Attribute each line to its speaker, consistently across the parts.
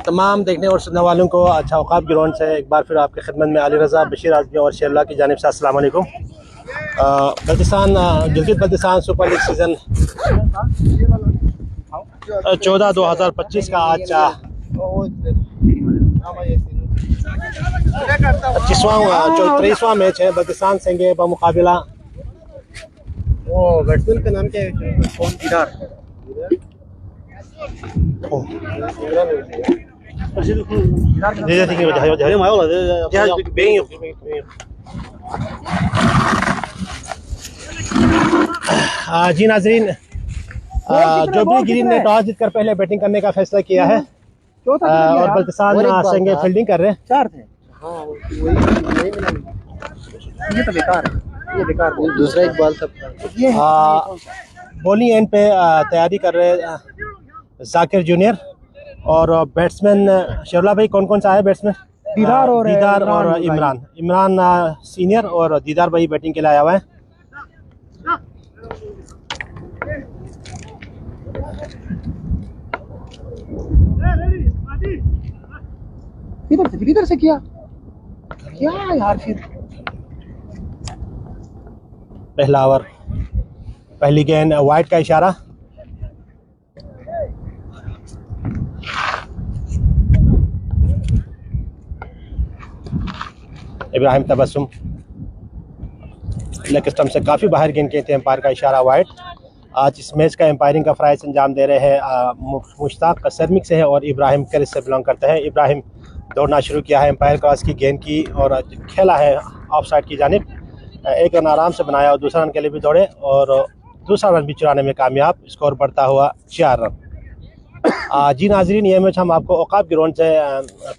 Speaker 1: तमाम देखने और सुनने वालों को अच्छा औकाफ ग्राउंड से एक बार फिर आपकी खिदमत में अली रज़ा, बशीर आज़मी और शेरुल्लाह की जानिब से अस्सलाम वालेकुम। Baltistan Gilgit Baltistan super league season 14-2025 का आज 23वां मैच है। बल्तिस्तान संगे बमुकाबिला बैट्समैन का नाम क्या है? कौन? दीदार। जी नाजरीन, जोबली ग्रीन ने टॉस जीतकर पहले बैटिंग करने का फैसला किया है और बल्तिस्तान संगे फील्डिंग कर रहे हैं। चार थे। ये तो बेकार है, ये बेकार है। दूसरा एक बॉल सब बॉलिंग एंड पे तैयारी कर रहे जाकिर जूनियर और बैट्समैन शेरुल्लाह भाई कौन कौन सा है बैट्समैन? दीदार और इमरान सीनियर और दीदार भाई बैटिंग के लिए आया हुआ है। इधर से किया क्या यार? फिर पहला ओवर, पहली गेंद वाइड का इशारा। इब्राहिम तबस्सुम लेग स्टंप से काफ़ी बाहर गेंद किए थे, एम्पायर का इशारा वाइड। आज इस मैच का एम्पायरिंग का फ़राइज़ अंजाम दे रहे हैं मुश्ताक सरमिक से है और इब्राहिम कैरिस से बिलोंग करते हैं। इब्राहिम दौड़ना शुरू किया है एम्पायर क्रॉस की गेंद की और खेला है ऑफ साइड की जानिब। एक रन आराम से बनाया और दूसरा रन के लिए भी दौड़े और दूसरा रन भी चुराने में कामयाब। स्कोर बढ़ता हुआ 4 रन। जी नाजरीन, ये मैच हम आपको औकाफ ग्राउंड से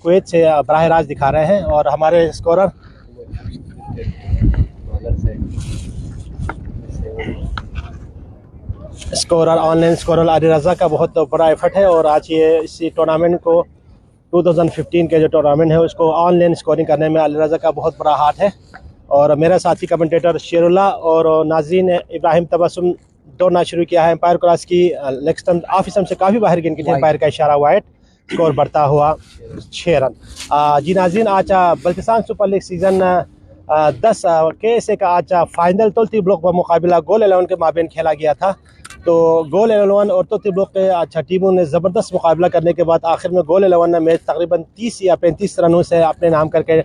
Speaker 1: कुवैत से बराह रास्त दिखा रहे हैं और हमारे scorer online scorer Ali Raza का बहुत बड़ा एफर्ट है और आज ये इसी टूर्नामेंट को 2015 के जो टूर्नामेंट है उसको ऑनलाइन स्कोरिंग करने में अली रज़ा का बहुत बड़ा हाथ है। और मेरा साथी कमेंटेटर शेरुल्लाह और नाज़रीन इब्राहिम तबस्सुम दौड़ना शुरू किया है एम्पायर क्रॉस की लेग स्टंप ऑफ स्टंप से काफ़ी बाहर गेंद की थी, एम्पायर का इशारा वाइड। स्कोर बढ़ता हुआ 6 रन। जी नाज़रीन, आज बल्तिस्तान सुपर लीग सीज़न 10 के का आज फाइनल तोलती ब्लॉक का मुकाबला गोल 11 के माबेन खेला गया था। तो गोल 11 और तोलती ब्लॉक के अच्छा टीमों ने ज़बरदस्त मुकाबला करने के बाद आखिर में गोल 11 ने मैच तकरीबन 30 या 35 रनों से अपने नाम करके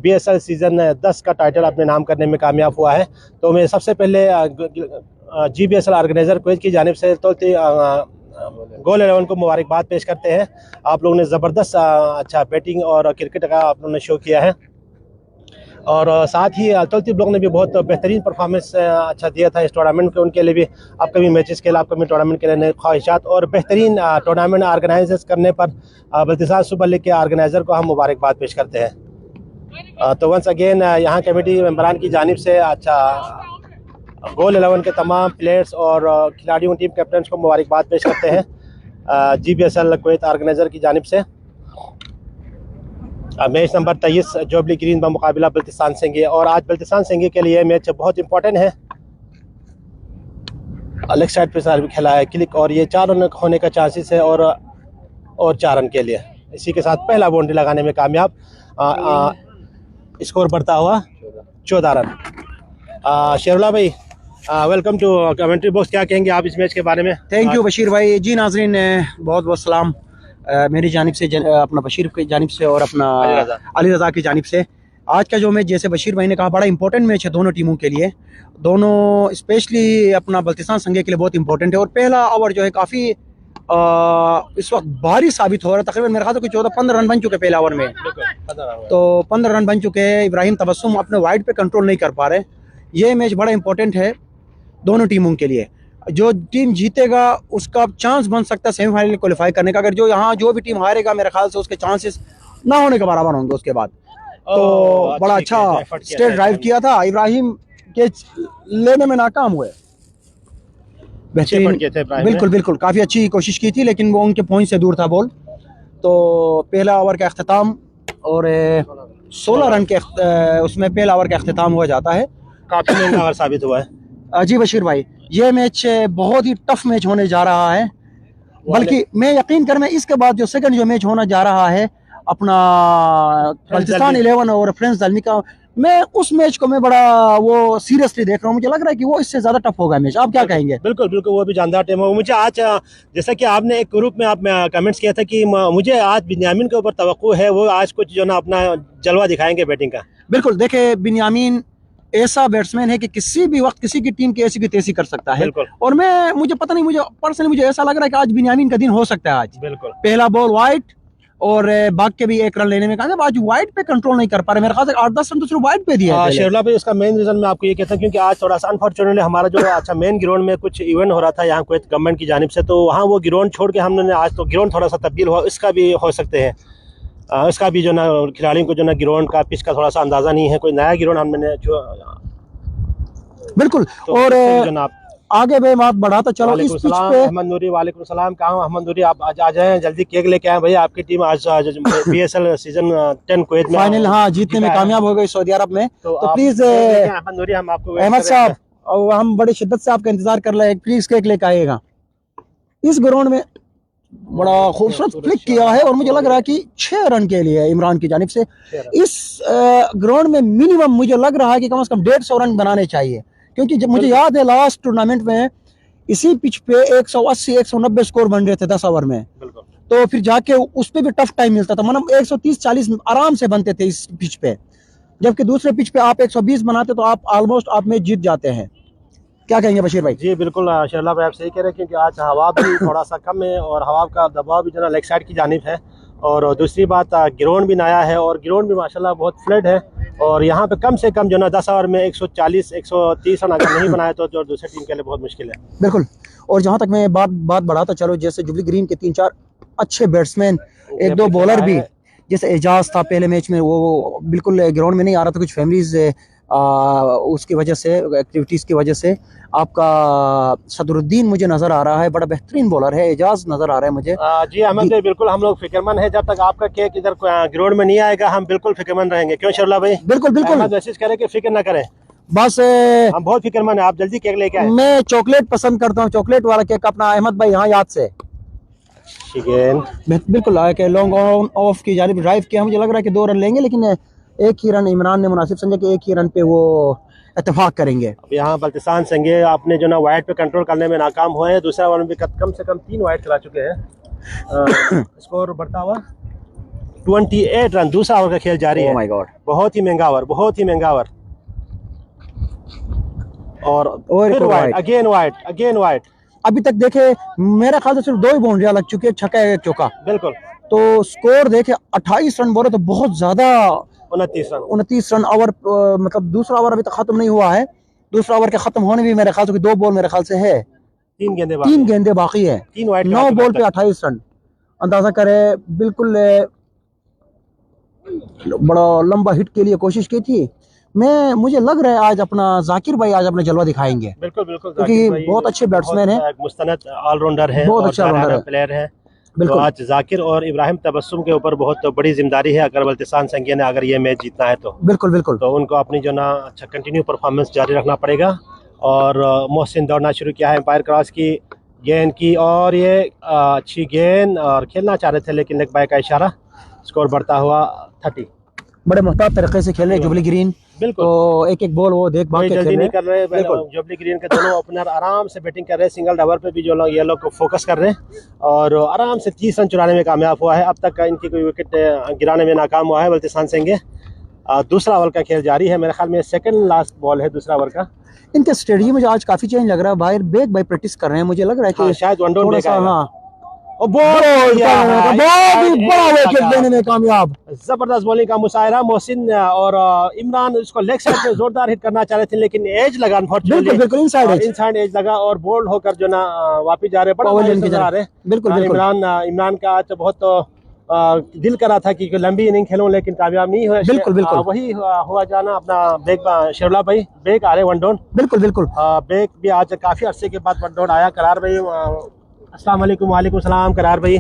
Speaker 1: BSL सीज़न 10 का टाइटल अपने नाम करने में कामयाब हुआ है। तो मैं सबसे पहले GBSL ऑर्गेनाइज़र कुवैत की जानिब से तोलती गोल 11 को मुबारकबाद पेश करते हैं। आप लोगों ने ज़बरदस्त अच्छा बैटिंग और क्रिकेट का आप लोगों ने शो किया है और साथ ही तोलती ब्लॉक ने भी बहुत बेहतरीन परफॉर्मेंस अच्छा दिया था इस टूर्नामेंट के। उनके लिए भी अपकमिंग मैचेस के लिए अपकमिंग टूर्नामेंट के लिए नए ख्वाहिशात और बेहतरीन टूर्नामेंट ऑर्गेनाइज करने पर बल्तिस्तान सुपर लीग के ऑर्गेनाइज़र को हम मुबारकबाद पेश करते हैं। तो वंस अगेन यहाँ कमेटी मेंबरान की जानिब से अच्छा गोल 11 के तमाम प्लेयर्स और खिलाड़ियों टीम कैप्टन को मुबारकबाद पेश करते हैं GBSL कुवैत ऑर्गेनाइज़र की जानिब से। मैच नंबर 23 जोबली ग्रीन का मुकाबला बल्तिस्तान संगे और आज बल्तिस्तान संगे के लिए मैच बहुत इंपॉर्टेंट है। लेग साइड पे साल भी खेला है क्लिक और ये 4 रन होने का चांसेस है और 4 रन के लिए इसी के साथ पहला बाउंड्री लगाने में कामयाब। स्कोर बढ़ता हुआ 14 रन। शेरुल्लाह भाई, वेलकम टू कमेंट्री बॉक्स। क्या कहेंगे आप इस मैच के बारे में?
Speaker 2: थैंक यू बशीर भाई। जी नाजरीन, बहुत बहुत सलाम मेरी जानिब से, अपना बशीर की जानिब से और अपना अली रज़ा की जानिब से। आज का जो मैच, जैसे बशीर भाई ने कहा, बड़ा इंपॉर्टेंट मैच है दोनों टीमों के लिए। दोनों स्पेशली अपना बल्तिस्तान संगे के लिए बहुत इंपॉर्टेंट है और पहला ओवर जो है काफ़ी इस वक्त भारी साबित हो रहा है। तकरीबन मेरे ख्याल से 14-15 रन बन चुके पहले ओवर में, तो 15 रन बन चुके हैं। इब्राहिम तबस्सुम अपने वाइड पे कंट्रोल नहीं कर पा रहे। ये मैच बड़ा इंपॉर्टेंट है दोनों टीमों के लिए। जो टीम जीतेगा उसका चांस बन सकता है सेमीफाइनल क्वालिफाई करने का। अगर जो यहाँ जो भी टीम हारेगा मेरे ख्याल से उसके चांसेस ना होने के बराबर होंगे उसके बाद। तो बड़ा अच्छा स्टेट ड्राइव किया था, इब्राहिम कैच लेने में नाकाम हुए। बेहतरीन
Speaker 1: किए थे इब्राहिम
Speaker 2: बिल्कुल बिल्कुल, काफ़ी अच्छी कोशिश की थी लेकिन वो उनके पॉइंट से दूर था बॉल। तो पहला ओवर का अख्ताम और 16 रन के उसमें पहला ओवर का अख्ताम हुआ जाता है।
Speaker 1: काफी महंगा ओवर साबित हुआ है।
Speaker 2: जी बशीर भाई, ये मैच बहुत ही टफ मैच होने जा रहा है, बल्कि मैं यकीन कर, मैं इसके बाद जो सेकंड जो मैच होना जा रहा है अपना बल्चिस्तान 11 और फ्रेंड्स दलमी का, मैं उस मैच को मैं बड़ा वो सीरियसली देख रहा हूँ। मुझे लग रहा है कि वो इससे ज्यादा टफ होगा मैच। आप क्या कहेंगे?
Speaker 1: बिल्कुल बिल्कुल, वो भी जानदार टीम है। मुझे आज जैसा कि आपने एक ग्रुप में आप कमेंट्स किया था कि मुझे आज बिन्यामीन के ऊपर तवक्को है, वो आज कुछ जो ना अपना जलवा दिखाएंगे बैटिंग का।
Speaker 2: बिल्कुल, देखे बिन्यामीन ऐसा बैट्समैन है कि किसी भी वक्त किसी की टीम की ऐसी की तैसी कर सकता है। और मुझे पता नहीं, मुझे पर्सनली मुझे ऐसा लग रहा है कि आज बिन्यामीन का दिन हो सकता है। आज
Speaker 1: बिल्कुल
Speaker 2: पहला बॉल वाइड और भाग के भी एक रन लेने में कहा, आज वाइड पे कंट्रोल नहीं कर पा रहे। मेरे ख्याल से 8-10 रन तो सिर्फ वाइड पे दिया है
Speaker 1: शेरला भाई। उसका मेन रीजन मैं आपको ये कहता हूँ क्योंकि आज थोड़ा सा अनफॉर्चुनेटली हमारा जो अच्छा मेन ग्राउंड में कुछ इवेंट हो रहा था यहाँ कुवैत गवर्नमेंट की जानिब से, तो वहाँ वो ग्राउंड छोड़ के हमने आज तो ग्राउंड थोड़ा सा तब्दील हुआ, इसका भी हो सकते हैं। इसका भी जो ना खिलाड़ियों को जो ना ग्राउंड का पिच का थोड़ा सा अंदाजा नहीं है, कोई नया ग्राउंड हमने जो
Speaker 2: बिल्कुल।
Speaker 1: तो
Speaker 2: और
Speaker 1: जनाब
Speaker 2: आगे भी बात बढ़ाता चलो इस पिच पे।
Speaker 1: अहमद नूरी, वालेकुम सलाम। कहाँ अहमद नूरी? आप आज आ जाएं, जल्दी केक लेके आए भैया। आपकी टीम आज PSL सीजन 10 कुवैत में
Speaker 2: फाइनल जीतने में कामयाब हो गई सऊदी अरब में। तो प्लीज
Speaker 1: अहमद नूरी, हम आपको
Speaker 2: अहमद साहब, और हम बड़ी शिद्दत से आपका इंतजार कर रहे हैं, प्लीज केक लेके आइएगा। इस ग्राउंड में बड़ा खूबसूरत फ्लिक किया है और मुझे लग रहा है कि 6 रन के लिए इमरान की जानिब से इस ग्राउंड में मिनिमम मुझे लग रहा है कि कम से कम 150 रन बनाने चाहिए, क्योंकि जब मुझे याद है लास्ट टूर्नामेंट में इसी पिच पे 180-190 स्कोर बन रहे थे 10 ओवर में। तो फिर जाके उस पे भी टफ टाइम मिलता था, मतलब 130-40 आराम से बनते थे इस पिच पे, जबकि दूसरे पिच पे आप 120 बनाते तो आप ऑलमोस्ट आप मैच जीत जाते हैं। क्या कहेंगे बशीर भाई?
Speaker 1: जी बिल्कुल शेरला भाई, आप सही कह रहे हैं क्योंकि आज हवा भी थोड़ा सा कम है और हवा का दबाव भी जो ना लेग साइड की जानिब है। और दूसरी बात ग्राउंड भी नया है और ग्राउंड भी माशाल्लाह बहुत फ्लड है। और यहाँ पे कम से कम जो ना 10 ओवर में 140-130 रन अगर नहीं बनाए तो जो दूसरी टीम के लिए बहुत मुश्किल है।
Speaker 2: बिल्कुल। और जहाँ तक मैं बात बढ़ाता चलो, जैसे जुबली ग्रीन के 3-4 अच्छे बैट्समैन, 1-2 बॉलर भी, जैसे एजाज था पहले मैच में, वो बिल्कुल ग्राउंड में नहीं आ रहा था, कुछ फैमिलीज उसकी वजह से, एक्टिविटीज़ की वजह से। आपका सदरुद्दीन मुझे नज़र आ रहा है, बड़ा बेहतरीन बॉलर है। एजाज नज़र आ रहा है मुझे।
Speaker 1: जी अहमद भाई, बिल्कुल हम लोग फिक्रमंद है। जब तक आपका केक इधर ग्राउंड में नहीं आएगा हम बिल्कुल फिक्रमंद रहेंगे। क्यों शेरला भाई?
Speaker 2: बिल्कुल बिल्कुल,
Speaker 1: कोशिश करें कि फिक्र ना करें,
Speaker 2: बस
Speaker 1: हम बहुत फिक्रमंद है। आप जल्दी केक लेके आए।
Speaker 2: मैं चॉकलेट पसंद करता हूँ, चॉकलेट वाला केक अपना अहमद भाई यहाँ याद से बिल्कुल लॉन्ग ऑफ की जानिब ड्राइव किया। मुझे लग रहा है कि 2 रन लेंगे, लेकिन एक ही रन इमरान ने मुनासिब समझा कि एक ही रन पे वो इत्तेफाक करेंगे।
Speaker 1: अब यहाँ बल्तिस्तान संगे आपने जो ना वाइड पे कंट्रोल करने में नाकाम हुए हैं। दूसरा ओवर में भी कम से कम 3 वाइड चला चुके हैं। स्कोर बढ़ता हुआ 28 रन। दूसरा ओवर का खेल जारी है।
Speaker 2: माय गॉड,
Speaker 1: बहुत ही महंगा ओवर, बहुत ही महंगा ओवर। और फिर अगेन वाइड।
Speaker 2: अभी तक देखे मेरे ख्याल से सिर्फ 2 ही बाउंड्रियां लग चुकी है, छक्का एक चौका।
Speaker 1: बिल्कुल।
Speaker 2: तो स्कोर देखे 28 रन बोले तो बहुत ज्यादा, 29 रन ओवर, मतलब दूसरा ओवर अभी तक खत्म नहीं हुआ है। दूसरा ओवर के खत्म होने भी मेरे ख्याल से 2 बॉल मेरे ख्याल से है, 3 गेंदे बाकी है। 9 बॉल पे 28 रन, अंदाजा करे। बिल्कुल बड़ा लंबा हिट के लिए कोशिश की थी। मुझे लग रहा है आज अपना जाकिर भाई आज अपना जलवा दिखाएंगे।
Speaker 1: बिल्कुल बिल्कुल,
Speaker 2: क्योंकि बहुत अच्छे बैट्समैन है,
Speaker 1: मुस्तनद ऑलराउंडर है,
Speaker 2: बहुत अच्छा
Speaker 1: प्लेयर है।
Speaker 2: बिल्कुल।
Speaker 1: तो आज जाकिर और इब्राहिम तबस्सुम के ऊपर बहुत बड़ी जिम्मेदारी है अगर बल्तिस्तान संघिया ने अगर ये मैच जीतना है तो।
Speaker 2: बिल्कुल बिल्कुल,
Speaker 1: तो उनको अपनी जो ना अच्छा कंटिन्यू परफॉर्मेंस जारी रखना पड़ेगा। और मोहसिन दौड़ना शुरू किया है, एम्पायर क्रॉस की गेंद की और ये अच्छी गेंद और खेलना चाह रहे थे लेकिन लेग बाय का इशारा। स्कोर बढ़ता हुआ 30।
Speaker 2: बड़े मुहतात तरीके से खेल रहे जुबली ग्रीन।
Speaker 1: बिल्कुल।
Speaker 2: तो एक एक बॉल वो देख भाग के
Speaker 1: जल्दी नहीं कर रहे। जुबली ग्रीन के दोनों ओपनर आराम से बैटिंग कर रहे हैं। सिंगल डबर पे भी जो लोग ये लोग को फोकस कर रहे हैं और आराम से 30 रन चुराने में कामयाब हुआ है। अब तक इनकी कोई विकेट गिराने में नाकाम हुआ है बल्तिस्तान संघे। दूसरा ओवर का खेल जारी है। मेरे ख्याल में सेकंड लास्ट बॉल है दूसरा ओवर का।
Speaker 2: इनके स्टेडियम में आज काफी चेंज लग रहा है, बाहर बैक बाय प्रैक्टिस कर रहे हैं। मुझे लग रहा है कि
Speaker 1: शायद वन डाउन
Speaker 2: विकेट देने में कामयाब।
Speaker 1: जबरदस्त बॉलिंग का मुशायरा। मोहसिन और इमरान इसको लेग साइड पे जोरदार हिट करना चाह रहे थे लेकिन एज लगा,
Speaker 2: बिल्कुल
Speaker 1: इनसाइड एज लगा और बोल्ड होकर जो ना वापिस जा रहे हैं। बिल्कुल। इमरान का आज बहुत दिल करा था कि लंबी इनिंग खेलूं, लेकिन कामयाब नहीं हुआ।
Speaker 2: बिल्कुल बिल्कुल
Speaker 1: वही हुआ जाना अपना बेग शेरला भाई बेग आ रहे वन डाउन।
Speaker 2: बिल्कुल बिल्कुल
Speaker 1: बेग भी आज काफ़ी अरसे के बाद वन डाउन आया। करार भाई अस्सलाम वालेकुम। वालेकुम सलाम करार भाई।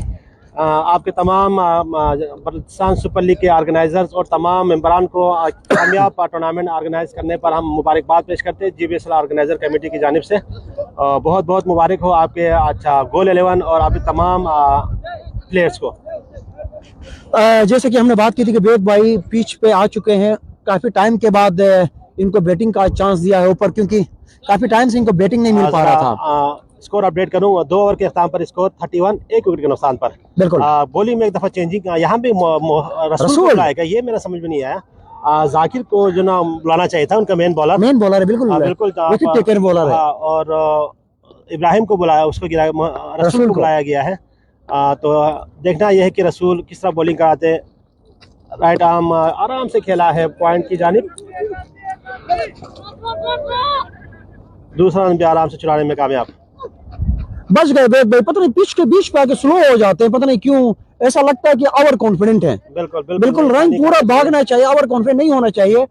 Speaker 1: आपके तमाम बलूचिस्तान सुपर लीग के ऑर्गेनाइजर्स और तमाम मेंबरान को कामयाब टूर्नामेंट ऑर्गेनाइज करने पर हम मुबारकबाद पेश करते हैं GBSL ऑर्गेनाइजर कमेटी की जानिब से। बहुत बहुत मुबारक हो आपके अच्छा गोल 11 और आपके तमाम प्लेयर्स को।
Speaker 2: जैसे कि हमने बात की थी कि बेग भाई पिच पे आ चुके हैं, काफ़ी टाइम के बाद इनको बैटिंग का चांस दिया है ऊपर, क्योंकि काफ़ी टाइम से इनको बैटिंग नहीं मिल पा रहा था।
Speaker 1: स्कोर अपडेट करूँ, 2 ओवर के अख्ताम पर स्कोर 31, 1 विकेट के नुकसान पर।
Speaker 2: बिल्कुल
Speaker 1: बॉलिंग में एक दफ़ा चेंजिंग यहाँ पे रसूल को लाएगा, ये मेरा समझ में नहीं आया। जाकिर को जो ना बुलाना चाहिए था, उनका मेन बॉलर
Speaker 2: है। बिल्कुल
Speaker 1: बिल्कुल
Speaker 2: विकेट टेकर बॉलर है।
Speaker 1: और इब्राहिम को बुलाया, उसको गिराया, रसूल को बुलाया गया है। तो देखना यह है कि रसूल किस तरह बॉलिंग कराते हैं। राइट आर्म आराम से खेला है पॉइंट की जानिब, दूसरा रन भी आराम से चुराने में कामयाब।
Speaker 2: बच गए बेग भाई, पता नहीं पिच के बीच पे आके स्लो हो जाते हैं, पता नहीं क्यों ऐसा लगता है कि ओवर कॉन्फिडेंट है।
Speaker 1: बिल्कुल
Speaker 2: बिल्कुल रन पूरा भागना चाहिए, ओवर कॉन्फिडेंट नहीं होना चाहिए,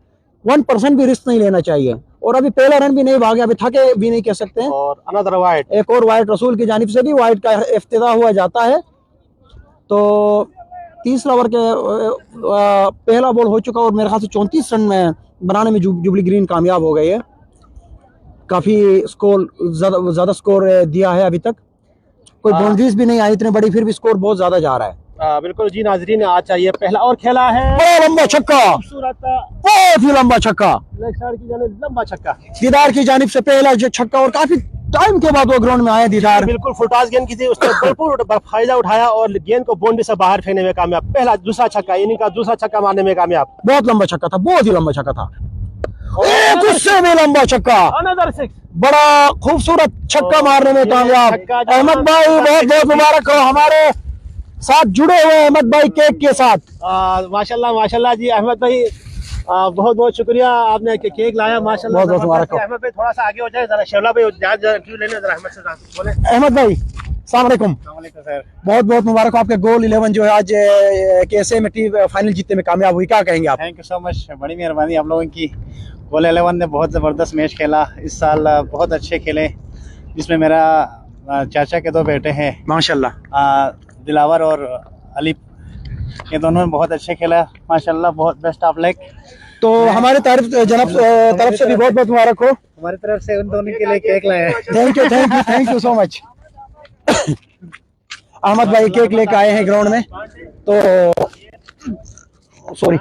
Speaker 2: 1% भी रिस्क नहीं लेना चाहिए। और अभी पहला रन भी नहीं भागे, अभी थके भी नहीं कह सकते हैं।
Speaker 1: और अनदर वाइड,
Speaker 2: एक और वाइड रसूल की जानिब से भी वाइड का इफ्तिताह हुआ जाता है। तो तीसरा ओवर के पहला बॉल हो चुका और मेरे ख्याल से 34 रन में बनाने में जुबली ग्रीन कामयाब हो गई है। काफ़ी स्कोर ज़्यादा स्कोर दिया है अभी तक, कोई बाउंड्रीज भी नहीं आई इतनी बड़ी, फिर भी स्कोर बहुत ज़्यादा जा रहा है।
Speaker 1: बिल्कुल जी नाजरीन, आज चाहिए पहला और खेला है
Speaker 2: बड़ा लंबा छक्का, बहुत ही लंबा छक्का,
Speaker 1: लंबा छक्का
Speaker 2: दीदार की जानिब से पहला छक्का, और काफी टाइम के बाद वो ग्राउंड में आया दीदार।
Speaker 1: बिल्कुल फुलटॉस गेंद की थी, उसने भरपूर फायदा उठाया और गेंद को बाउंड्री से बाहर फेंकने में कामयाब। पहला दूसरा छक्का, इनिंग का दूसरा छक्का मारने में कामयाब।
Speaker 2: बहुत लंबा छक्का था, बहुत ही लंबा छक्का था, गुस्से में लंबा छक्का,
Speaker 1: अनदर 6,
Speaker 2: बड़ा खूबसूरत छक्का मारने में कामयाब। अहमद भाई बहुत बहुत मुबारक हो, हमारे साथ जुड़े हुए अहमद भाई केक के साथ।
Speaker 1: माशाल्लाह माशाल्लाह जी अहमद भाई, बहुत बहुत शुक्रिया, आपने केक लाया माशाल्लाह।
Speaker 2: बहुत बहुत मुबारक हो।
Speaker 1: अहमद भाई थोड़ा सा आगे हो जाए जरा, शेरला भाई क्यों लेने जरा अहमद से बोले।
Speaker 2: अहमद भाई अस्सलाम वालेकुम।
Speaker 1: सर
Speaker 2: बहुत बहुत मुबारक हो, आपके गोल 11 जो है आज कैसे में टीम फाइनल जीतने में कामयाब हुई, क्या कहेंगे आप?
Speaker 3: थैंक यू सो मच, बड़ी मेहरबानी आप लोगों की। गोल 11 ने बहुत ज़बरदस्त मैच खेला इस साल, बहुत अच्छे खेले, जिसमें मेरा चाचा के 2 बेटे हैं
Speaker 2: माशाल्लाह,
Speaker 3: दिलावर और अली, ये दोनों बहुत अच्छे खेला माशाल्लाह, बहुत बेस्ट ऑफ लक।
Speaker 2: तो हमारे तरफ से भी बहुत बहुत मुबारक हो।
Speaker 3: हमारी तरफ से उन दोनों के लिए केक लाए हैं।
Speaker 2: Thank you so much. Ahmad भाई केक लेके आए हैं ग्राउंड में, तो सॉरी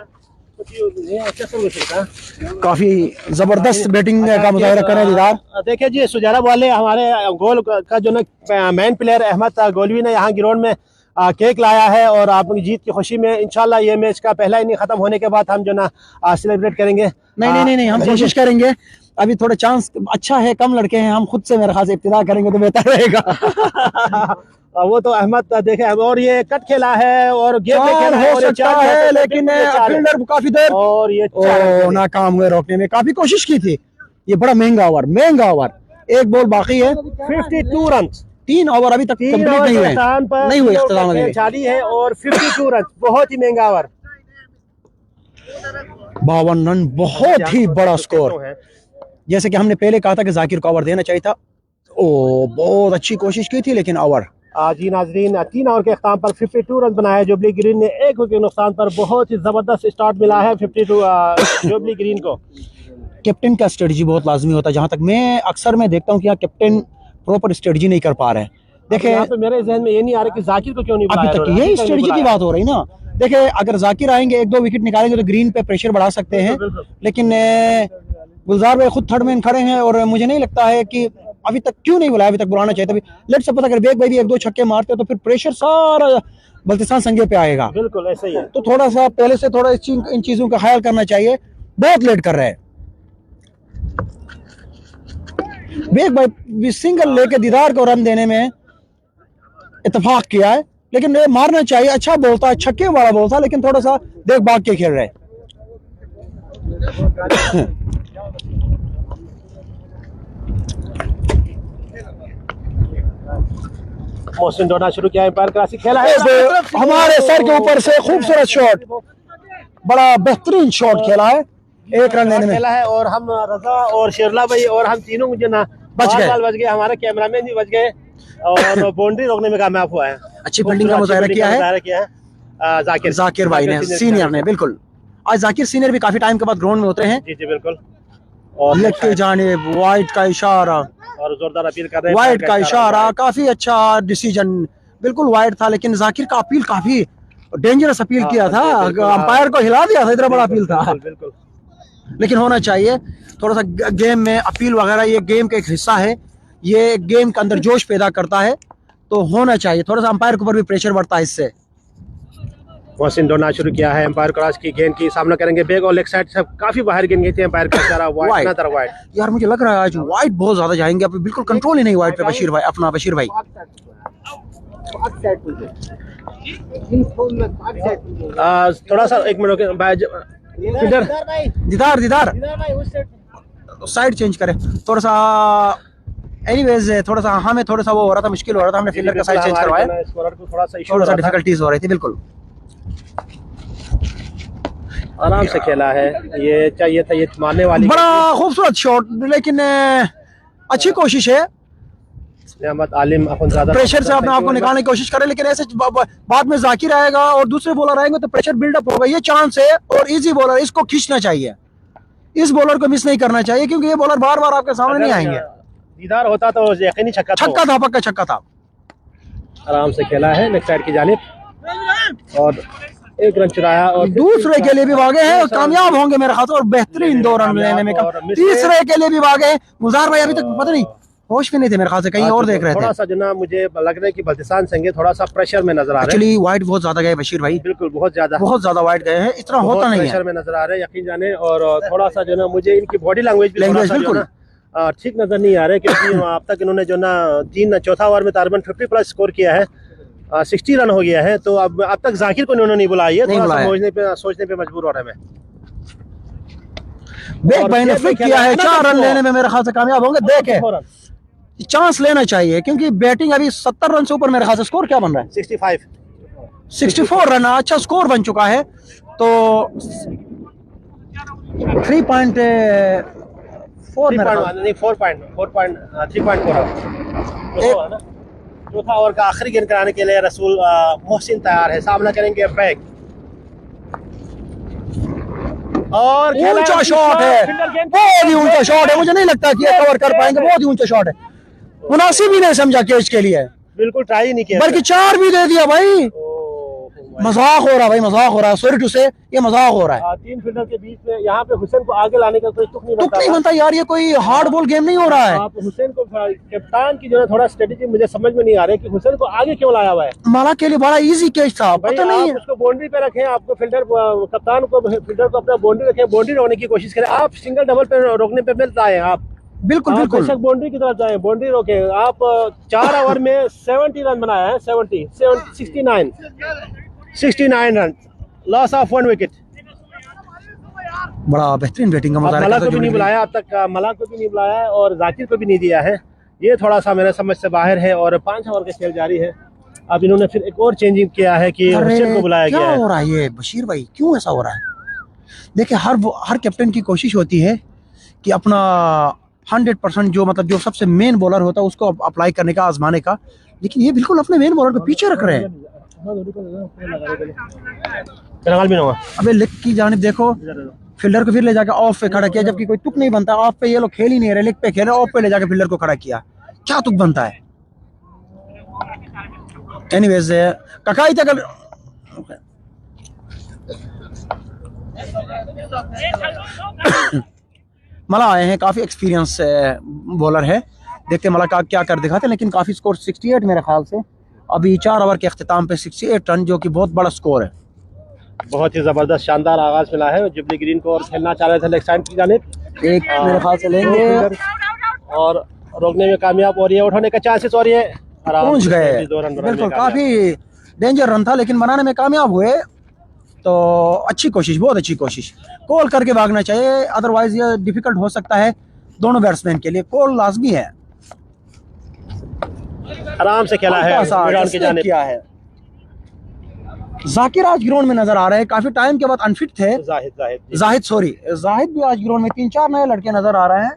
Speaker 2: काफी जबरदस्त बैटिंग का मुजाहरा करें दीदार।
Speaker 1: देखिए जी सुजारा वाले हमारे गोल का जो ना मेन प्लेयर अहमद गोलवी ने यहाँ ग्राउंड में केक लाया है, और आपकी जीत की खुशी में इंशाल्लाह ये मैच का पहला इनिंग खत्म होने के बाद हम जो ना सेलिब्रेट करेंगे।
Speaker 2: नहीं, हम कोशिश करेंगे, अभी थोड़ा चांस अच्छा है, कम लड़के हैं, हम खुद से मेरे ख्याल से इब्तिदा करेंगे तो बेहतर रहेगा।
Speaker 1: वो तो अहमद देखे, और ये कट खेला है और गेम
Speaker 2: हो सकता है, लेकिन फील्डर काफी देर
Speaker 1: और ये
Speaker 2: नाकाम हुए रोकने में, काफी कोशिश की थी। ये बड़ा महंगा ओवर, एक बॉल बाकी है,
Speaker 1: 52 रन,
Speaker 2: 3 ओवर अभी तक कंप्लीट नहीं हुए इख्तिताम
Speaker 1: जारी है, और 52 रन, बहुत ही महंगा ओवर,
Speaker 2: 52 रन, बहुत ही बड़ा स्कोर। जैसे कि हमने पहले कहा था कि जाकिर को ओवर देना चाहिए था, बहुत अच्छी कोशिश की थी, लेकिन ओवर।
Speaker 1: जी नाजरीन, 3 ओवर के अख्ताम पर 52 रन बनाए जुबली ग्रीन ने, 1 विकेट नुकसान पर। बहुत ही जबरदस्त स्टार्ट मिला है 52 जुबली ग्रीन को।
Speaker 2: कैप्टन का स्ट्रेटजी बहुत लाजमी होता है, जहां तक मैं अक्सर मैं देखता हूं कि यहाँ कैप्टन प्रॉपर स्ट्रेटजी नहीं कर पा रहे हैं। देखे
Speaker 1: मेरे जहन में ये नहीं आ रहा कि जाकिर को क्यों नहीं
Speaker 2: अभी तक, यही स्ट्रेटजी की बात हो रही ना। देखे अगर जाकिर आएंगे, 1-2 विकेट निकालेंगे तो ग्रीन पे प्रेशर बढ़ा सकते हैं, लेकिन गुलजार भाई खुद थर्ड मैन खड़े हैं, और मुझे नहीं लगता है कि अभी तक क्यों नहीं बुलाया, अभी तक बुलाना चाहिए था। लेट से पता, अगर बेग भाई भी 1-2 छक्के मारते तो फिर प्रेशर सारा बल्तिस्तान संगे पे आएगा।
Speaker 1: बिल्कुल ऐसा ही है,
Speaker 2: तो थोड़ा सा पहले से थोड़ा इन चीजों का ख्याल करना चाहिए। बहुत लेट कर रहे हैं, बेग भाई सिंगल लेके दीदार को रन देने में इत्तेफाक किया है, लेकिन ये मारना चाहिए, अच्छा बॉल था, छक्के वाला बॉल था, लेकिन थोड़ा सा देख भाग के खेल रहे।
Speaker 1: मोहसिन दौड़ना शुरू किया, एम्पायर कराची खेला है,
Speaker 2: हमारे सर के ऊपर से खूबसूरत शॉट, बड़ा बेहतरीन शॉट खेला है, एक रन लेने में
Speaker 1: खेला है। और हम रजा और शेरला भाई और हम तीनों मुझे ना
Speaker 2: बच गए,
Speaker 1: बच गए, हमारे कैमरामैन भी बच गए और बाउंड्री रोकने में कामयाब हुआ है।
Speaker 2: अच्छी फील्डिंग का मुजाहरा किया है
Speaker 1: जाकिर
Speaker 2: भाई ने, सीनियर ने। बिल्कुल, आज जाकिर सीनियर भी काफी टाइम के बाद ग्राउंड में उतरे हैं।
Speaker 1: जी जी बिल्कुल। और
Speaker 2: लेग के जानिब वाइड का इशारा,
Speaker 1: और जोरदार अपील कर रहे हैं,
Speaker 2: वाइड का इशारा, काफी अच्छा डिसीजन, बिल्कुल वाइड था, लेकिन जाकिर का अपील काफी डेंजरस अपील किया था, अंपायर को हिला दिया था, इतना बड़ा अपील था।
Speaker 1: बिल्कुल,
Speaker 2: लेकिन होना चाहिए थोड़ा सा गेम में अपील वगैरह, ये गेम का एक हिस्सा है, ये गेम के अंदर जोश पैदा करता है, तो होना चाहिए। थोड़ा सा अंपायर के ऊपर भी प्रेशर बढ़ता है इससे।
Speaker 1: मोहसिन दौड़ना शुरू किया है, एम्पायर क्रॉस की गेंद की सामना करेंगे, बैक और लेग साइड से काफी बाहर गेंद गई थी, एम्पायर का इशारा वाइड।
Speaker 2: यार मुझे लग रहा है आज वाइड बहुत ज्यादा जाएंगे, अब बिल्कुल कंट्रोल ही नहीं वाइड पे बशीर भाई, अपना बशीर भाई।
Speaker 1: थोड़ा सा एक मिनट
Speaker 2: दीदार साइड चेंज करे थोड़ा सा। एनीवेज थोड़ा सा हमें थोड़ा सा वो हो रहा था, मुश्किल हो रहा था, हमने फील्डर का साइड चेंज करवाया, थोड़ा सा डिफिकल्टीज हो रही थी। बिल्कुल
Speaker 1: आराम से खेला है, ये चाहिए था, ये मारने वाली
Speaker 2: बड़ा खूबसूरत शॉट, लेकिन अच्छी कोशिश है,
Speaker 1: आलिम अपन ज्यादा
Speaker 2: प्रेशर से अपने आप को निकालने की कोशिश करे, लेकिन ऐसे बाद में जाकिर आएगा और दूसरे बॉलर आएंगे तो प्रेशर बिल्डअप होगा। ये चांस है और इजी बॉलर, इसको खींचना चाहिए, इस बॉलर को मिस नहीं करना चाहिए, क्योंकि ये बॉलर बार बार आपके सामने नहीं आएंगे।
Speaker 1: दीदार होता तो यकीनी छक्का
Speaker 2: था, पक्का छक्का था।
Speaker 1: आराम से खेला है लेग साइड की जानिब और एक रन चुराया, और
Speaker 2: दूसरे के लिए भी भागे हैं और कामयाब होंगे मेरे ख्याल से, और बेहतरीन 2 रन लेने में। तीसरे के लिए भी भागे हैं। मुजार भाई अभी तक पता नहीं होश में नहीं थे मेरे ख्याल से, कहीं और देख रहे थे।
Speaker 1: थोड़ा सा जो ना मुझे लग रहा है कि बल्तिस्तान संगे थोड़ा सा प्रेशर में नजर आ रहा है।
Speaker 2: एक्चुअली वाइड बहुत ज्यादा गए बशीर भाई,
Speaker 1: बिल्कुल बहुत ज्यादा
Speaker 2: वाइड गए हैं, इतना होता नहीं है,
Speaker 1: प्रेशर में नजर आ रहा है यकीन जाने। और थोड़ा सा जो ना मुझे इनकी बॉडी लैंग्वेज बिल्कुल ठीक नजर नहीं आ रहा है, क्योंकि अब तक इन्होंने जो ना चौथा ओवर में तकरीबन 50+ स्कोर किया है, 60 रन हो गया है, तो अब तक जाकिर को इन्होंने नहीं बुलाया, सोचने पे मजबूर हो रहे हैं।
Speaker 2: बैक भाई ने फ्लिक किया है, 4 रन लेने में मेरे ख्याल से कामयाब होंगे। देखे चांस लेना चाहिए, क्योंकि बैटिंग अभी 70 रन से ऊपर मेरे ख्याल से स्कोर क्या बन रहा है, 64 रन, अच्छा स्कोर बन चुका है। तो
Speaker 1: 3.4 चौथा ओवर का आखिरी गेंद कराने के लिए रसूल मोहसिन तैयार है, सामना करेंगे बैक और
Speaker 2: ऊंचा शॉट है, बहुत ही ऊंचा शॉट है, मुझे नहीं लगता कि ये कवर कर पाएंगे, बहुत ही ऊंचा शॉट है, मुनासिब ही नहीं समझा कैच के लिए,
Speaker 1: बिल्कुल ट्राई ही नहीं किया,
Speaker 2: बल्कि 4 भी दे दिया भाई। मजाक हो रहा है भाई, मजाक हो रहा है, सॉरी टू से, ये मजाक हो रहा है।
Speaker 1: 3 फील्डर के बीच में यहाँ पे हुसैन को आगे लाने का कोई तुक नहीं बनता
Speaker 2: यार, ये कोई हार्ड बॉल गेम नहीं हो रहा है।
Speaker 1: आप हुसैन को, कप्तान की जो है थोड़ा स्ट्रेटेजी मुझे समझ में नहीं आ रही कि हुसैन को आगे क्यों लाया हुआ है।
Speaker 2: माला के लिए बड़ा इजी कैच था, पता नहीं है।
Speaker 1: उसको बाउंड्री पे रखें, आपको कप्तान को फील्डर को अपना बाउंड्री रखें, बाउंड्री रोकने की कोशिश करें, आप सिंगल डबल पे रोकने पे मिलता है, आप
Speaker 2: बिल्कुल
Speaker 1: बाउंड्री की तरफ जाए, बाउंड्री रोके। आप 4 ओवर में 70 रन बनाया है, 69 रन, लॉस ऑफ 1 विकेट।
Speaker 2: बड़ा बेहतरीन बैटिंग का मुजाहरा
Speaker 1: मला को भी नहीं बुलाया अब तक, मला को भी नहीं बुलाया है और जाकिर को भी नहीं दिया है, ये थोड़ा सा मेरे समझ से बाहर है। और 5 ओवर का खेल जारी है, अब इन्होंने फिर एक और चेंजिंग किया है कि हुसैन को बुलाया गया है।
Speaker 2: क्या हो रहा है ये बशीर भाई, क्यों ऐसा हो रहा है? देखिए हर कैप्टन की कोशिश होती है कि अपना 100% जो सबसे मेन बॉलर होता है उसको अप्लाई करने का, आजमाने का, लेकिन ये बिल्कुल अपने मेन बॉलर को पीछे रख रहे हैं। अबे लेग की जानिब देखो, फील्डर को फिर ले जाकर ऑफ पे खड़ा किया, जबकि कोई तुक नहीं बनता। ऑफ पे ये लोग खेल ही नहीं रहे, लेग पे खेल रहे, ऑफ पे ले जाकर फील्डर को खड़ा किया, क्या तुक बनता है? एनीवेज ककाई तक मला आए हैं, काफी एक्सपीरियंस बॉलर है, देखते मला का क्या कर दिखाते, लेकिन काफी स्कोर 68 मेरे ख्याल से, अभी 4 ओवर के अख्तिताम पे 68 रन, जो कि बहुत बड़ा स्कोर है।
Speaker 1: बहुत ही जबरदस्त शानदार आगाज मिला है जुबली ग्रीन को, और खेलना चाह रहे थे लेग साइड की जानिब,
Speaker 2: एक मेरे ख्याल से लेंगे
Speaker 1: और रोकने में कामयाब, और ये उठाने का चांसेस, और ये
Speaker 2: पहुंच गए। बिल्कुल काफी डेंजर रन था, लेकिन बनाने में कामयाब हुए, तो अच्छी कोशिश, बहुत अच्छी कोशिश। कॉल करके भागना चाहिए, अदरवाइज ये डिफिकल्ट हो सकता है दोनों बैट्समैन के लिए, कॉल लाजमी है।
Speaker 1: आराम से खेला है ग्राउंड की जानिब
Speaker 2: किया है। जाकिर आज ग्राउंड में नजर आ रहे हैं, काफी टाइम के बाद अनफिट थे। जाहिद भी आज ग्राउंड में 3-4 नए लड़के नजर आ रहे हैं।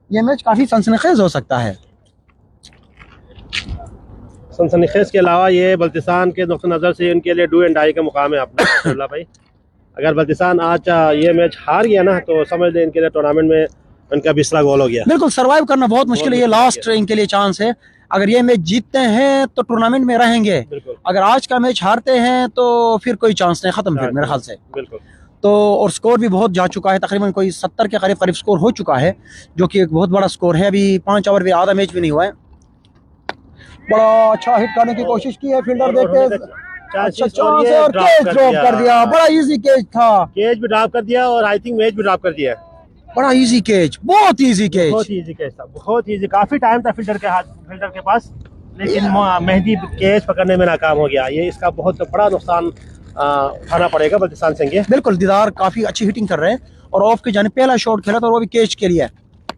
Speaker 2: ये मैच काफी सनसनीखेज हो सकता है।
Speaker 1: सनसनीखेज के अलावा ये बल्तिस्तान के नुक़्ता नज़र से इनके लिए डू एंड डाई का मुकाम है अपना अब्दुल्ला भाई। अगर बल्तिस्तान आज ये मैच हार गया ना तो समझ लें इनके लिए टूर्नामेंट में उनका 20वां गोल हो गया।
Speaker 2: बिल्कुल सर्वाइव करना बहुत मुश्किल है, ये लास्ट इनके लिए चांस है। अगर ये मैच जीतते हैं तो टूर्नामेंट में रहेंगे, अगर आज का मैच हारते हैं तो फिर कोई चांस नहीं, खत्म फिर मेरे ख्याल से।
Speaker 1: बिल्कुल।
Speaker 2: तो और स्कोर भी बहुत जा चुका है, तकरीबन कोई 70 के करीब स्कोर हो चुका है, जो कि एक बहुत बड़ा स्कोर है। अभी 5 ओवर भी आधा मैच भी नहीं हुआ है। बड़ा अच्छा हिट करने की कोशिश की है फील्डर, देख अच्छा चांस है और कैच ड्रॉप कर दिया। बड़ा इजी कैच था,
Speaker 1: कैच भी ड्रॉप कर दिया और आई थिंक मैच भी ड्रॉप कर दिया।
Speaker 2: बड़ा इजी कैच, बहुत इजी कैच,
Speaker 1: बहुत इजी कैच था, बहुत इजी। काफी टाइम था फील्डर के पास, लेकिन मेहदी कैच पकड़ने में नाकाम हो गया। ये इसका बहुत बड़ा नुकसान उठाना पड़ेगा बल्तिस्तान संगे।
Speaker 2: बिल्कुल, दीदार काफी अच्छी हिटिंग कर रहे हैं और ऑफ के जाने पहला शॉट खेला था और वो भी कैच के लिए।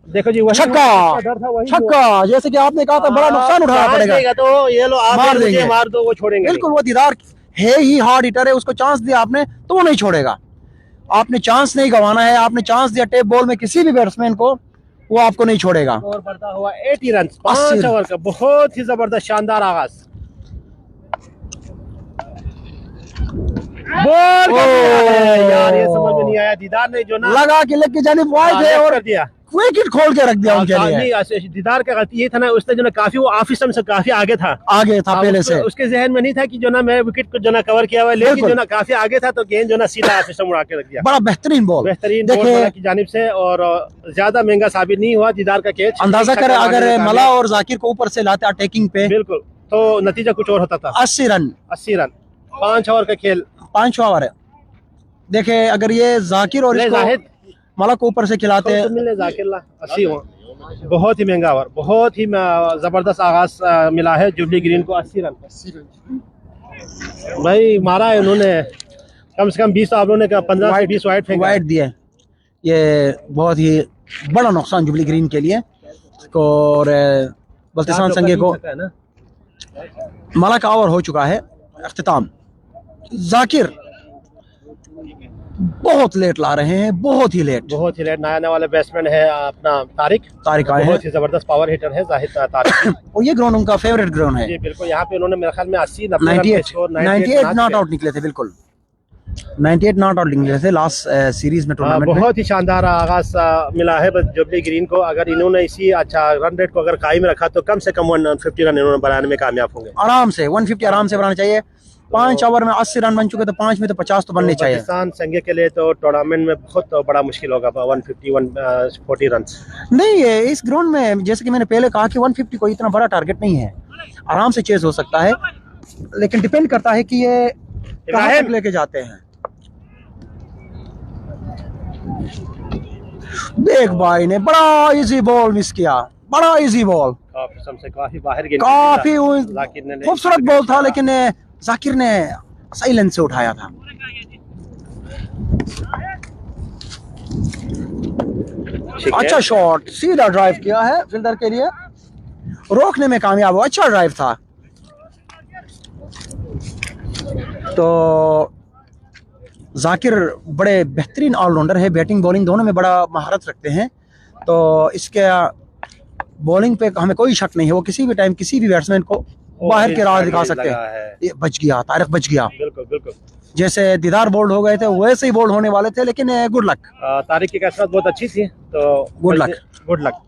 Speaker 1: देखो जी,
Speaker 2: छक्का, जैसे कि आपने कहा था बड़ा नुकसान उठाना पड़ेगा,
Speaker 1: तो ये लो आप
Speaker 2: मार देंगे,
Speaker 1: मार दो वो छोड़ेंगे।
Speaker 2: बिल्कुल, वो दीदार है ही हार्ड हिटर है, उसको चांस दिया आपने तो वो नहीं छोड़ेगा। आपने चांस नहीं गंवाना है, आपने चांस दिया टेप बॉल में किसी भी बैट्समैन को, वो आपको नहीं छोड़ेगा।
Speaker 1: और बढ़ता हुआ 80 रन 5 ओवर का, बहुत ही जबरदस्त शानदार आगाज। यार ये समझ में नहीं आया, दीदार ने जो ना
Speaker 2: लगा के लेग की जानिब वाइड है और विकेट खोल के रख दिया उनके लिए।
Speaker 1: दीदार का गलती ये था ना, उसने जो ना काफी वो ऑफ स्टंप से काफी आगे था
Speaker 2: पहले से।
Speaker 1: उसके जहन में नहीं था कि जो ना मैं विकेट को जो ना कवर किया हुआ, लेकिन जो ना काफी आगे था तो गेंद जो ना सीधा ऑफ स्टंप उड़ा के रख दिया।
Speaker 2: बड़ा बेहतरीन बॉल
Speaker 1: की जानिब से और ज्यादा महंगा साबित नहीं हुआ दीदार का कैच।
Speaker 2: अंदाजा करें अगर मला और जाकिर को ऊपर से लाते अटैकिंग पे,
Speaker 1: बिल्कुल, तो नतीजा कुछ और होता था।
Speaker 2: 80 रन
Speaker 1: 5 ओवर का खेल,
Speaker 2: 5 ओवर है। देखे अगर ये जाकिर और मला को ऊपर से खिलाते हैं,
Speaker 1: जाकिर 80 बहुत ही महंगा ओवर, बहुत ही जबरदस्त आगाज मिला है जुबली ग्रीन को। 80 रन भाई मारा है उन्होंने, कम से कम 20 ओवरों ने 15 से 20 वाइड
Speaker 2: दिए। ये बहुत ही बड़ा नुकसान जुबली ग्रीन के लिए। और बल्तिस्तान संगे को मला का ओवर हो चुका है अख्तिताम। जाकिर बहुत लेट ला रहे हैं, बहुत ही लेट
Speaker 1: नया आने वाले बैट्समैन है अपना तारिक आए, बहुत ही जबरदस्त पावर हिटर है जाहिद तारिक।
Speaker 2: और ये ग्राउंड उनका फेवरेट ग्राउंड है।
Speaker 1: जी बिल्कुल, यहाँ पे उन्होंने मेरे ख्याल में
Speaker 2: 98 नॉट आउट निकले थे। बिल्कुल 98 नॉट आउट निकले थे लास्ट सीरीज में टूर्नामेंट में।
Speaker 1: बहुत ही शानदार आगाज मिला है जुबली ग्रीन को। अगर इन्होंने इसी अच्छा रन रेट को अगर कायम रखा तो कम से कम 150 रन इन्होंने बनाने में कामयाब होंगे।
Speaker 2: आराम से 150 आराम से बनाना चाहिए। 5 ओवर में 80 रन बन चुके तो 5 में तो 50 तो बनने चाहिए।
Speaker 1: पाकिस्तान संघ के लिए तो टूर्नामेंट में बहुत बड़ा मुश्किल होगा 140 रन।
Speaker 2: नहीं है इस ग्राउंड में, जैसे कि मैंने पहले कहा कि 150 कोई इतना बड़ा टारगेट नहीं है, आराम से चेज हो सकता है, लेकिन डिपेंड करता है कि ये कहां तक लेके जाते हैं। देख भाई ने बड़ा इजी बॉल मिस किया, बड़ा इजी बॉल,
Speaker 1: काफी बाहर
Speaker 2: काफी खूबसूरत बॉल था, लेकिन जाकिर ने सही लेंथ से उठाया था। अच्छा शॉट, सीधा ड्राइव किया है फील्डर के लिए, रोकने में कामयाब हुआ। अच्छा ड्राइव था। तो जाकिर बड़े बेहतरीन ऑलराउंडर है, बैटिंग बॉलिंग दोनों में बड़ा महारत रखते हैं। तो इसके बॉलिंग पे हमें कोई शक नहीं है, वो किसी भी टाइम किसी भी बैट्समैन को बाहर के राह दिखा सकते हैं। ये बच गया, तारिक बच गया।
Speaker 1: बिल्कुल बिल्कुल,
Speaker 2: जैसे दीदार बोल्ड हो गए थे वैसे ही बोल्ड होने वाले थे, लेकिन गुड लक।
Speaker 1: तारिक की कसरत बहुत अच्छी थी, तो
Speaker 2: गुड लक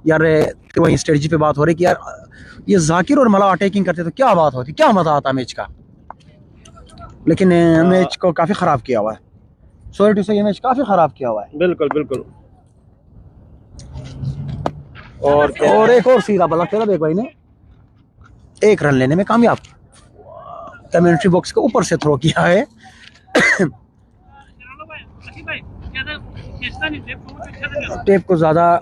Speaker 2: यार। वही स्ट्रेटजी पे बात हो रही कि यार ये जाकिर और मला अटैकिंग करते तो क्या बात होती, क्या मजा आता मैच का, लेकिन मैच को काफी खराब किया हुआ है। सॉरी टू से ये मैच काफी खराब किया हुआ है।
Speaker 1: बिल्कुल बिल्कुल।
Speaker 2: और एक और सीधा बल्ला खेला एक भाई ने, 1 रन लेने में कामयाब। कम्युनिटी बॉक्स के ऊपर से थ्रो किया है। टेप को ज्यादा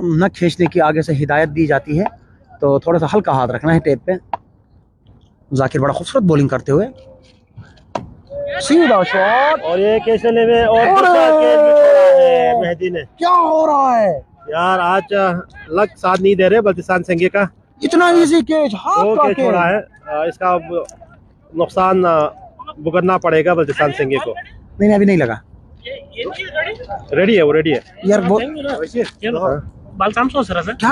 Speaker 2: न खींचने की आगे से हिदायत दी जाती है, तो थोड़ा सा हल्का हाथ रखना है टेप पे। जाकिर बड़ा खूबसूरत बॉलिंग करते हुए, सीधा शॉट,
Speaker 1: और ये कैसे में और मेहदी ने,
Speaker 2: क्या हो रहा है
Speaker 1: यार? आज लक साथ नहीं दे रहे बल्तिस्तान संघ का।
Speaker 2: इतना इजी कैच, हाथ
Speaker 1: दो
Speaker 2: का
Speaker 1: कैच छोड़ा है। इसका अब नुकसान भुगतना पड़ेगा बल्तिस्तान सिंगे को।
Speaker 2: नहीं अभी नहीं लगा,
Speaker 1: रेडी है, वो रेडी है
Speaker 2: यार वो क्या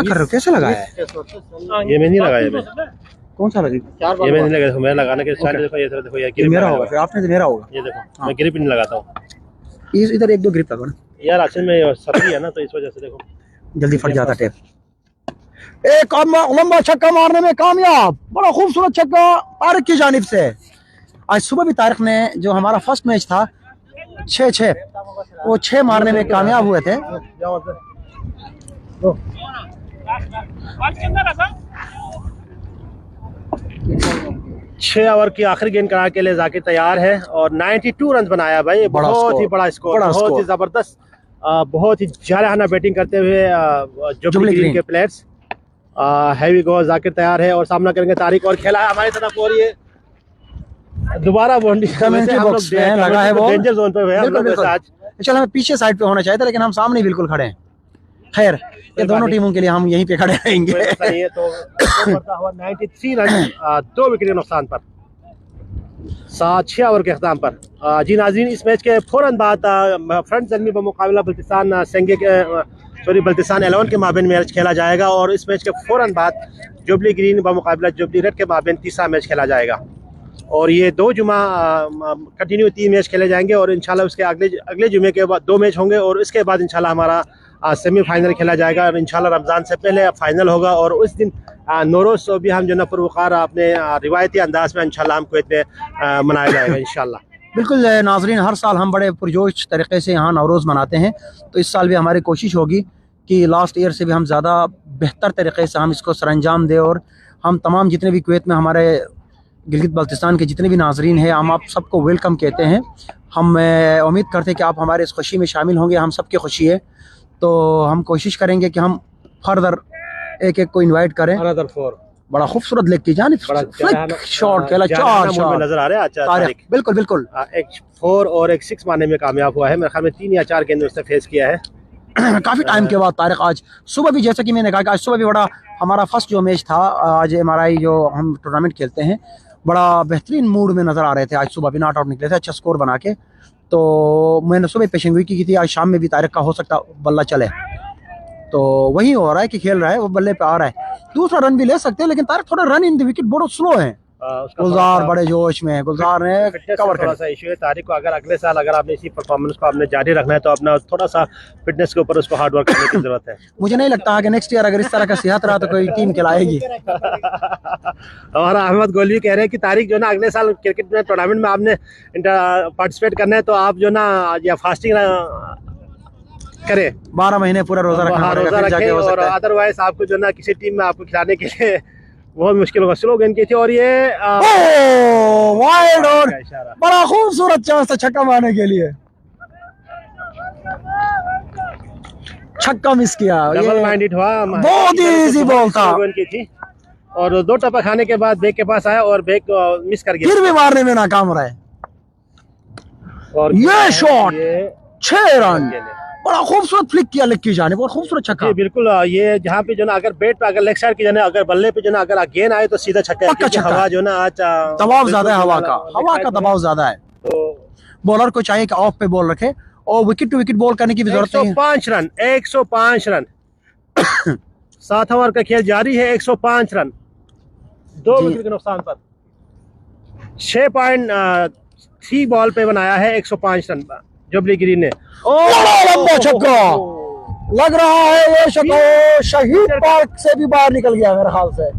Speaker 2: कर रहे हो, कैसे लगा है?
Speaker 1: ये मैं नहीं लगाया,
Speaker 2: कौन सा लगा?
Speaker 1: ये मैं नहीं लगा, मैं लगाने के स्टाइल देखो, ये देखो, ये
Speaker 2: ये मेरा होगा, फिर आपने तो मेरा होगा।
Speaker 1: ये देखो मैं ग्रिप नहीं लगाता हूँ।
Speaker 2: इधर एक दो ग्रिप लगा ना
Speaker 1: यार, असल में सब्जी है ना, तो इस वजह से देखो
Speaker 2: जल्दी फट जाता टेप। एक लंबा छक्का मारने में कामयाब, बड़ा खूबसूरत छक्का तारिक की जानिब से। आज सुबह भी तारिक ने जो हमारा फर्स्ट मैच था 6-6, वो 6 मारने में कामयाब हुए थे।
Speaker 1: 6 ओवर की आखिरी गेंद करार के लिए जाकिर तैयार है और 92 रन बनाया भाई, बहुत ही बड़ा स्कोर, बहुत ही जबरदस्त, बहुत ही जारहाना बैटिंग करते हुए जुबली ग्रीन के प्लेयर्स। हैवी गो जाकिर तैयार है और सामना करेंगे तारिक, और खेला है हमारी तरफ, और ये दोबारा बाउंड्री
Speaker 2: बॉक्स में लगा है, वो
Speaker 1: डेंजर जोन पे हुए हम लोग आज।
Speaker 2: चल हमें पीछे साइड पे होना चाहिए था, लेकिन हम सामने बिल्कुल खड़े हैं। खैर, ये दोनों टीमों के लिए हम यहीं पे खड़े रहेंगे।
Speaker 1: तो 93 रन 2 विकेट के नुकसान पर 6 ओवर के अख्ताम पर। जी नाज़रीन, इस मैच के फौरन बाद फ्रंट जर्मी बमुकाबला बल्तिस्तान संगे के बल्तिस्तान 11 के माबेन मैच खेला जाएगा, और इस मैच के फौरन बाद जुबली ग्रीन बमुकाबला जुबली रेड के माबेन तीसरा मैच खेला जाएगा। और ये 2 जुमा कंटिन्यू 3 मैच खेले जाएंगे, और इंशाल्लाह उसके अगले जुमे के बाद 2 मैच होंगे, और इसके बाद इंशाल्लाह हमारा सेमीफाइनल खेला जाएगा, और इंशाल्लाह रमज़ान से पहले फाइनल होगा। और उस दिन नौरोज़ भी हम जो ना पुरवकार अपने रिवायती अंदाज में इंशाल्लाह हम कुवैत में मनाया जाएगा इंशाल्लाह।
Speaker 2: बिल्कुल नाजरीन, हर साल हम बड़े पुरजोश तरीके से यहाँ नौरोज़ मनाते हैं, तो इस साल भी हमारी कोशिश होगी कि लास्ट ईयर से भी हम ज़्यादा बेहतर तरीके से हम इसको सरअंजाम दें, और हम तमाम जितने भी कुवैत में हमारे गिलगित बल्तिस्तान के जितने भी नाजरीन हैं, हम आप सबको वेलकम कहते हैं। हम उम्मीद करते हैं कि आप हमारे इस खुशी में शामिल होंगे, हम सबकी खुशी है, तो हम कोशिश करेंगे कि हम फर्दर एक को इनवाइट करें। बड़ा खूबसूरत लेग की जानिब फ्लिक शॉट खेला, 4 शॉट
Speaker 1: नजर आ रहा है तारिक।
Speaker 2: बिल्कुल बिल्कुल,
Speaker 1: एक 4 और एक 6 मारने में कामयाब हुआ है, मेरे ख्याल में 3 या 4 गेंद उसने फेस किया है
Speaker 2: काफ़ी टाइम के बाद तारिक। आज सुबह भी, जैसा कि मैंने कहा कि आज सुबह भी बड़ा हमारा फर्स्ट जो मैच था, आज MRI जो हम टूर्नामेंट खेलते हैं, बड़ा बेहतरीन मूड में नज़र आ रहे थे। आज सुबह भी नॉट आउट निकले थे, अच्छा स्कोर बना के। तो मैंने सुबह पेशेंगोई की थी, आज शाम में भी तारिक का हो सकता बल्ला चले, तो वही हो रहा है कि खेल रहा है, वो बल्ले पे आ रहा है। दूसरा रन भी ले सकते हैं, लेकिन तारिक थोड़ा रन इन द विकेट बहुत स्लो है। गुलजार बड़े जोश में, गुलजार ने कवर
Speaker 1: थोड़ा सा इशू है तारिक को। अगर अगले साल अगर आपने इसी परफॉर्मेंस को आपने जारी रखना है, तो अपना थोड़ा सा फिटनेस के ऊपर उसको हार्ड वर्क करने की जरूरत है।
Speaker 2: मुझे नहीं लगता कि नेक्स्ट ईयर अगर इस तरह का सेहत रहा तो कोई टीम खिलाएगी।
Speaker 1: हमारा अहमद गोलवी कह रहे हैं कि तारिक जो ना अगले साल क्रिकेट में टूर्नामेंट में आपने पार्टिसिपेट करना है, तो आप जो ना या फास्टिंग करे,
Speaker 2: 12 महीने पूरा रोजा रखें,
Speaker 1: और अदरवाइज आपको जो ना किसी टीम में आपको खिलाने के लिए बहुत मुश्किल होगा। स्लो गेंद की थी, और ये
Speaker 2: वाइड, और बड़ा खूबसूरत चांस था छक्का मारने के लिए, छक्का मिस किया।
Speaker 1: डबल माइंडेड हुआ,
Speaker 2: बहुत ही इजी बॉल था
Speaker 1: की थी, और 2 टप्पा खाने के बाद बैक के पास आया और बैक मिस कर गया,
Speaker 2: फिर भी मारने में नाकाम रहा है। और ये शॉट 6 रन, बड़ा खूबसूरत फ्लिक किया लेग की जानिब, बहुत खूबसूरत छक्का।
Speaker 1: बिल्कुल, ये जहाँ पे जो ना अगर बैट पे अगर लेग साइड की जाने, अगर बल्ले पे जो ना अगर गेंद आए तो सीधा छक्का। हवा जो ना आज
Speaker 2: दबाव ज्यादा है, हवा का दबाव ज्यादा है, तो बॉलर को चाहिए कि ऑफ पे बॉल रखे, और विकेट टू विकेट बॉल करने की भी जरूरत नहीं है।
Speaker 1: 105 रन 7 ओवर का खेल जारी है, 105 रन 2 विकेट के नुकसान पर 6.3 बॉल पे बनाया है 105 रन जुबली ग्रीन ने।
Speaker 2: लंबा छक्का लग रहा है, ये छक्का शहीद पार्क से भी बाहर निकल गया मेरे ख्याल से।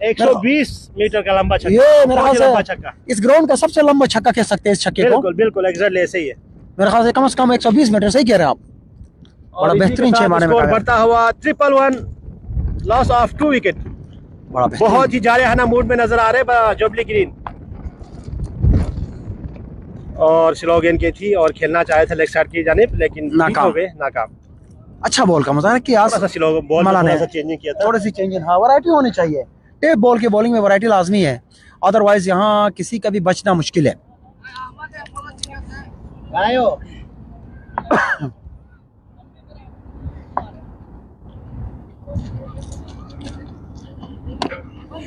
Speaker 1: 120 मीटर का लंबा छक्का,
Speaker 2: ये मेरे ख्याल से इस ग्राउंड का सबसे लंबा छक्का कह सकते हैं इस छक्के को।
Speaker 1: बिल्कुल एग्जैक्टली ऐसे ही है,
Speaker 2: मेरे ख्याल से कम 120 मीटर, सही कह रहे हैं आप। बड़ा बेहतरीन 6 मारने में
Speaker 1: बढ़ता हुआ 111 लॉस ऑफ 2 विकेट, बहुत ही जारहाना मूड में नजर आ रहे जुबली ग्रीन, और स्लो गेंद की थी और खेलना चाहे थे लेग साइड की जानिब, लेकिन नाकाम।
Speaker 2: अच्छा बॉल का मजा है कि आज
Speaker 1: स्लो बॉल थोड़ा सा चेंजिंग किया था,
Speaker 2: थोड़ी सी चेंजिंग, हाँ वैरायटी होनी चाहिए। टेप बॉल की बॉलिंग में वैरायटी लाजमी है, अदरवाइज यहाँ किसी का भी बचना मुश्किल है।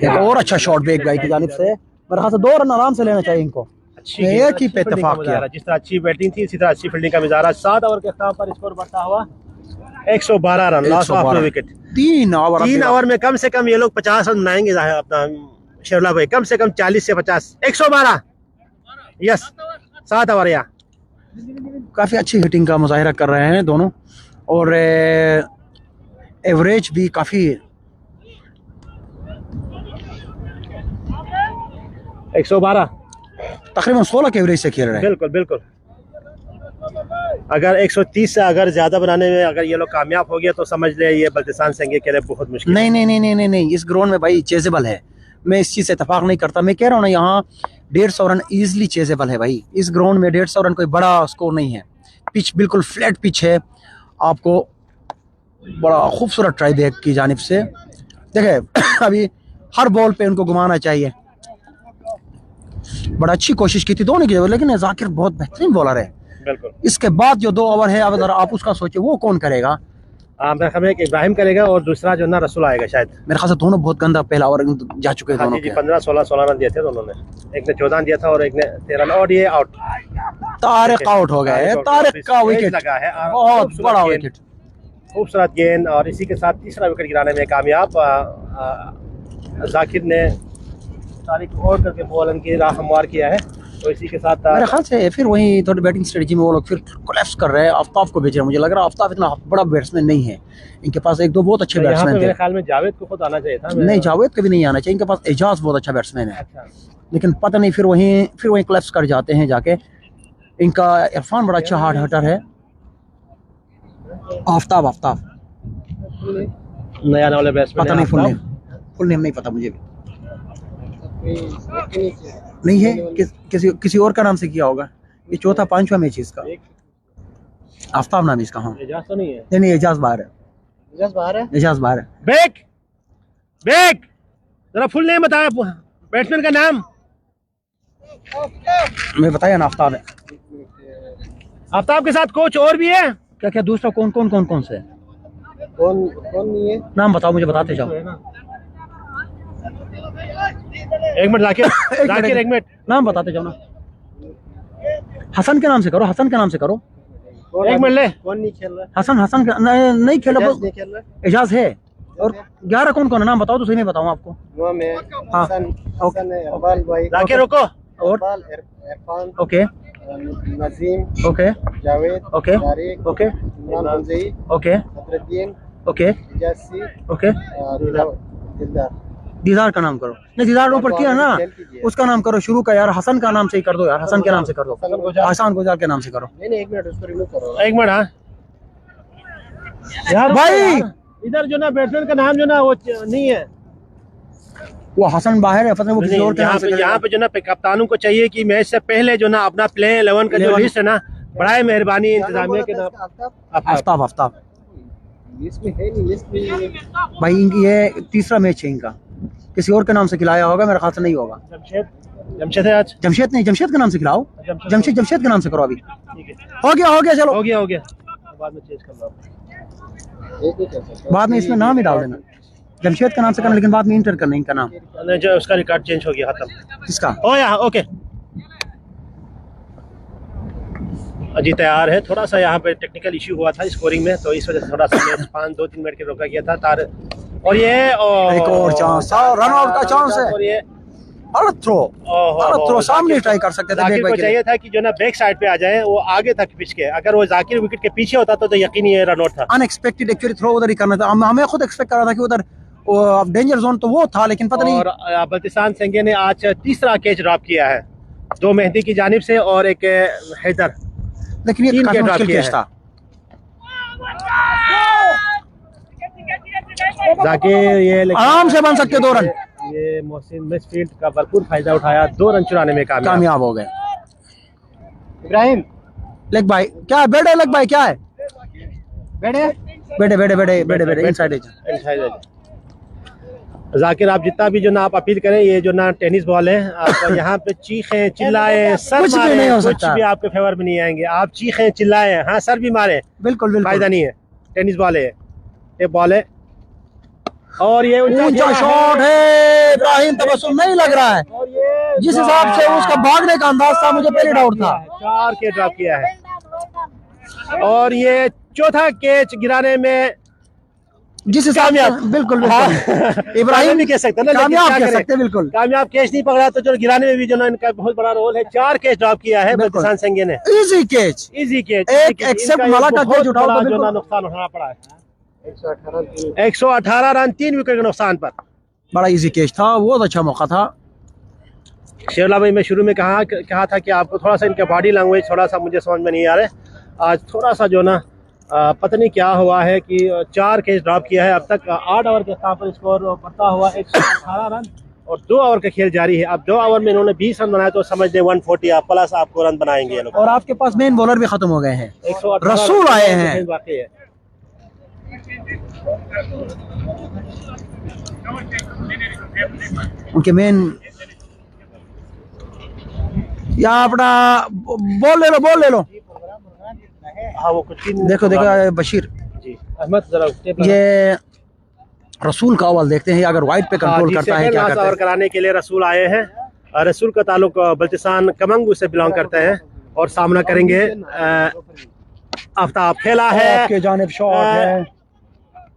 Speaker 2: एक और अच्छा शॉट बैक भाई की जानिब से, मेरे ख्याल से 2 रन आराम से लेना चाहिए इनको।
Speaker 1: अच्छी
Speaker 2: एक ही पे
Speaker 1: फील्डिंग का
Speaker 2: इत्तेफाक किया।
Speaker 1: मुजाहरा, जिस तरह अच्छी बैटिंग थी इसी तरह अच्छी फील्डिंग का मुजाहरा। 7 ओवर के अख्ताम पर स्कोर बढ़ता हुआ 112 run, loss of 2 wicket.
Speaker 2: 3 over
Speaker 1: 3 over में कम से कम ये लोग 50 रन बनाएंगे अपना शेरला भाई, कम से कम 40 से 50। 112 यस 7 ओवर। या
Speaker 2: काफ़ी अच्छी हिटिंग का मुजाहिरा कर रहे हैं दोनों, और एवरेज भी काफ़ी
Speaker 1: 112
Speaker 2: तकरीबन 16 के एवरेज से खेल रहे हैं।
Speaker 1: बिल्कुल बिल्कुल। अगर 130 से अगर ज़्यादा बनाने में अगर ये लोग कामयाब हो गया तो समझ ले ये बल्तिस्तान संघ के लिए बहुत मुश्किल।
Speaker 2: नहीं नहीं नहीं नहीं नहीं नहीं, इस ग्राउंड में भाई चेजेबल है, मैं इस चीज़ से इतफाक नहीं करता। मैं कह रहा हूँ ना, यहाँ 150 रन ईजिली चेजेबल है भाई। इस ग्राउंड में 150 रन कोई बड़ा स्कोर नहीं है। पिच बिल्कुल फ्लैट पिच है, आपको बड़ा खूबसूरत ट्राई बैक की जानिब से देखे अभी हर बॉल पे उनको घुमाना चाहिए। बड़ा अच्छी कोशिश की थी दोनों की, लेकिन जाकिर बहुत बेहतरीन बॉलर है।
Speaker 1: बिल्कुल।
Speaker 2: इसके बाद जो 2 ओवर है, अब अगर आप उसका सोचे वो कौन करेगा?
Speaker 1: मेरा ख्याल है कि इब्राहिम करेगा और दूसरा जो ना रसूल आएगा शायद।
Speaker 2: मेरे ख्याल से दोनों बहुत गंदा पहला ओवर जा चुके हैं दोनों के।
Speaker 1: 15-16 रन दिए थे दोनों ने, एक ने 14 दिया था और एक ने 13 और ये आउट।
Speaker 2: तारिक आउट हो गए, तारिक का विकेट
Speaker 1: लगा है,
Speaker 2: बहुत बड़ा विकेट,
Speaker 1: खूबसूरत गेंद, और इसी के साथ तीसरा विकेट गिराने में कामयाब। जाकिर ने तारिक को और करके बॉल की राह हमवार किया है, तो इसी के साथ
Speaker 2: मेरे ख्याल से फिर वही थोड़ी बैटिंग स्ट्रेटजी में वो लोग फिर कोलैप्स कर रहे हैं। आफ्ताब को भेज रहे हैं, मुझे लग रहा है आफ्ताब इतना बड़ा बैट्समैन नहीं है, इनके पास 1-2 बहुत अच्छे बैट्समैन थे।
Speaker 1: मेरे ख्याल में जावेद को खुद आना चाहिए था।
Speaker 2: नहीं, जावेद को भी नहीं आना चाहिए, इनके पास एजाज बहुत अच्छा बैट्समैन है।
Speaker 1: अच्छा।
Speaker 2: लेकिन पता नहीं फिर वहीं कोलैप्स कर जाते हैं जाके। इनका इरफान बड़ा अच्छा हार्ड हिटर है। आफ्ताब
Speaker 1: नया वाले बैट्समैन
Speaker 2: पता नहीं, फुल नेम नहीं पता मुझे भी नहीं है। किसी और का नाम से किया होगा। ये 4था-5वां मैच है इसका। आफ्ताब नाम इसका। हाँ,
Speaker 1: एजाज तो नहीं है।
Speaker 2: नहीं, एजाज बाहर है। एजाज बाहर है।
Speaker 1: बैक जरा फुल नेम बताया बैट्समैन का नाम।
Speaker 2: मैं बताया ना, आफ्ताब है।
Speaker 1: आफ्ताब के साथ कोच और भी है
Speaker 2: क्या क्या? दूसरा कौन से है?
Speaker 1: कौन नहीं है?
Speaker 2: नाम बताओ, मुझे बताते जाओ।
Speaker 1: एक मिनट जाकिर एक मिनट
Speaker 2: नाम बताते जाओ ना। हसन के नाम से करो, हसन के नाम से करो।
Speaker 1: एक मिनट ले। कौन नहीं खेल रहा?
Speaker 2: हसन नहीं खेल रहा। एजाज है। और 11 कौन है? नाम बताओ तो सही, मैं बताऊँ आपको। हाँ,
Speaker 1: जाकिर रुको।
Speaker 2: और okay,
Speaker 3: Najeem,
Speaker 2: okay,
Speaker 3: Javed,
Speaker 2: okay,
Speaker 3: Tariq,
Speaker 2: okay,
Speaker 3: Imran Hamzai,
Speaker 2: okay,
Speaker 3: Badruddin,
Speaker 2: okay,
Speaker 3: Ijazi,
Speaker 2: okay.
Speaker 3: Dildar.
Speaker 2: Didar का नाम करो। नहीं, दीदार ऊपर किया ना, उसका नाम करो शुरू का यार। हसन का नाम से ही कर दो यार, हसन के नाम से कर दो, हसन गुजार के नाम से करो।
Speaker 3: नहीं, एक मिनट उसको रिमूव करो।
Speaker 1: एक मिनट। हाँ यार
Speaker 2: भाई,
Speaker 1: इधर जो ना बैट्समैन का नाम जो ना वो नहीं है,
Speaker 2: वो हसन बाहर है, पता वो किसी और के नाम से
Speaker 1: यहाँ पे जो ना कप्तानों को चाहिए कि मैच से पहले जो ना अपना प्ले 11 का जो लिस्ट है ना, बड़ा मेहरबानी इंतजामिया के नाम।
Speaker 2: आफ्ताब
Speaker 3: इसमें है नहीं, इसमें
Speaker 2: भाई इनकी ये तीसरा मैच है इनका। किसी और के नाम से खिलाया होगा, मेरे ख्याल से नहीं होगा।
Speaker 1: जमशेद है आज।
Speaker 2: जमशेद नहीं, जमशेद के नाम से खिलाओ। जमशेद के नाम से करो अभी।
Speaker 1: ठीक है,
Speaker 2: हो गया चलो,
Speaker 1: हो गया बाद में चेंज कर लो।
Speaker 2: बाद में इसमें नाम ही डाल देना। जमशेद का नाम से करना, लेकिन बाद में इंटर करना इनका नाम।
Speaker 1: जो उसका रिकॉर्ड चेंज हो गया, खत्म।
Speaker 2: किसका?
Speaker 1: ओ या ओके। अजी तैयार है। थोड़ा सा यहाँ पे टेक्निकल इशू हुआ था स्कोरिंग में, तो इस वजह से थोड़ा सा मैच 5-2-3 मिनट के रोका गया था। और ये
Speaker 2: एक और चांस, रन आउट का चांस है।
Speaker 1: और ये
Speaker 2: थ्रो सामने ट्राई कर सकते थे।
Speaker 1: जाकिर को चाहिए था कि जो ना बैक साइड पे आ जाए, वो आगे तक पिच के। अगर वो जाकिर विकेट के पीछे होता तो यकीनी ये रन आउट था।
Speaker 2: अनएक्सपेक्टेड एक्चुअली थ्रो उधर ही करना था। हमें खुद एक्सपेक्ट कर रहा था कि उधर डेंजर जोन तो वो था, लेकिन पता नहीं।
Speaker 1: और बल्तिस्तान संघ ने आज तीसरा कैच ड्रॉप किया है, 2 मेहदी की जानिब से और एक हैदर,
Speaker 2: लेकिन ये काफी मुश्किल कैच था।
Speaker 1: जाकिर ये
Speaker 2: आराम से बन सकते 2 रन।
Speaker 1: ये मोहसिन मिडफील्ड का भरपूर फायदा उठाया, 2 रन चुराने में कामयाब
Speaker 2: हो गए।
Speaker 3: इब्राहिम
Speaker 2: लेग बाय क्या है? बेड़े लेग बाय क्या है? बेड़े इनसाइड एज।
Speaker 1: जाकिर आप जितना भी जो ना आप अपील करें, ये जो ना टेनिस बॉल है, आप यहाँ पे चीखें चिल्लाएं, सर
Speaker 2: कुछ भी
Speaker 1: मारें,
Speaker 2: नहीं हो
Speaker 1: कुछ
Speaker 2: सकता।
Speaker 1: भी आपके फेवर में नहीं आएंगे। आप चीखें चिल्लाएं, हाँ सर भी मारे,
Speaker 2: बिल्कुल
Speaker 1: फायदा नहीं है। टेनिस बॉल है, ये बॉल है। और ये
Speaker 2: ऊंचा शॉट है, इब्राहिम तबस्सुम नहीं लग रहा है।
Speaker 1: और ये
Speaker 2: जिस हिसाब से उसका भागने का अंदाज था, मुझे पहले डाउट था।
Speaker 1: 4 कैच ड्रॉप किया है। और ये चौथा कैच गिराने में
Speaker 2: जिस हिसाब से बिल्कुल इब्राहिम
Speaker 1: नहीं कह सकते ना,
Speaker 2: कामयाब कह सकते, बिल्कुल
Speaker 1: कामयाब कैच नहीं पकड़ा तो जो गिराने में भी जो ना इनका बहुत बड़ा रोल है। 4 कैच ड्रॉप किया है बल्तिसान संगे ने।
Speaker 2: इजी कैच,
Speaker 1: इजी कैच,
Speaker 2: एक एक्सेप्ट मला का कैच उठाओ तो
Speaker 1: जो ना नुकसान उठाना पड़ा है। 118 रन 3 विकेट के नुकसान पर।
Speaker 2: बड़ा इजी कैच था, बहुत अच्छा मौका था।
Speaker 1: शेरला भाई, मैं शुरू में कहा था कि आपको थोड़ा सा इनका बॉडी लैंग्वेज थोड़ा सा मुझे समझ में नहीं आ रहा है। आज थोड़ा सा जो ना पता नहीं क्या हुआ है कि 4 कैच ड्रॉप किया है। अब तक 8 ओवर के स्थान पर स्कोर बढ़ता हुआ 118 रन और 2 ओवर का खेल जारी है। अब 2 ओवर में इन्होंने 20 रन बनाए तो समझ लें 140 प्लस आपको रन बनाएंगे ये लोग।
Speaker 2: और आपके पास मेन बॉलर भी खत्म हो गए हैं,
Speaker 1: 118
Speaker 2: रसूल आए हैं।
Speaker 1: वाकई है।
Speaker 2: उनके मेन या अपना बॉल ले लो।
Speaker 1: हाँ, वो कुछ
Speaker 2: देखो बशीर
Speaker 1: जी अहमद, जरा
Speaker 2: ये रसूल का अव्वल देखते हैं अगर वाइड पे कंट्रोल करता है क्या करता है।
Speaker 1: कराने के लिए रसूल आए हैं। रसूल का ताल्लुक बल्तिसान कमंगू से बिलोंग करते हैं और सामना करेंगे आफ्ताब। खेला है
Speaker 2: आपके जानिब शॉट है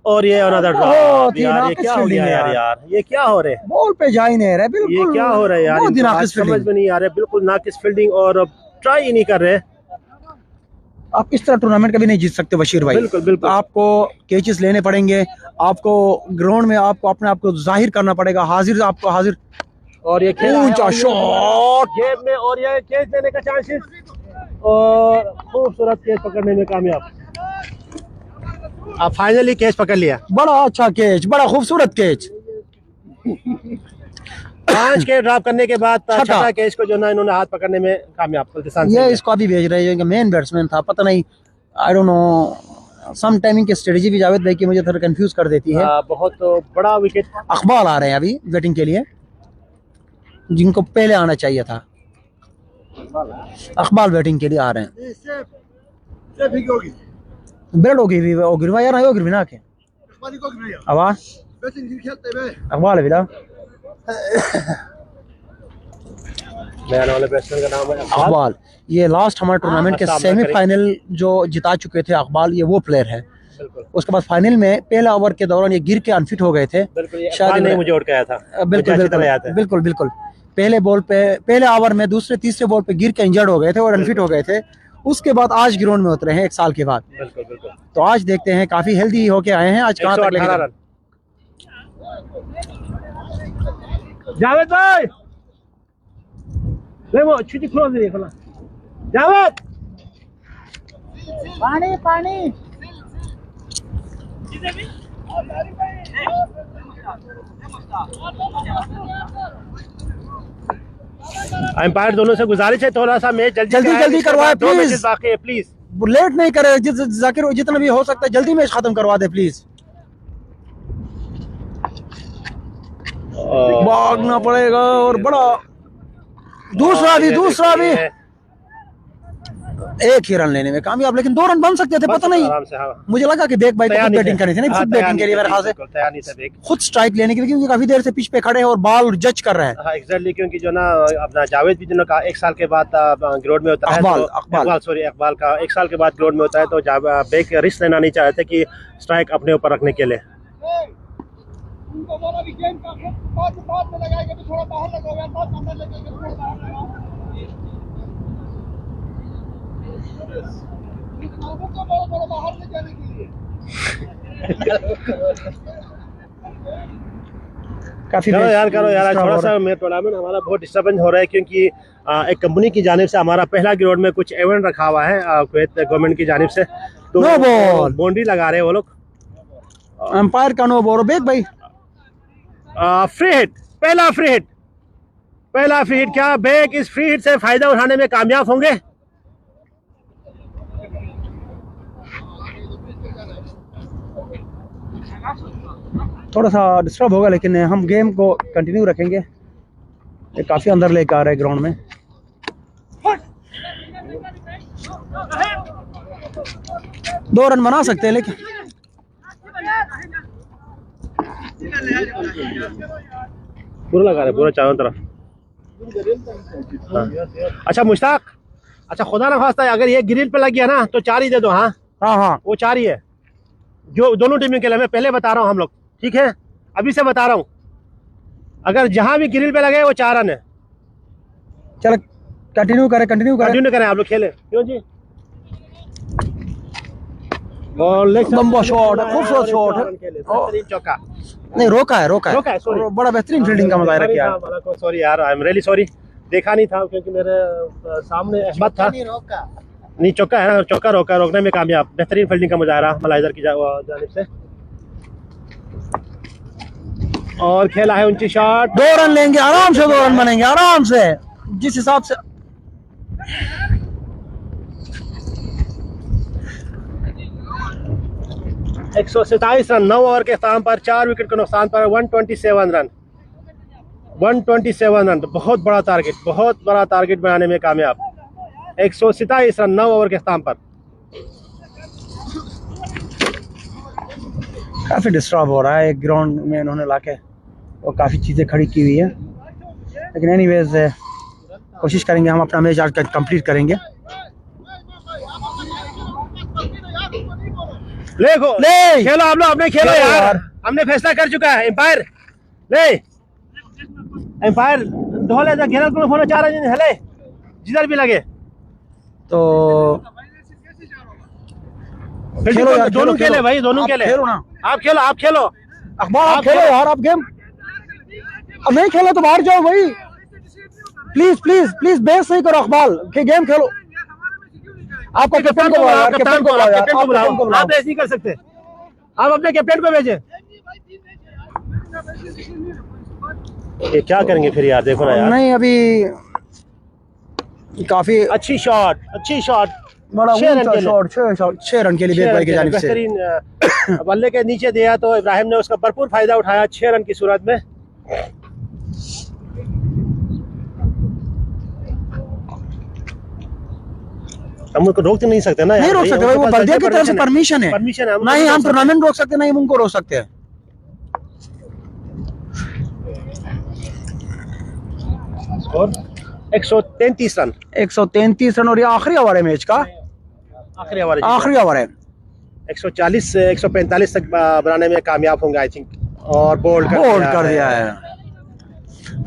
Speaker 1: और ये अनदर ड्रॉप। यार ये क्या हो गया यार, ये क्या हो रहा है?
Speaker 2: बॉल पे जा ही नहीं रहा, बिल्कुल
Speaker 1: ये क्या हो रहा है यार? समझ में नहीं आ रहा है, बिल्कुल नाकिस फील्डिंग और ट्राई ही नहीं कर रहे।
Speaker 2: आप इस तरह टूर्नामेंट कभी नहीं जीत सकते बशीर भाई।
Speaker 1: बिल्कुल बिल्कुल,
Speaker 2: आपको कैचेस लेने पड़ेंगे, आपको ग्राउंड में आपको अपने आप को जाहिर करना पड़ेगा, आपको हाजिर।
Speaker 1: और ये
Speaker 2: ऊंचा शॉट
Speaker 1: जेब में और ये कैच देने का चांसेस और खूबसूरत कैच पकड़ने में कामयाब। अब फाइनली कैच पकड़ लिया।
Speaker 2: बड़ा अच्छा कैच, बड़ा खूबसूरत कैच।
Speaker 1: 5 कैच ड्रॉप करने के बाद छठा कैच को जो ना इन्होंने हाथ पकड़ने में कामयाब।
Speaker 2: ये इसको अभी भेज रहे हैं, मेन बैट्समैन था, पता नहीं, I don't know, some timing की स्ट्रेटजी भी जावेद भाई की मुझे थोड़ा कंफ्यूज कर देती है।
Speaker 1: बहुत बड़ा विकेट।
Speaker 2: अकबाल आ रहे हैं अभी बैटिंग के लिए, जिनको पहले आना चाहिए था। अकबाल बैटिंग के लिए आ रहे हैं। ब्रेड गिरवा यार, आयो गिरवी ना के आवाज अकबाल बिला।
Speaker 1: वाले बैट्समैन का नाम है
Speaker 2: अकबाल। ये लास्ट हमारे टूर्नामेंट के सेमीफाइनल जो जिता चुके थे अकबाल, ये वो प्लेयर है। उसके बाद फाइनल में पहला ओवर के दौरान ये गिर के अनफिट हो गए थे।
Speaker 1: शायद नहीं मुझे आउट किया था।
Speaker 2: बिल्कुल बिल्कुल पहले बॉल पे, पहले ओवर में दूसरे तीसरे बॉल पे गिर के इंजर्ड हो गए थे और अनफिट हो गए थे। उसके बाद आज ग्राउंड में उतरे हैं 1 साल के बाद।
Speaker 1: बिल्कुल।
Speaker 2: तो आज देखते हैं, काफी हेल्दी होके आए हैं आज। कहां तक लेके
Speaker 1: जावेद भाई, ले वो छुट्टी खोल दे खोला। जावेद पानी अंपायर दोनों से गुजारिश है थोड़ा सा मैच जल्दी
Speaker 2: करवाए प्लीज।
Speaker 1: बाकी है प्लीज,
Speaker 2: लेट नहीं करे। जाकिर जितना भी हो सकता है जल्दी मैच खत्म करवा दे प्लीज। भागना पड़ेगा और बड़ा दूसरा भी एक ही रन लेने में कामयाब, लेकिन 2 रन बन सकते थे, पता नहीं। मुझे लगा कि बेग भाई को बैटिंग करनी थी, नहीं खुद बैटिंग के लिए मेरे ख्याल से खुद स्ट्राइक लेने के लिए, क्योंकि काफी देर से पिच पे खड़े हैं और बॉल जज कर रहे हैं।
Speaker 1: एग्जैक्टली, क्योंकि जो ना अपना जावेद भी जो 1 साल के बाद ग्राउंड में होता है, अकबाल का 1 साल के बाद ग्राउंड में होता है, तो बेग रिस्क लेना नहीं चाहते कि स्ट्राइक अपने ऊपर रखने के लिए।
Speaker 2: काफी
Speaker 1: करो यार थोड़ा सा टूर्नामेंट हमारा बहुत डिस्टर्बेंस हो रहा है, क्योंकि एक कंपनी की जानिब से हमारा पहला ग्राउंड में कुछ इवेंट रखा हुआ है कुवैत गवर्नमेंट की जानिब से, तो बाउंड्री लगा रहे हैं वो लोग।
Speaker 2: अंपायर का नो बॉल। बेग भाई
Speaker 1: फ्री हिट, पहला फ्री हिट। क्या बेग इस फ्री हिट से फायदा उठाने में कामयाब होंगे?
Speaker 2: थोड़ा सा डिस्टर्ब होगा, लेकिन हम गेम को कंटिन्यू रखेंगे। ये काफी अंदर लेकर आ रहे हैं ग्राउंड में। दो रन बना सकते हैं, लेकिन
Speaker 1: पूरा लगा रहे, पूरा चारों तरफ। हाँ। अच्छा मुश्ताक, अच्छा खुदा ना खास्ता अगर ये ग्रिल पे लग गया ना तो 4 ही दे दो। हाँ
Speaker 2: हाँ हाँ
Speaker 1: वो 4 ही है जो दोनों टीमों के लिए। मैं पहले बता रहा हूँ हम लोग, ठीक है, अभी से बता रहा हूँ, अगर जहां भी ग्रिल पे लगे वो 4 रन है।
Speaker 2: चलो कंटिन्यू करें
Speaker 1: कंटिन्यू करें आप लोग, खेले क्यों जी। और
Speaker 2: लंबा शॉट है, खूबसूरत शॉट है,
Speaker 1: चौका
Speaker 2: नहीं रोका है
Speaker 1: sorry।
Speaker 2: और बड़ा बेहतरीन फील्डिंग का मुजाहरा किया है।
Speaker 1: सॉरी यार, आई एम रियली सॉरी, देखा नहीं था क्योंकि मेरे सामने अहमद था। नहीं चौका है ना, चौका रोकने में कामयाब, बेहतरीन फील्डिंग का मुजाहरा मलाइजर की जानिब से। और खेला है 29 शॉट,
Speaker 2: 2 रन लेंगे आराम से, 2 रन बनेंगे आराम से, जिस हिसाब से
Speaker 1: 127 रन 9 ओवर के इख्तिताम पर, 4 विकेट के नुकसान पर 127 रन। 127 रन बहुत बड़ा टारगेट बनाने में कामयाब। 127 रन 9 ओवर के इख्तिताम पर।
Speaker 2: काफी डिस्टर्ब हो रहा है ग्राउंड में, इन्होंने लाके और काफी चीजें खड़ी की हुई है, लेकिन एनीवेज कोशिश करेंगे हम अपना मैच आज कंप्लीट करेंगे।
Speaker 1: देखो
Speaker 2: ले
Speaker 1: खेलो आप लोग, अपने खेलो यार, हमने फैसला कर चुका है। एम्पायर ले, एम्पायर ढोले जा घेरा को फोन 4 रन हले जिधर भी लगे
Speaker 2: तो
Speaker 1: खेलो यार, दोनों खेले भाई, दोनों खेले।
Speaker 2: खेलो ना,
Speaker 1: आप खेलो
Speaker 2: अखबार आप खेलो यार, आप गेम अब नहीं खेलो तो बाहर जाओ भाई, प्लीज बेस नहीं करो, अखबार गेम खेलो। आपको कैप्टन को बुलाओ, कैप्टन को बुलाओ,
Speaker 1: आप ऐसे नहीं कर सकते, आप अपने कैप्टन को भेजें। ये क्या करेंगे फिर यार, देखो ना यार।
Speaker 2: नहीं अभी काफी
Speaker 1: अच्छी शॉट
Speaker 2: बड़ा ऊंचा शॉट, 6 रन के लिए बेक भाई की जानिब से
Speaker 1: बेहतरीन बल्ले के नीचे दिया तो इब्राहिम ने उसका भरपूर फायदा उठाया 6 रन की सूरत में। हम उनको रोक तो नहीं सकते ना,
Speaker 2: नहीं रोक सकते भाई, वो बल्दिया की तरफ से परमिशन है, नहीं हम टूर्नामेंट रोक सकते, नहीं उनको रोक सकते हैं।
Speaker 1: स्कोर 133 रन,
Speaker 2: 133 रन और ये आखिरी ओवर है मैच का,
Speaker 1: आखिरी ओवर
Speaker 2: है।
Speaker 1: 140 से 145 तक बनाने में कामयाब होंगे आई थिंक, और बोल्ड कर दिया है,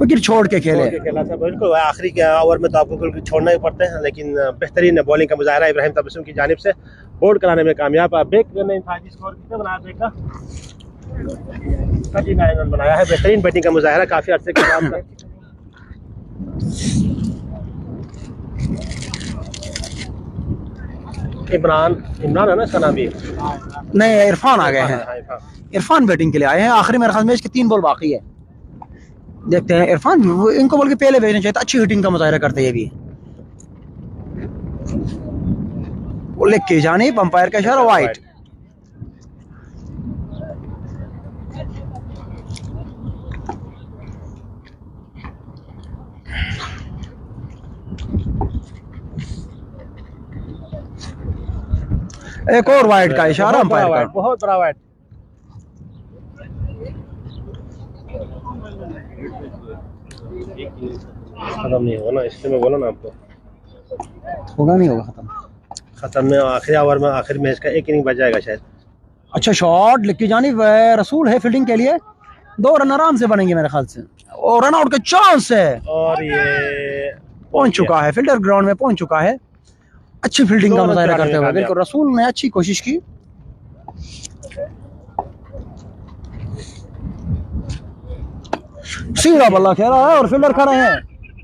Speaker 1: विकेट छोड़ के खेले। बिल्कुल आखिरी के ओवर में तो आपको छोड़ना ही पड़ते हैं, लेकिन बेहतरीन बॉलिंग का मुजाहरा इब्राहिम तबस्सुम की जानिब से बोल्ड कराने में कामयाब। ब्रेक नहीं था, स्कोर कितना बनाया ब्रेक का, 39 रन बनाया है। बेहतरीन बैटिंग का मुजाहरा काफी अर्से के बाद। इमरान है ना इसका नाम भी,
Speaker 2: नहीं इरफान आ गए हैं, इरफान बैटिंग के लिए आए हैं। आखिरी मेरे ख्याल मैच के 3 बॉल बाकी है, देखते हैं। इरफान इनको बोल के पहले भेजना चाहिए था, अच्छी हिटिंग का मुजाहरा करते ये भी। लेग की जानिब अंपायर का इशारा वाइड। एक और वाइड का इशारा अंपायर का,
Speaker 1: बहुत बड़ा वाइड। खत्म नहीं होगा ना, इसलिए मैं बोला ना आपको,
Speaker 2: होगा नहीं होगा
Speaker 1: खत्म में आखिरी ओवर में, आखिरी मैच का 1 इनिंग बच जाएगा शायद।
Speaker 2: अच्छा शॉट लेग की जानिब रसूल है फील्डिंग के लिए, 2 रन आराम से बनेंगे मेरे ख्याल से, और रन आउट का चांस है,
Speaker 1: और ये
Speaker 2: पहुंच चुका है, फील्डर ग्राउंड में पहुंच चुका है। अच्छी फील्डिंग का मुजाहरा करते हुए बिल्कुल रसूल ने अच्छी कोशिश की। सीधा बल्ला खेला है और फील्डर खड़े हैं,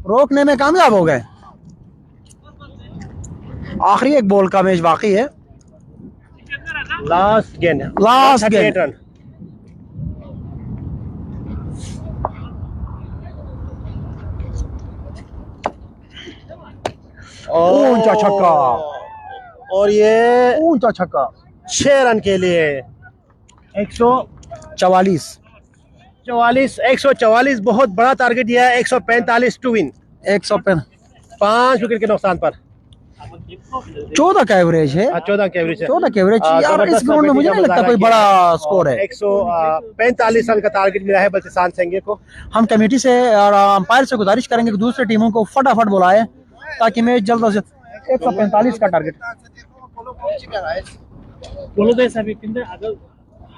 Speaker 2: रोकने में कामयाब हो गए। आखिरी एक बॉल का मैच बाकी है,
Speaker 1: लास्ट गेंद
Speaker 2: रन। ऊंचा छक्का,
Speaker 1: और ये
Speaker 2: ऊंचा छक्का
Speaker 1: 6 रन के लिए। 144 बहुत बड़ा टारगेट दिया है। 145 टू विन,
Speaker 2: 105
Speaker 1: 5 विकेट के नुकसान पर।
Speaker 2: 14 का एवरेज है।
Speaker 1: 14 के एवरेज है।
Speaker 2: 14 का एवरेज यार, इस
Speaker 1: जबरदस्त
Speaker 2: ग्राउंड में मुझे नहीं लगता कोई बड़ा स्कोर है।
Speaker 1: 145 रन का टारगेट मिला है बल्तिस्तान संघे को।
Speaker 2: हम कमेटी से और अंपायर से गुजारिश करेंगे कि दूसरी टीमों को फटाफट बुलाए ताकि मैच जल्द से 145 का टारगेट।
Speaker 4: बोलो तो ऐसा भी अगर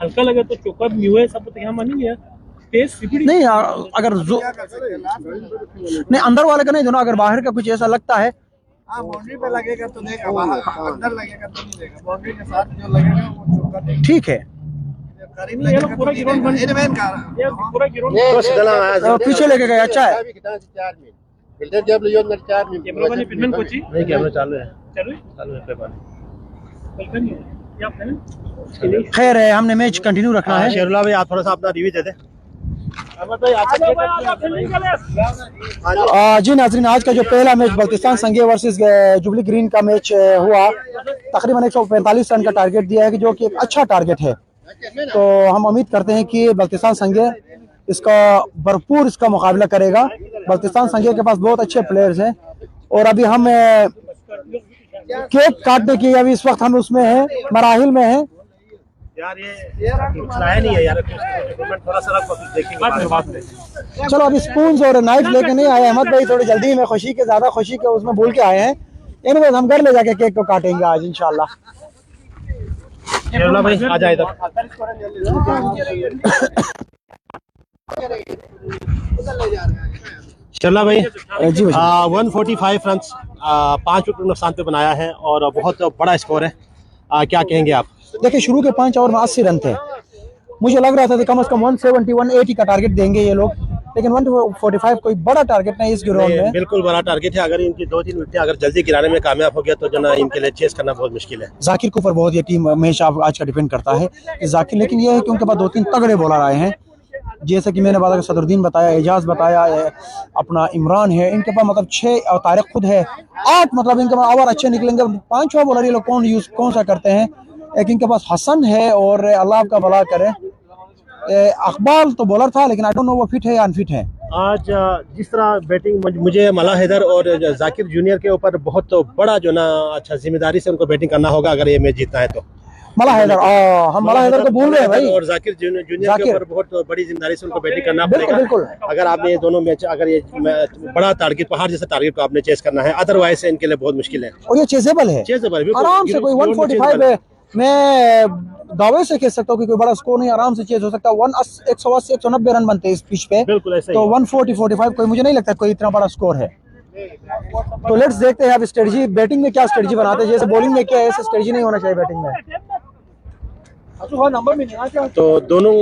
Speaker 4: हल्का लगे तो चौका न्यू है सब तो यहाँ मानेंगे तेज
Speaker 2: नहीं अगर नहीं अंदर वाले का नहीं दोनों, अगर बाहर का कुछ ऐसा लगता है
Speaker 3: बाउंड्री पे लगेगा तो देगा, बाहर अंदर लगेगा तो नहीं देगा। बाउंड्री के साथ जो लगेगा वो चौका देगा।
Speaker 2: ठीक है।
Speaker 4: पूरा गिराउंड बन पूरा गिराउंड
Speaker 2: पीछे लेके गए, अच्छा है।
Speaker 1: कैमरा चालू है।
Speaker 2: खैर है, हमने मैच कंटिन्यू रखना है।
Speaker 1: शेरुल्ला भाई आप थोड़ा सा अपना रिव्यू दे दें।
Speaker 2: जी नाजरीन, आज का जो पहला मैच बल्तिस्तान संघे वर्सेस जुबली ग्रीन का मैच हुआ, तकरीबन 145 रन का टारगेट दिया है कि जो कि एक अच्छा टारगेट है। तो हम उम्मीद करते हैं कि बल्तिस्तान संघे इसका भरपूर इसका मुकाबला करेगा। बल्तिस्तान संघे के पास बहुत अच्छे प्लेयर्स हैं और अभी हम केक काटने की अभी इस वक्त हम उसमें हैं, मराहिल में हैं।
Speaker 1: यार ये सुनाया नहीं है यार, थोड़ा सा देखेंगे।
Speaker 2: चलो अभी स्पून्स और नाइफ लेके नहीं आए अहमद भाई, थोड़ी जल्दी में खुशी के ज्यादा खुशी के उसमें भूल के आए हैं। एनीवेज हम घर ले जाके केक को काटेंगे आज इंशाल्लाह।
Speaker 1: शेरुल्ला भाई आ जाए इधर। शेरुल्ला भाई
Speaker 2: जी
Speaker 1: 145 रन 5 विकेट नुकसान पे बनाया है और बहुत बड़ा स्कोर है। क्या कहेंगे आप?
Speaker 2: देखिए शुरू के 5 ओवर में 80 रन थे। मुझे लग रहा था कि कम से कम 170 180 का टारगेट देंगे ये लोग, लेकिन 145 कोई बड़ा टारगेट नहीं इस ग्राउंड में।
Speaker 1: बिल्कुल बड़ा टारगेट है। अगर इनकी 2-3 विकेट अगर जल्दी गिराने में कामयाब हो गया तो जो ना इनके लिए चेस करना बहुत मुश्किल है।
Speaker 2: जाकिर के ऊपर बहुत ये टीम हमेशा आज का डिपेंड करता है कि जाकिर, लेकिन ये है कि उनके पास 2-3 तगड़े बॉलर आए हैं, जैसे कि मैंने बात सदरुद्दीन बताया, एजाज बताया, अपना इमरान है, इनके पास मतलब 6 और तारिक खुद है 8, मतलब इनके पास ओवर अच्छे निकलेंगे। 5 बॉलर ये लोग कौन सा करते हैं। एक इनके पास हसन है और अल्लाह का भला करे, अकबाल तो बॉलर था लेकिन आई डोंट नो वो फिट है या अनफिट है।
Speaker 1: आज जिस तरह बैटिंग मुझे मला हैदर और जाकिर जूनियर के ऊपर बहुत बड़ा जो ना अच्छा जिम्मेदारी से उनको बैटिंग करना होगा अगर ये मैच जीतना है तो।
Speaker 2: मला हैदर, हम मला हैदर को भूल रहे हैं भाई।
Speaker 1: और जाकिर जूनियर के ऊपर बहुत बड़ी जिम्मेदारी से उनको बैटिंग करना पड़ेगा।
Speaker 2: बिल्कुल।
Speaker 1: अगर आपने ये दोनों मैच अगर ये बड़ा टारगेट पहाड़ जैसा टारगेट को आपने चेस करना है, अदरवाइज इनके लिए बहुत मुश्किल है।
Speaker 2: और ये चेजेबल है आराम से, कोई 145 है, मैं दावे से कह सकता हूँ कि कोई बड़ा स्कोर नहीं, आराम से चेज हो सकता है। 180 190 रन बनते हैं इस पिच पे,
Speaker 1: बिल्कुल ऐसा
Speaker 2: तो 140-45 कोई मुझे नहीं लगता कोई इतना बड़ा स्कोर है। तो लेट्स देखते हैं अब स्ट्रेटजी, बैटिंग में क्या स्ट्रेटजी बनाते हैं। जैसे बॉलिंग में क्या है, ऐसे स्ट्रेटजी नहीं होना चाहिए बैटिंग में।
Speaker 1: तो दोनों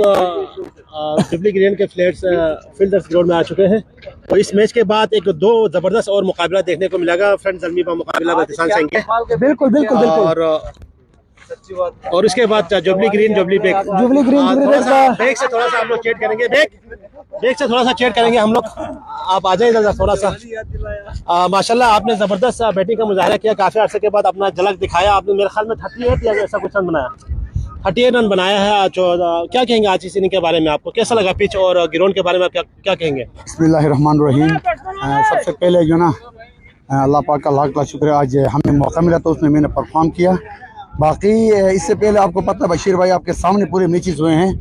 Speaker 1: जुबली ग्रीन के फील्डर्स ग्राउंड में आ चुके हैं। तो इस मैच के बाद एक 2 जबरदस्त और मुकाबला देखने को मिलेगा। फ्रंट जलमी का मुकाबला बल्तिस्तान संघे,
Speaker 2: बिल्कुल।
Speaker 1: और उसके बाद जुबली ग्रीन बैक से थोड़ा सा हम लोग चेट करेंगे, बैक से थोड़ा सा चेट करेंगे हम लोग। आप आ जाइए थोड़ा सा। माशाल्लाह आपने जबरदस्त बैटिंग का मुजाहरा किया, काफी अर्से के बाद अपना झलक दिखाया आपने। मेरे ख्याल में 38 या ऐसा कुछ रन बनाया, 38 रन बनाया है। क्या कहेंगे आज इस इनिंग के बारे में? आपको कैसा लगा पिच और ग्राउंड के बारे में आप क्या कहेंगे?
Speaker 5: बिस्मिल्लाहिर्रहमानिर्रहीम। सबसे पहले जो ना अल्लाह पाक का लाख लाख शुक्र, आज हमें मौका मिला तो उसमें मैंने परफॉर्म किया। बाकी इससे पहले आपको पता बशीर भाई आपके सामने पूरे मैचेस हुए हैं,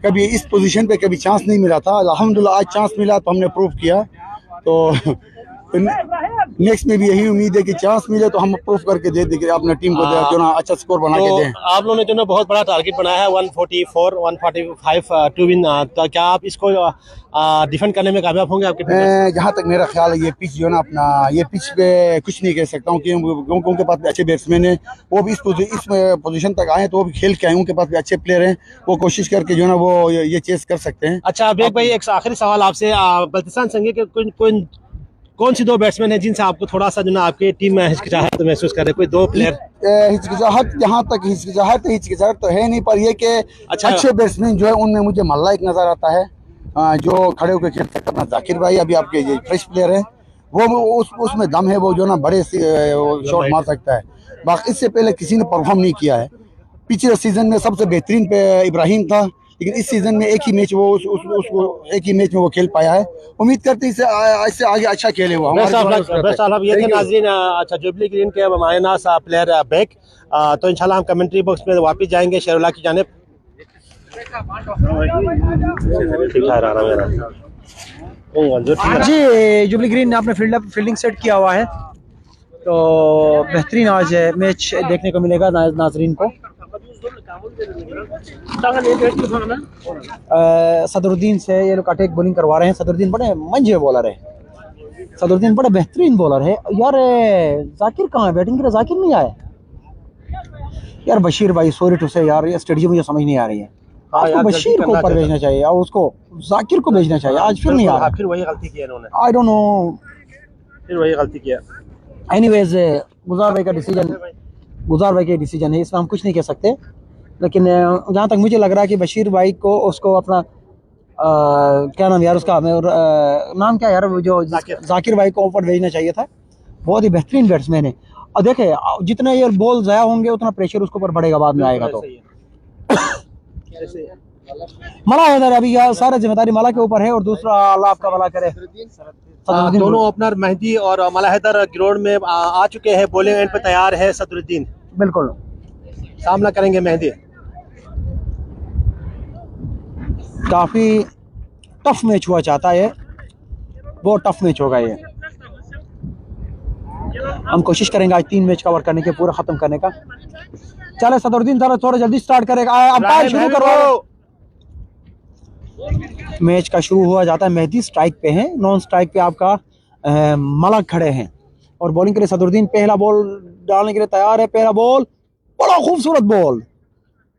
Speaker 5: कभी इस पोजीशन पे कभी चांस नहीं मिला था। अल्हम्दुलिल्लाह आज चांस मिला तो हमने प्रूव किया। तो नेक्स्ट में भी यही उम्मीद है कि चांस मिले तो हम प्रूफ करके दे देंगे अपने टीम को, जो ना अच्छा स्कोर बना के दें।
Speaker 1: आप लोगों ने जो ना बहुत बड़ा टारगेट बनाया है 144 145 टू विन, तो क्या आप इसको डिफेंड करने में कामयाब होंगे? आपके
Speaker 5: जहाँ तक मेरा ख्याल है ये पिच जो ना अपना ये पिच पे कुछ नहीं कह सकता हूँ, क्योंकि उनके पास भी अच्छे बैट्समैन हैं, वो भी इस पोजीशन तक आए तो वो भी खेल के आए, उनके पास भी अच्छे प्लेयर हैं, वो कोशिश करके जो ना वो ये चेस कर सकते हैं।
Speaker 1: अच्छा बेग भाई, एक आखिरी सवाल आपसे, बल्तिस्तान संघे के कौन सी 2 बैट्समैन है जिनसे आपको थोड़ा सा जो ना आपकी टीम में हिचकिचाहट महसूस कर रहे? कोई 2 प्लेयर?
Speaker 5: हिचकिचाहट जहाँ तक हिचकिचाहट तो है नहीं, पर ये कि अच्छे बैट्समैन जो है उनमें मुझे मल्ला एक नजर आता है, जो खड़े होकर खेल सकता है। जाकिर भाई अभी आपके फ्रेश प्लेयर है, वो उसमें दम है, वो जो ना बड़े शॉट मार सकता है। बाकी इससे पहले किसी ने परफॉर्म नहीं किया है। पिछले सीजन में सबसे बेहतरीन पे इब्राहिम था, लेकिन इस सीजन में एक ही मैच वो उसको एक ही मैच में वो खेल पाया है। उम्मीद करते हैं इससे आगे अच्छा खेले वो।
Speaker 1: बेस्ट ऑफ ये थे नाज़रीन। अच्छा, जुबली ग्रीन के मायनास प्लेयर बैक, तो इंशाल्लाह हम कमेंट्री बॉक्स में वापस जाएंगे शेरुल्लाह की जानिब।
Speaker 2: जी, जुबली ग्रीन ने अपने फील्डिंग सेट किया हुआ है, तो बेहतरीन आज मैच देखने को मिलेगा नाजरीन को। सदरुद्दीन से ये लोग अटैक बॉलिंग करवा रहे हैं। सदरुद्दीन बड़े मंजे बॉलर है, सदरुद्दीन बड़े बेहतरीन बॉलर है। यार जाकिर कहाँ है बैटिंग के लिए? जाकिर नहीं आया यार। बशीर भाई सॉरी टू से यार, ये स्ट्रेटजी मुझे समझ नहीं आ रही है। आपको बशीर को ऊपर भेजना चाहिए और उसको जाकिर को भेजना चाहिए। आज फिर नहीं आ रहा,
Speaker 1: फिर वही गलती की इन्होंने।
Speaker 2: आई डोंट नो,
Speaker 1: फिर वही गलती किया।
Speaker 2: एनीवेज गुजार भाई के डिसीजन है, इसमें हम कुछ नहीं कह सकते। लेकिन जहाँ तक मुझे लग रहा है कि बशीर भाई को उसको अपना क्या नाम यार उसका, नाम क्या यार, वो जो जाकिर भाई को ऊपर भेजना चाहिए था। बहुत ही बेहतरीन बैट्समैन है। और देखे जितने ये बॉल ज़ाया होंगे उतना प्रेशर उसके ऊपर बढ़ेगा बाद में आएगा। तो मला है इधर अभी, यार सारा जिम्मेदारी मला के ऊपर है, और दूसरा अल्लाह आपका भला करे।
Speaker 1: दोनों ओपनर मेहदी और मला हैदर ग्राउंड में आ चुके हैं, बॉलिंग एंड पे तैयार है सदरुद्दीन।
Speaker 2: बिल्कुल
Speaker 1: सामना करेंगे मेहदी।
Speaker 2: काफ़ी टफ मैच हुआ चाहता है, बहुत टफ मैच होगा ये। हम कोशिश करेंगे आज 3 मैच कवर करने के, पूरा खत्म करने का। चले सदरुद्दीन जरा थोड़ा जल्दी स्टार्ट करेगा, अंपायर शुरू करो। मैच का शुरू हुआ जाता है। मेहदी स्ट्राइक पे हैं, नॉन स्ट्राइक पे आपका मलक खड़े हैं, और बॉलिंग के लिए सदरुद्दीन पहला बॉल डालने के लिए तैयार है। पहला बॉल बड़ा खूबसूरत बॉल,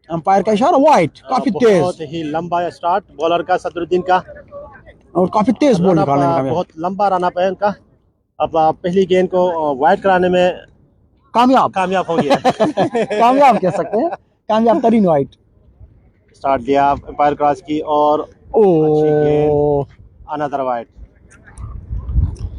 Speaker 2: अंपायर का इशारा वाइट, काफी तेज,
Speaker 1: बहुत ही लंबा स्टार्ट बॉलर का सदरुद्दीन का,
Speaker 2: और काफी तेज बॉल निकालने का
Speaker 1: बहुत लंबा रन अप है उनका। अब पहली गेंद को वाइड कराने में कामयाब हो गया।
Speaker 2: कामयाब कह सकते हैं, कामयाब तरीन वाइट।
Speaker 1: स्टार्ट दिया अंपायर क्रॉस की, और अनदर वाइड,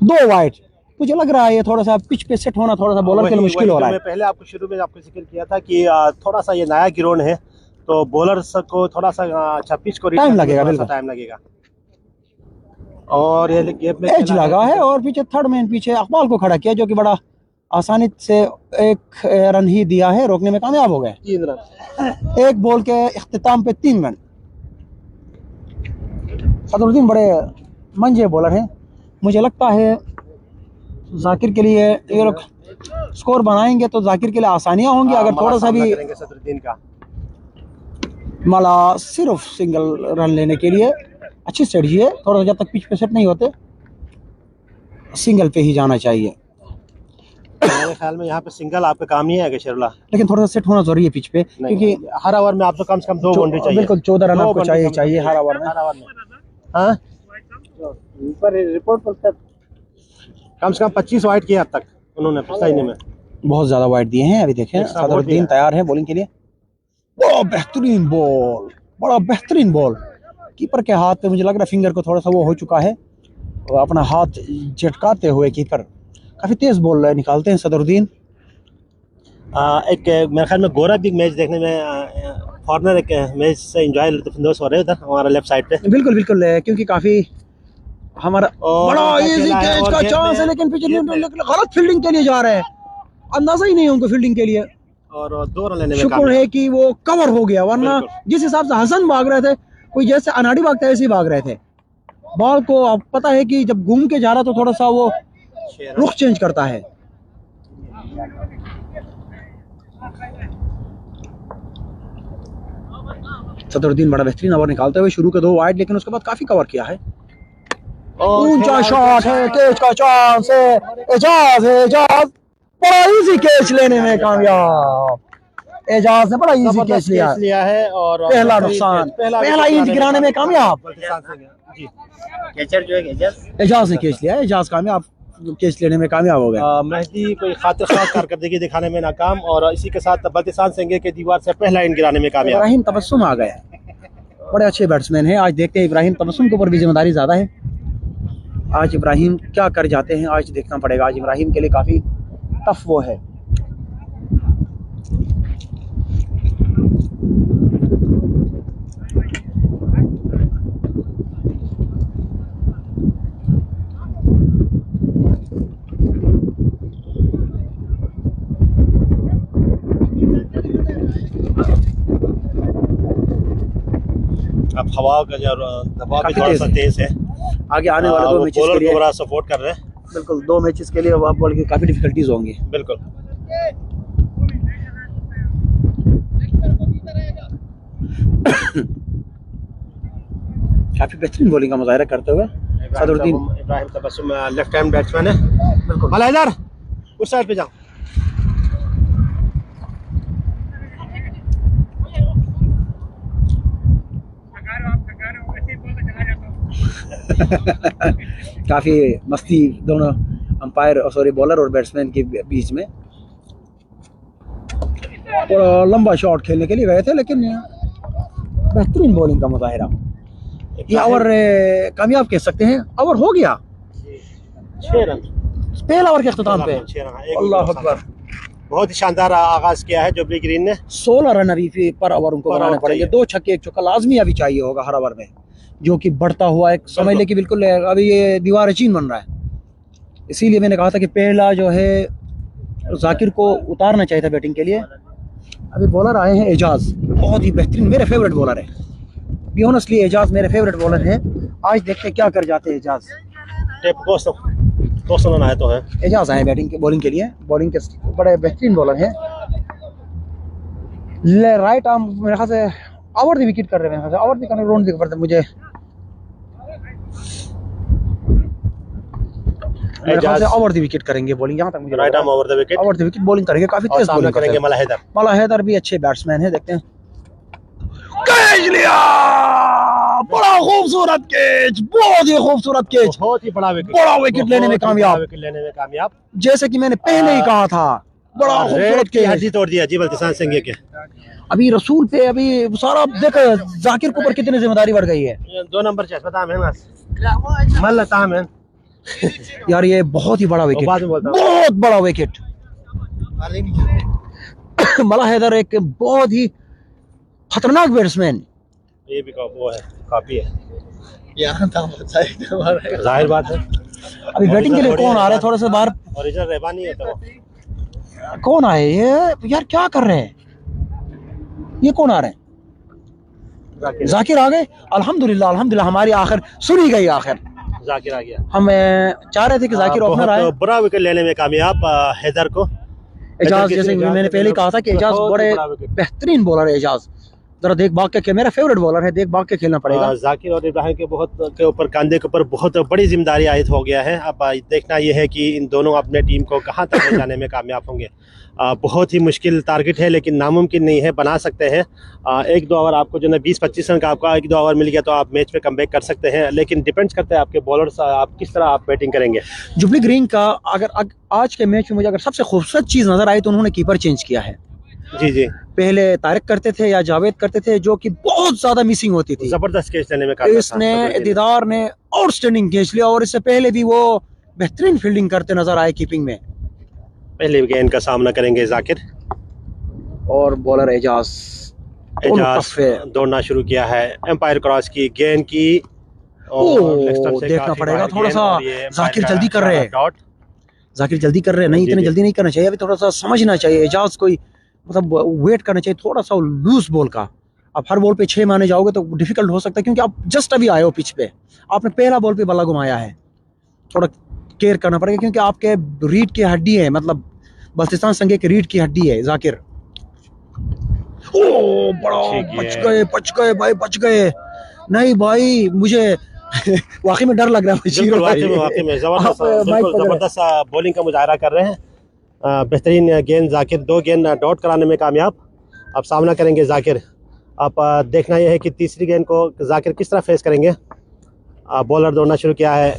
Speaker 2: 2 वाइड। मुझे लग रहा है ये थोड़ा सा पिच पे सेट होना थोड़ा सा बॉलर के लिए मुश्किल हो रहा है।
Speaker 1: पहले आपको शुरू में आपको जिक्र किया था कि थोड़ा सा ये नया ग्राउंड है, तो बॉलर्स को थोड़ा सा अच्छा पिच को
Speaker 2: टाइम लगेगा, बिल्कुल
Speaker 1: टाइम लगेगा। और ये गेप में
Speaker 2: एज लगा है, और पीछे थर्ड मैन पीछे अकबाल को खड़ा किया, जो कि बड़ा आसानी से 1 रन ही दिया है, रोकने में कामयाब हो गए।
Speaker 1: 3 रन,
Speaker 2: 1 बॉल के इख्तिताम पे 3 रन। सदरुद्दीन बड़े मंजे बॉलर हैं। मुझे लगता है जाकिर के लिए ये लोग स्कोर बनाएंगे तो जाकिर के लिए आसानियां होंगी। अगर थोड़ा सा भी
Speaker 1: सदरुद्दीन का
Speaker 2: माला सिर्फ सिंगल रन लेने के लिए अच्छी स्ट्रेटजी है। थोड़ा सा जब तक पिच पे सेट नहीं होते सिंगल पे ही जाना चाहिए।
Speaker 1: मेरे ख्याल में यहाँ पे सिंगल आपका काम नहीं है शेरुल्लाह,
Speaker 2: लेकिन थोड़ा सा सेट होना जरूरी है पिच पे, क्योंकि
Speaker 1: हर ओवर में आपको कम से कम 2 बाउंड्री चाहिए।
Speaker 2: बिल्कुल 14 रन आपको चाहिए हर ओवर में।
Speaker 1: हाँ, रिपोर्ट पर कम से कम 25 वाइड किया अब तक उन्होंने पिछला इनिंग में।
Speaker 2: बहुत ज्यादा वाइड दिए हैं। अभी देखें सदरुद्दीन तैयार है बॉलिंग के लिए। बड़ा बेहतरीन बॉल, बड़ा बेहतरीन बॉल। कीपर के हाथ पे मुझे लग रहा है फिंगर को थोड़ा सा वो हो चुका है, अपना हाथ झटकाते हुए कीपर काफी तेज बॉल निकालते हैं सदरुद्दीन।
Speaker 1: एक मेरे ख्याल में गौरव भी मैच देखने में फॉरनर एक मैच से एंजॉय लुत्फानंदोज हो रहे हैं उधर हमारा लेफ्ट साइड पे।
Speaker 2: बिल्कुल बिल्कुल, क्योंकि काफी हमारा बड़ा इजी कैच का चांस है, लेकिन पिच गलत फील्डिंग के लिए जा रहे हैं। अंदाजा ही नहीं है उनको फील्डिंग के लिए,
Speaker 1: और 2 रन लेने में
Speaker 2: शुक्र है कि वो कवर हो गया, वरना जिस हिसाब से हसन भाग रहे थे, कोई जैसे अनाड़ी भागता है ऐसे ही भाग रहे थे। बॉल को अब पता है कि जब घूम के जा रहा तो थोड़ा सा वो रुख चेंज करता है। सदरुद्दीन बड़ा बेहतरीन ओवर निकालते हुए शुरू के 2 वाइड, लेकिन उसके बाद काफी कवर किया है। ऊंचा शॉट है, कैच का चांस है, एजाज बड़ा इजी कैच लेने में कामयाब। एजाज ने बड़ा इजी कैच लिया
Speaker 1: है, और
Speaker 2: पहला नुकसान, पहला इंच गिराने में कामयाब।
Speaker 1: कैचर जो है
Speaker 2: एजाज ने कैच लिया, एजाज कामयाब कैच लेने में कामयाब हो गया।
Speaker 1: मेहदी कोई खातिर कारकर्दगी दिखाने में नाकाम, और इसी के साथ बल्तिसान सेंगे के दीवार से पहला इंच गिराने में कामयाब।
Speaker 2: इब्राहिम तबस्सुम आ गया, बड़े अच्छे बैट्समैन हैं। आज देखते हैं इब्राहिम तबस्सुम के ऊपर भी जिम्मेदारी ज्यादा है। आज इब्राहिम क्या कर जाते हैं, आज देखना पड़ेगा। आज इब्राहिम के लिए काफी टफ वो है।
Speaker 1: अब हवा का जो दबाव भी
Speaker 2: काफी
Speaker 1: थोड़ा सा
Speaker 2: तेज
Speaker 1: तेज है।
Speaker 2: आगे आने वाले
Speaker 1: वो
Speaker 2: 2 मैचेस के
Speaker 1: बॉलर को
Speaker 2: लिए
Speaker 1: बड़ा सपोर्ट कर रहे हैं।
Speaker 2: बिल्कुल 2 मैचेस के लिए आप बॉल की काफी डिफिकल्टीज होंगी।
Speaker 1: बिल्कुल।
Speaker 2: काफी बेहतरीन बॉलिंग का मुजाहरा करते हुए Sadruddin
Speaker 1: Ibrahim Tabassum left hand batsman है।
Speaker 2: बिल्कुल।
Speaker 1: भला इधर उस साइड पे जाओ।
Speaker 2: काफी मस्ती दोनों अंपायर और सॉरी बॉलर और बैट्समैन के बीच में। और लंबा शॉट खेलने के लिए गए थे, लेकिन बेहतरीन बॉलिंग का मुजाहरा। ये ओवर कामयाब कह सकते हैं, ओवर हो गया
Speaker 1: 6 रन
Speaker 2: पहला ओवर के अख्ताम पे।
Speaker 1: 6 रन।
Speaker 2: अल्लाह अकबर,
Speaker 1: बहुत ही शानदार आगाज किया है जुबली ग्रीन ने।
Speaker 2: 16 रन अभी पर ओवर उनको
Speaker 1: पर
Speaker 2: बनाने
Speaker 1: ओवर
Speaker 2: पड़ेंगे।
Speaker 1: चाहिए।
Speaker 2: 2 छक्के 1 चौका लाजमी अभी चाहिए होगा हर ओवर में, जो कि बढ़ता हुआ एक समझ ले कि बिल्कुल अभी ये दीवार चीन बन रहा है। इसीलिए मैंने कहा था कि पहला जो है जाकिर को उतारना चाहिए था बैटिंग के लिए। अभी बॉलर आए हैं एजाज, बहुत ही बेहतरीन, मेरे फेवरेट बॉलर है। बी ऑनेस्टली एजाज मेरे फेवरेट बॉलर है। आज देखते हैं क्या कर जाते हैं एजाज।
Speaker 1: टेप कोसो आए तो है।
Speaker 2: एजाज आए बैटिंग बॉलिंग के लिए, बॉलिंग के बड़े बेहतरीन बॉलर हैं। राइट आर्म मेरे ख्याल से ओवर द विकेट कर रहे हैं, ओवर द करने रोड दिख मुझे मेरे ख्याल से ओवर द विकेट करेंगे बॉलिंग, यहाँ तक मुझे
Speaker 1: right arm over the wicket.
Speaker 2: Over the wicket bowling करेंगे, काफी
Speaker 1: और
Speaker 2: तेज
Speaker 1: सामने
Speaker 2: बॉलिंग
Speaker 1: करेंगे
Speaker 2: करेंगे।
Speaker 1: मला हैदर।
Speaker 2: मला हैदर भी अच्छे बैट्समैन है, देखते हैं। कैच लिया, बड़ा खूबसूरत कैच, बहुत ही खूबसूरत कैच,
Speaker 1: बहुत ही बड़ा विकेट।
Speaker 2: बड़ा विकेट लेने में कामयाब।
Speaker 1: विकेट लेने में कामयाब,
Speaker 2: जैसे कि मैंने पहले ही कहा था, बड़ा खूबसूरत
Speaker 1: रेड की
Speaker 2: कैच।
Speaker 1: हड्डी तोड़ दिया जी बल्तिसान सिंह के।
Speaker 2: अभी रसूल पे अभी सारा देखो जाकिर के ऊपर कितनी जिम्मेदारी बढ़ गई है।
Speaker 1: 2 नंबर चेस बता मैं मल्ला तामन
Speaker 2: यार ये बहुत ही बड़ा विकेट,
Speaker 1: बाद में बोलता हूँ।
Speaker 2: बहुत बड़ा विकेट। मला हैदर एक बहुत ही खतरनाक बैट्समैन।
Speaker 1: ये भी वो है, काफी है जाहिर बात है।
Speaker 2: अभी बैटिंग के लिए कौन आ रहा है थोड़ा सा बाहर,
Speaker 1: ओरिजिनल रहबानी है तो
Speaker 2: कौन आए ये यार, क्या कर रहे हैं ये, कौन आ रहे हैं? जाकिर आ गए, अल्हम्दुलिल्लाह अल्हम्दुलिल्लाह, हमारी आखिर सुनी गई। आखिर
Speaker 1: जाकिर आ गया।
Speaker 2: हम चाह रहे थे कि जाकिर ओपनर आए।
Speaker 1: बहुत बुरा विकेट लेने में कामयाब हैदर को।
Speaker 2: एजाज, जैसे मैंने पहले ही कहा था कि एजाज बड़े बेहतरीन बॉलर है। एजाज जरा देख भाग के, मेरा फेवरेट बॉलर है, देख भाग के खेलना पड़ेगा।
Speaker 1: जाकिर और इब्राहिम के ऊपर कंधे के ऊपर बहुत बड़ी जिम्मेदारी आयद हो गया है। अब देखना यह है कि इन दोनों अपने टीम को कहां तक ले जाने में कामयाब होंगे। बहुत ही मुश्किल टारगेट है, लेकिन नामुमकिन नहीं है, बना सकते हैं। 1-2 ओवर आपको जो है 20-25 रन का आपका 1-2 ओवर मिल गया तो आप मैच पे कमबैक कर सकते हैं, लेकिन डिपेंड्स करता है आपके बॉलर्स, आप किस तरह आप बैटिंग करेंगे।
Speaker 2: जुबली ग्रीन का अगर आज के मैच में मुझे अगर सबसे खूबसूरत चीज नजर आई तो उन्होंने कीपर चेंज किया है।
Speaker 1: जी जी,
Speaker 2: पहले तारिक करते थे या जावेद करते थे, जो कि बहुत ज्यादा मिसिंग होती थी।
Speaker 1: जबरदस्त कैच लेने में कामयाब था।
Speaker 2: इसने दीदार ने आउटस्टैंडिंग कैच लिया, और इससे पहले भी वो बेहतरीन फील्डिंग करते नजर आए कीपिंग में।
Speaker 1: पहले गेंद का सामना करेंगे जाकिर
Speaker 2: और बॉलर एजाज
Speaker 1: दौड़ना शुरू किया है। एम्पायर क्रॉस की गेंद की
Speaker 2: देखना पड़ेगा थोड़ा सा। जाकिर जल्दी कर रहे हैं, जाकिर जल्दी कर रहे हैं, नहीं इतने जल्दी नहीं करना चाहिए, अभी थोड़ा सा समझना चाहिए। एजाज कोई मतलब वेट करना चाहिए थोड़ा सा लूज बॉल का। आप हर बॉल पे 6 माने जाओगे तो डिफिकल्ट हो सकता है, क्योंकि आप जस्ट अभी आए हो पिच पे, आपने पहला बॉल पे बल्ला घुमाया है। थोड़ा केयर करना पड़ेगा, क्योंकि आपके रीढ़ की हड्डी है, मतलब बल्तिस्तान संघे की रीढ़ की हड्डी है जाकिर। ओ बड़ा बच गए भाई, बच गए। नहीं भाई मुझे वाकई में डर लग रहा है।
Speaker 1: वाकई में जबरदस्त बॉलिंग का मुजाहरा कर रहे हैं। बेहतरीन गेंद जाकिर, 2 गेंद डॉट कराने में कामयाब। अब सामना करेंगे जाकिर। अब देखना यह है कि तीसरी गेंद को जाकिर किस तरह फेस करेंगे। बॉलर दौड़ना शुरू किया है।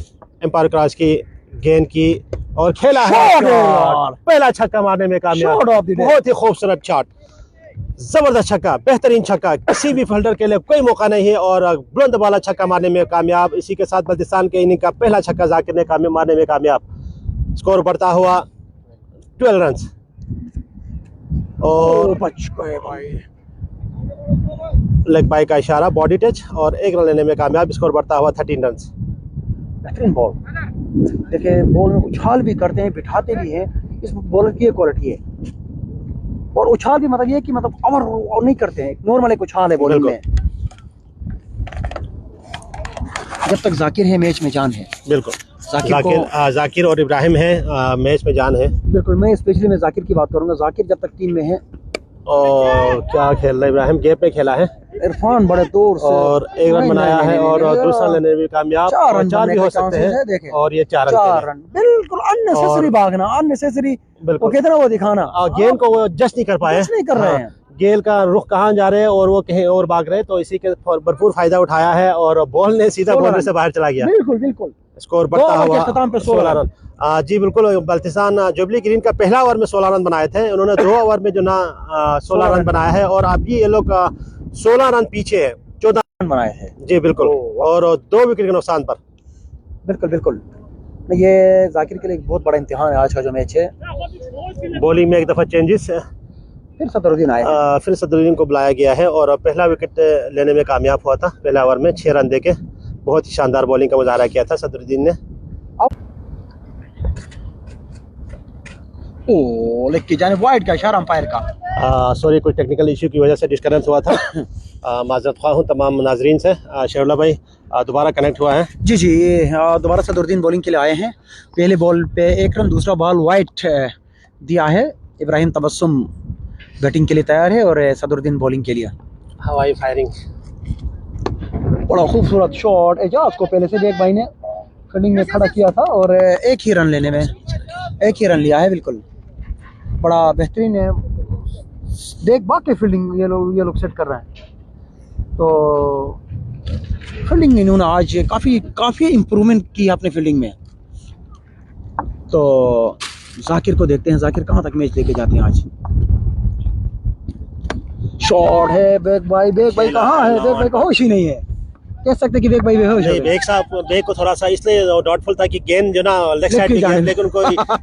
Speaker 1: एम्पायर क्रॉस की गेंद की और खेला है, पहला छक्का मारने में कामयाब। बहुत ही खूबसूरत शॉट, जबरदस्त छक्का, बेहतरीन छक्का, किसी भी फील्डर के लिए कोई मौका नहीं है, और बुलंद वाला छक्का मारने में कामयाब। इसी के साथ बल्तिस्तान के इनिंग का पहला छक्का जाकिर ने मारने में कामयाब। स्कोर बढ़ता हुआ 12 रन और
Speaker 2: बच गए भाई।
Speaker 1: लेग बाई का इशारा, बॉडी टच, और 1 रन लेने में कामयाब। स्कोर बढ़ता हुआ 13 रन।
Speaker 2: बेहतरीन बॉल, देखिए बॉल में उछाल भी करते हैं, बिठाते भी हैं, इस बॉलर की क्वालिटी है। और उछाल भी मतलब ये कि मतलब ओवर नहीं करते हैं, नॉर्मल एक उछाल है बॉलिंग में। जब तक जाकिर है मैच में जान है।
Speaker 1: बिल्कुल
Speaker 2: जाकिर
Speaker 1: जाकिर और इब्राहिम है मैच में जान है।
Speaker 2: बिल्कुल, मैं स्पेशली मैं जाकिर की बात करूंगा। जाकिर जब तक टीम में है,
Speaker 1: और क्या खेल रहा है इब्राहिम, गेप पे खेला है,
Speaker 2: इरफान बड़े दूर से
Speaker 1: और एक रन बनाया है और दूसरा लेने में भी कामयाब, चार भी हो सकते हैं और ये 4
Speaker 2: रन। बिल्कुल अननेसेसरी भागना, अननेसेसरी वो कहते ना वो दिखाना,
Speaker 1: गेंद को वो जस्ट नहीं कर पाए,
Speaker 2: नहीं कर रहे हैं।
Speaker 1: गेंद का रुख कहाँ जा रहे हैं और वो कहीं और भाग रहे हैं, तो इसी के भरपूर फायदा उठाया है और बॉल ने सीधा बॉलर से बाहर चला गया।
Speaker 2: बिल्कुल बिल्कुल,
Speaker 1: स्कोर बढ़ता हुआ
Speaker 2: अख्ताम पे 16
Speaker 1: रन। जी बिल्कुल, बल्तिस्तान जुबली ग्रीन का पहला ओवर में 16 रन बनाए थे, उन्होंने 2 ओवर में जो ना 16 रन बनाया है और अभी ये लोग 16 रन पीछे है, 14
Speaker 2: रन बनाए थे।
Speaker 1: जी बिल्कुल, और 2 विकेट के नुकसान पर।
Speaker 2: बिल्कुल बिल्कुल, ये जाकिर के लिए एक बहुत बड़ा इम्तिहान है आज का जो मैच है।
Speaker 1: बॉलिंग में एक दफा चेंजेस,
Speaker 2: फिर सदरुद्दीन आए,
Speaker 1: फिर सदरुद्दीन को बुलाया गया है और पहला विकेट लेने में कामयाब हुआ था पहला ओवर में 6 रन देके। बहुत ही शानदार बॉलिंग का मुजाहरा किया था सदरुद्दीन ने।
Speaker 2: ओ लेग की जानिब वाइड का इशारा अंपायर का।
Speaker 1: सॉरी, कुछ टेक्निकल इशू की वजह से डिस्कनेक्ट हुआ था। माजरत ख्वाह हूँ तमाम नाजरीन से। शेरुल्ला भाई दोबारा कनेक्ट हुआ है।
Speaker 2: जी जी, दोबारा सदरुद्दीन बॉलिंग के लिए आए हैं। पहले बॉल पे 1 रन, दूसरा बॉल वाइड दिया है। इब्राहिम तबस्सुम बैटिंग के लिए तैयार है और सदरुद्दीन बॉलिंग के लिए।
Speaker 1: हवाई फायरिंग,
Speaker 2: बड़ा खूबसूरत शॉट, एजाज को पहले से भी एक भाई ने फील्डिंग में खड़ा किया था और एक ही रन लेने में एक ही रन लिया है। बिल्कुल बड़ा बेहतरीन है, देख बाकी फील्डिंग ये लोग सेट कर रहे हैं। तो फील्डिंग इन्होंने आज काफ़ी इम्प्रूवमेंट की अपने फील्डिंग में। तो जाकिर को देखते हैं, जाकिर कहाँ तक मैच लेके जाते हैं आज। शॉट है, बेग भाई कहाँ है? बेग भाई का होश ही नहीं है, कह सकते कि बेग भाई बेहोश है।
Speaker 1: बेग साहब, बेग को थोड़ा सा इसलिए डाउटफुल था कि गेंद जो ना लेग साइड पे गया, लेकिन उनको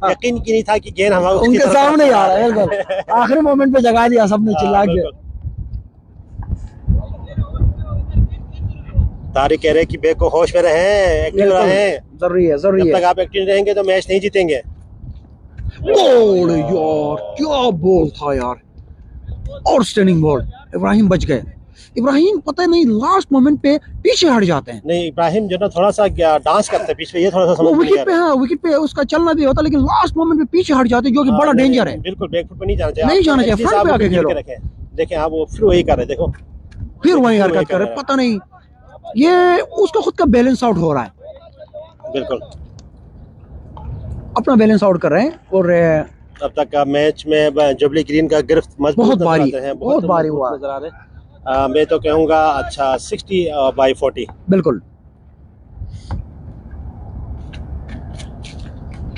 Speaker 1: यकीन की नहीं था कि गेंद हमारे
Speaker 2: उनके सामने ही आ रहा है। बिल्कुल आखिरी मोमेंट पे जगा दिया सबने चिल्ला के।
Speaker 1: तारिक कह रहे कि बेग को होश में रहें, एक्टिव रहें,
Speaker 2: जरूरी है।
Speaker 1: जब तक आप एक्टिव रहेंगे तो मैच नहीं जीतेंगे।
Speaker 2: बॉल यार, क्या बॉल था यार, और स्टनिंग बॉल। इब्राहिम बच गए। इब्राहिम पता नहीं लास्ट मोमेंट पे पीछे हट जाते हैं।
Speaker 1: नहीं, इब्राहिम जो ना थोड़ा सा डांस करते हैं पीछे, ये थोड़ा सा समझ
Speaker 2: विकेट पे, हाँ विकेट पे उसका चलना भी होता, लेकिन लास्ट मोमेंट पे पीछे हट जाते हैं, जो कि बड़ा डेंजर है।
Speaker 1: बिल्कुल बैकफुट पे नहीं जाना चाहिए,
Speaker 2: नहीं जाना चाहिए, फ्रंट पे आके खेलो।
Speaker 1: देखें आप, वो फिर वही कर रहे, देखो
Speaker 2: फिर वही हरकत कर रहे, पता नहीं ये उसका खुद का बैलेंस आउट हो रहा है।
Speaker 1: बिल्कुल
Speaker 2: अपना बैलेंस आउट कर रहे हैं। और
Speaker 1: अब तक का मैच में जुबली ग्रीन का गिरफ्त मजबूत
Speaker 2: बहुत भारी
Speaker 1: हुआ नजर आ रहे हैं। मैं तो कहूँगा अच्छा 60/40।
Speaker 2: बिल्कुल।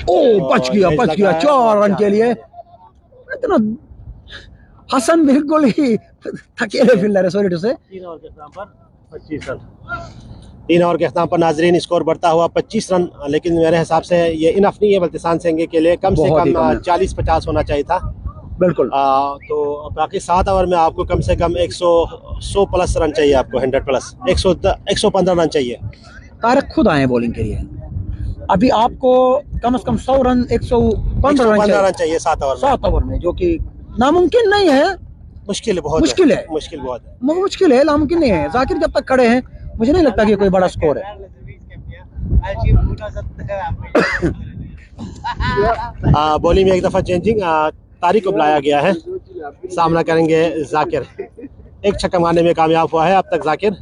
Speaker 2: ओ बच गया 4 रन के लिए। इतना हसन बिल्कुल ही थकेले फील्डर है, सॉरी टू से।
Speaker 1: 3 ओवर के इख्तिताम पर 25 रन। 3 ओवर के इख्तिताम पर नाजरीन स्कोर बढ़ता हुआ 25 रन, लेकिन मेरे हिसाब से ये इनफ नहीं है बल्तिस्तान सेंगे के लिए। कम से कम 40-50 होना चाहिए था।
Speaker 2: बिल्कुल।
Speaker 1: तो बाकी 7 ओवर में आपको कम से कम 100 प्लस रन चाहिए, आपको 100 प्लस 115 रन चाहिए।
Speaker 2: तारिक खुद आए बॉलिंग के लिए। अभी आपको कम से कम 100 रन 115 रन चाहिए 7 ओवर में, जो कि नामुमकिन नहीं है। मुश्किल बहुत मुश्किल है, नामुमकिन नहीं है। जाकिर जब तक खड़े हैं मुझे नहीं लगता कि कोई बड़ा स्कोर है।
Speaker 1: बॉलिंग में एक दफा चेंजिंग, तारिक को बुलाया गया है, सामना करेंगे जाकिर। एक छक्का मारने में कामयाब हुआ है अब तक जाकिर,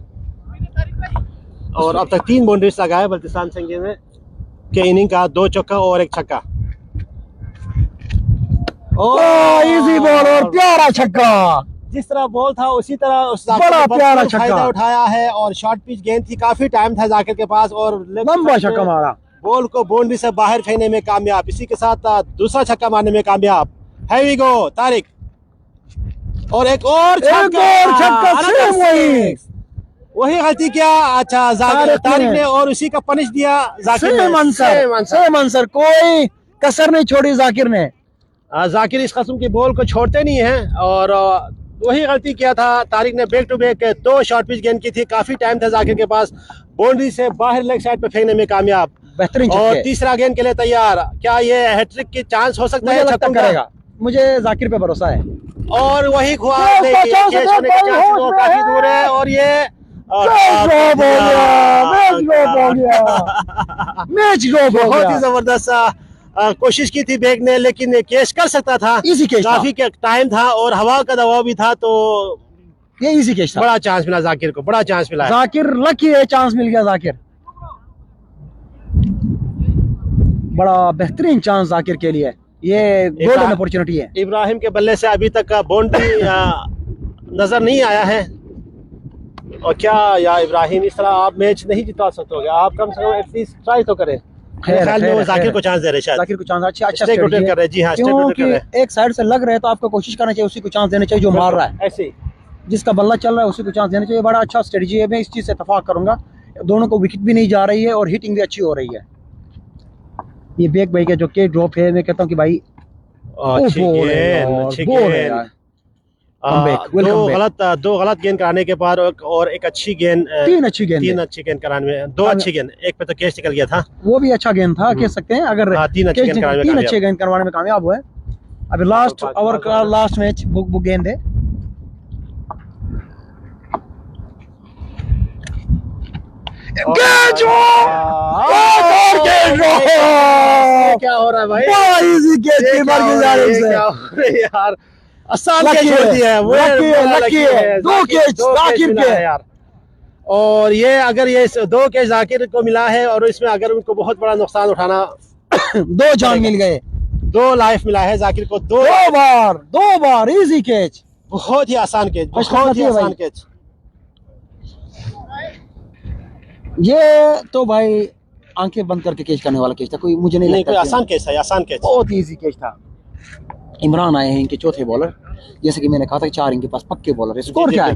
Speaker 1: और अब तक 3 बाउंड्रीज लगा है बल्तिस्तान सेंगे में के इनिंग का, 2 चौका और 1 छक्का।
Speaker 2: इजी बॉल और प्यारा छक्का,
Speaker 1: जिस तरह बॉल था उसी तरह उस
Speaker 2: बड़ा प्यारा छक्का
Speaker 1: उठाया है, और शॉर्ट पिच गेंद थी, काफी टाइम था जाकिर के पास, और
Speaker 2: लंबा छक्का मारा,
Speaker 1: बॉल को बाउंड्री से बाहर फेंकने में कामयाब। इसी के साथ दूसरा छक्का मारने में कामयाब। हैवी गो तारिक, और एक और छक्का। वही गलती किया अच्छा तारिक ने, और उसी का पनिश दिया जाकिर ने।
Speaker 2: सेम आंसर, कोई कसर नहीं छोड़ी जाकिर ने।
Speaker 1: जाकिर इस किस्म की बॉल को छोड़ते नहीं हैं, और वही गलती किया था तारिक ने। Back to back 2 short pitch गेंद की थी, काफी टाइम था जाकिर के पास, बाउंड्री से बाहर लेग साइड पे फेंकने में कामयाब।
Speaker 2: बेहतरीन,
Speaker 1: और तीसरा गेंद के लिए तैयार। क्या ये हैट्रिक की चांस हो सकता है?
Speaker 2: छक्का करेगा, मुझे जाकिर पे भरोसा है।
Speaker 1: और वही काफी दूर है, और ये
Speaker 2: ड्रॉप हो गया, मैच ड्रॉप हो गया, मैच ड्रॉप हो
Speaker 1: बहुत ही
Speaker 2: गया।
Speaker 1: जबरदस्त कोशिश की थी बैग ने, लेकिन कैच कर सकता था,
Speaker 2: इजी कैच था,
Speaker 1: काफी टाइम था और हवा का दबाव भी था, तो
Speaker 2: ये इजी कैच था।
Speaker 1: बड़ा चांस मिला जाकिर को, बड़ा चांस मिला है।
Speaker 2: जाकिर लकी है, चांस मिल गया जाकिर, बड़ा बेहतरीन चांस जाकिर के लिए, ये गोल्डन अपॉर्चुनिटी है।
Speaker 1: इब्राहिम के बल्ले से अभी तक बाउंड्री नजर नहीं आया है, और क्या या इब्राहिम, इस तरह आप मैच नहीं जिता सकते, आप कम से कम एटलीस्ट ट्राई तो करें। ख्याल में वो जाकिर को चांस दे रहे, शायद
Speaker 2: जाकिर को चांस अच्छा
Speaker 1: स्ट्राइक रोटेट कर रहे हैं। जी हाँ, स्ट्राइक रोटेट कर रहे हैं।
Speaker 2: एक साइड से लग रहे हैं तो आपको कोशिश करना चाहिए, उसी को चांस देना चाहिए जो मार रहा है,
Speaker 1: ऐसे ही
Speaker 2: जिसका बल्ला चल रहा है उसी को चांस देना चाहिए। बड़ा अच्छा स्ट्रेटजी है, मैं इस चीज से इत्तेफाक करूंगा। दोनों को विकेट भी नहीं जा रही है और हिटिंग भी अच्छी हो रही है। ये बेग भाई का जो के ड्रॉप है, मैं कहता हूँ कि भाई
Speaker 1: अच्छी गेंद, दो गलत गेंद कराने के बाद और एक अच्छी गेंद,
Speaker 2: तीन अच्छी गेंद
Speaker 1: कराने में, दो अच्छी गेंद, एक पे तो कैच निकल गया था,
Speaker 2: वो भी अच्छा गेंद था कह सकते हैं। अगर
Speaker 1: तीन अच्छे
Speaker 2: गेंद करवाने में कामयाब हुए। अभी लास्ट ओवर का लास्ट मैच बुक गेंद है।
Speaker 1: क्या हो रहा है भाई,
Speaker 2: यार
Speaker 1: आसान कैच छोड़ दिया है, वो
Speaker 2: लकी है, दो कैच जाकिर के
Speaker 1: यार। और ये अगर ये दो कैच जाकिर को मिला है, और इसमें अगर उनको बहुत बड़ा नुकसान उठाना,
Speaker 2: दो जान मिल गए,
Speaker 1: दो लाइफ मिला है जाकिर को, दो
Speaker 2: बार इजी कैच,
Speaker 1: बहुत ही आसान कैच, बहुत ही आसान कैच।
Speaker 2: ये तो भाई आंखें बंद करके कैच करने वाला कैच था, कोई मुझे नहीं लगता
Speaker 1: कोई आसान कैच था, आसान कैच,
Speaker 2: बहुत ही इजी कैच था। इमरान आए हैं इनके चौथे बॉलर, जैसे कि मैंने कहा था 4 इनके पास पक्के बॉलर है। स्कोर क्या है?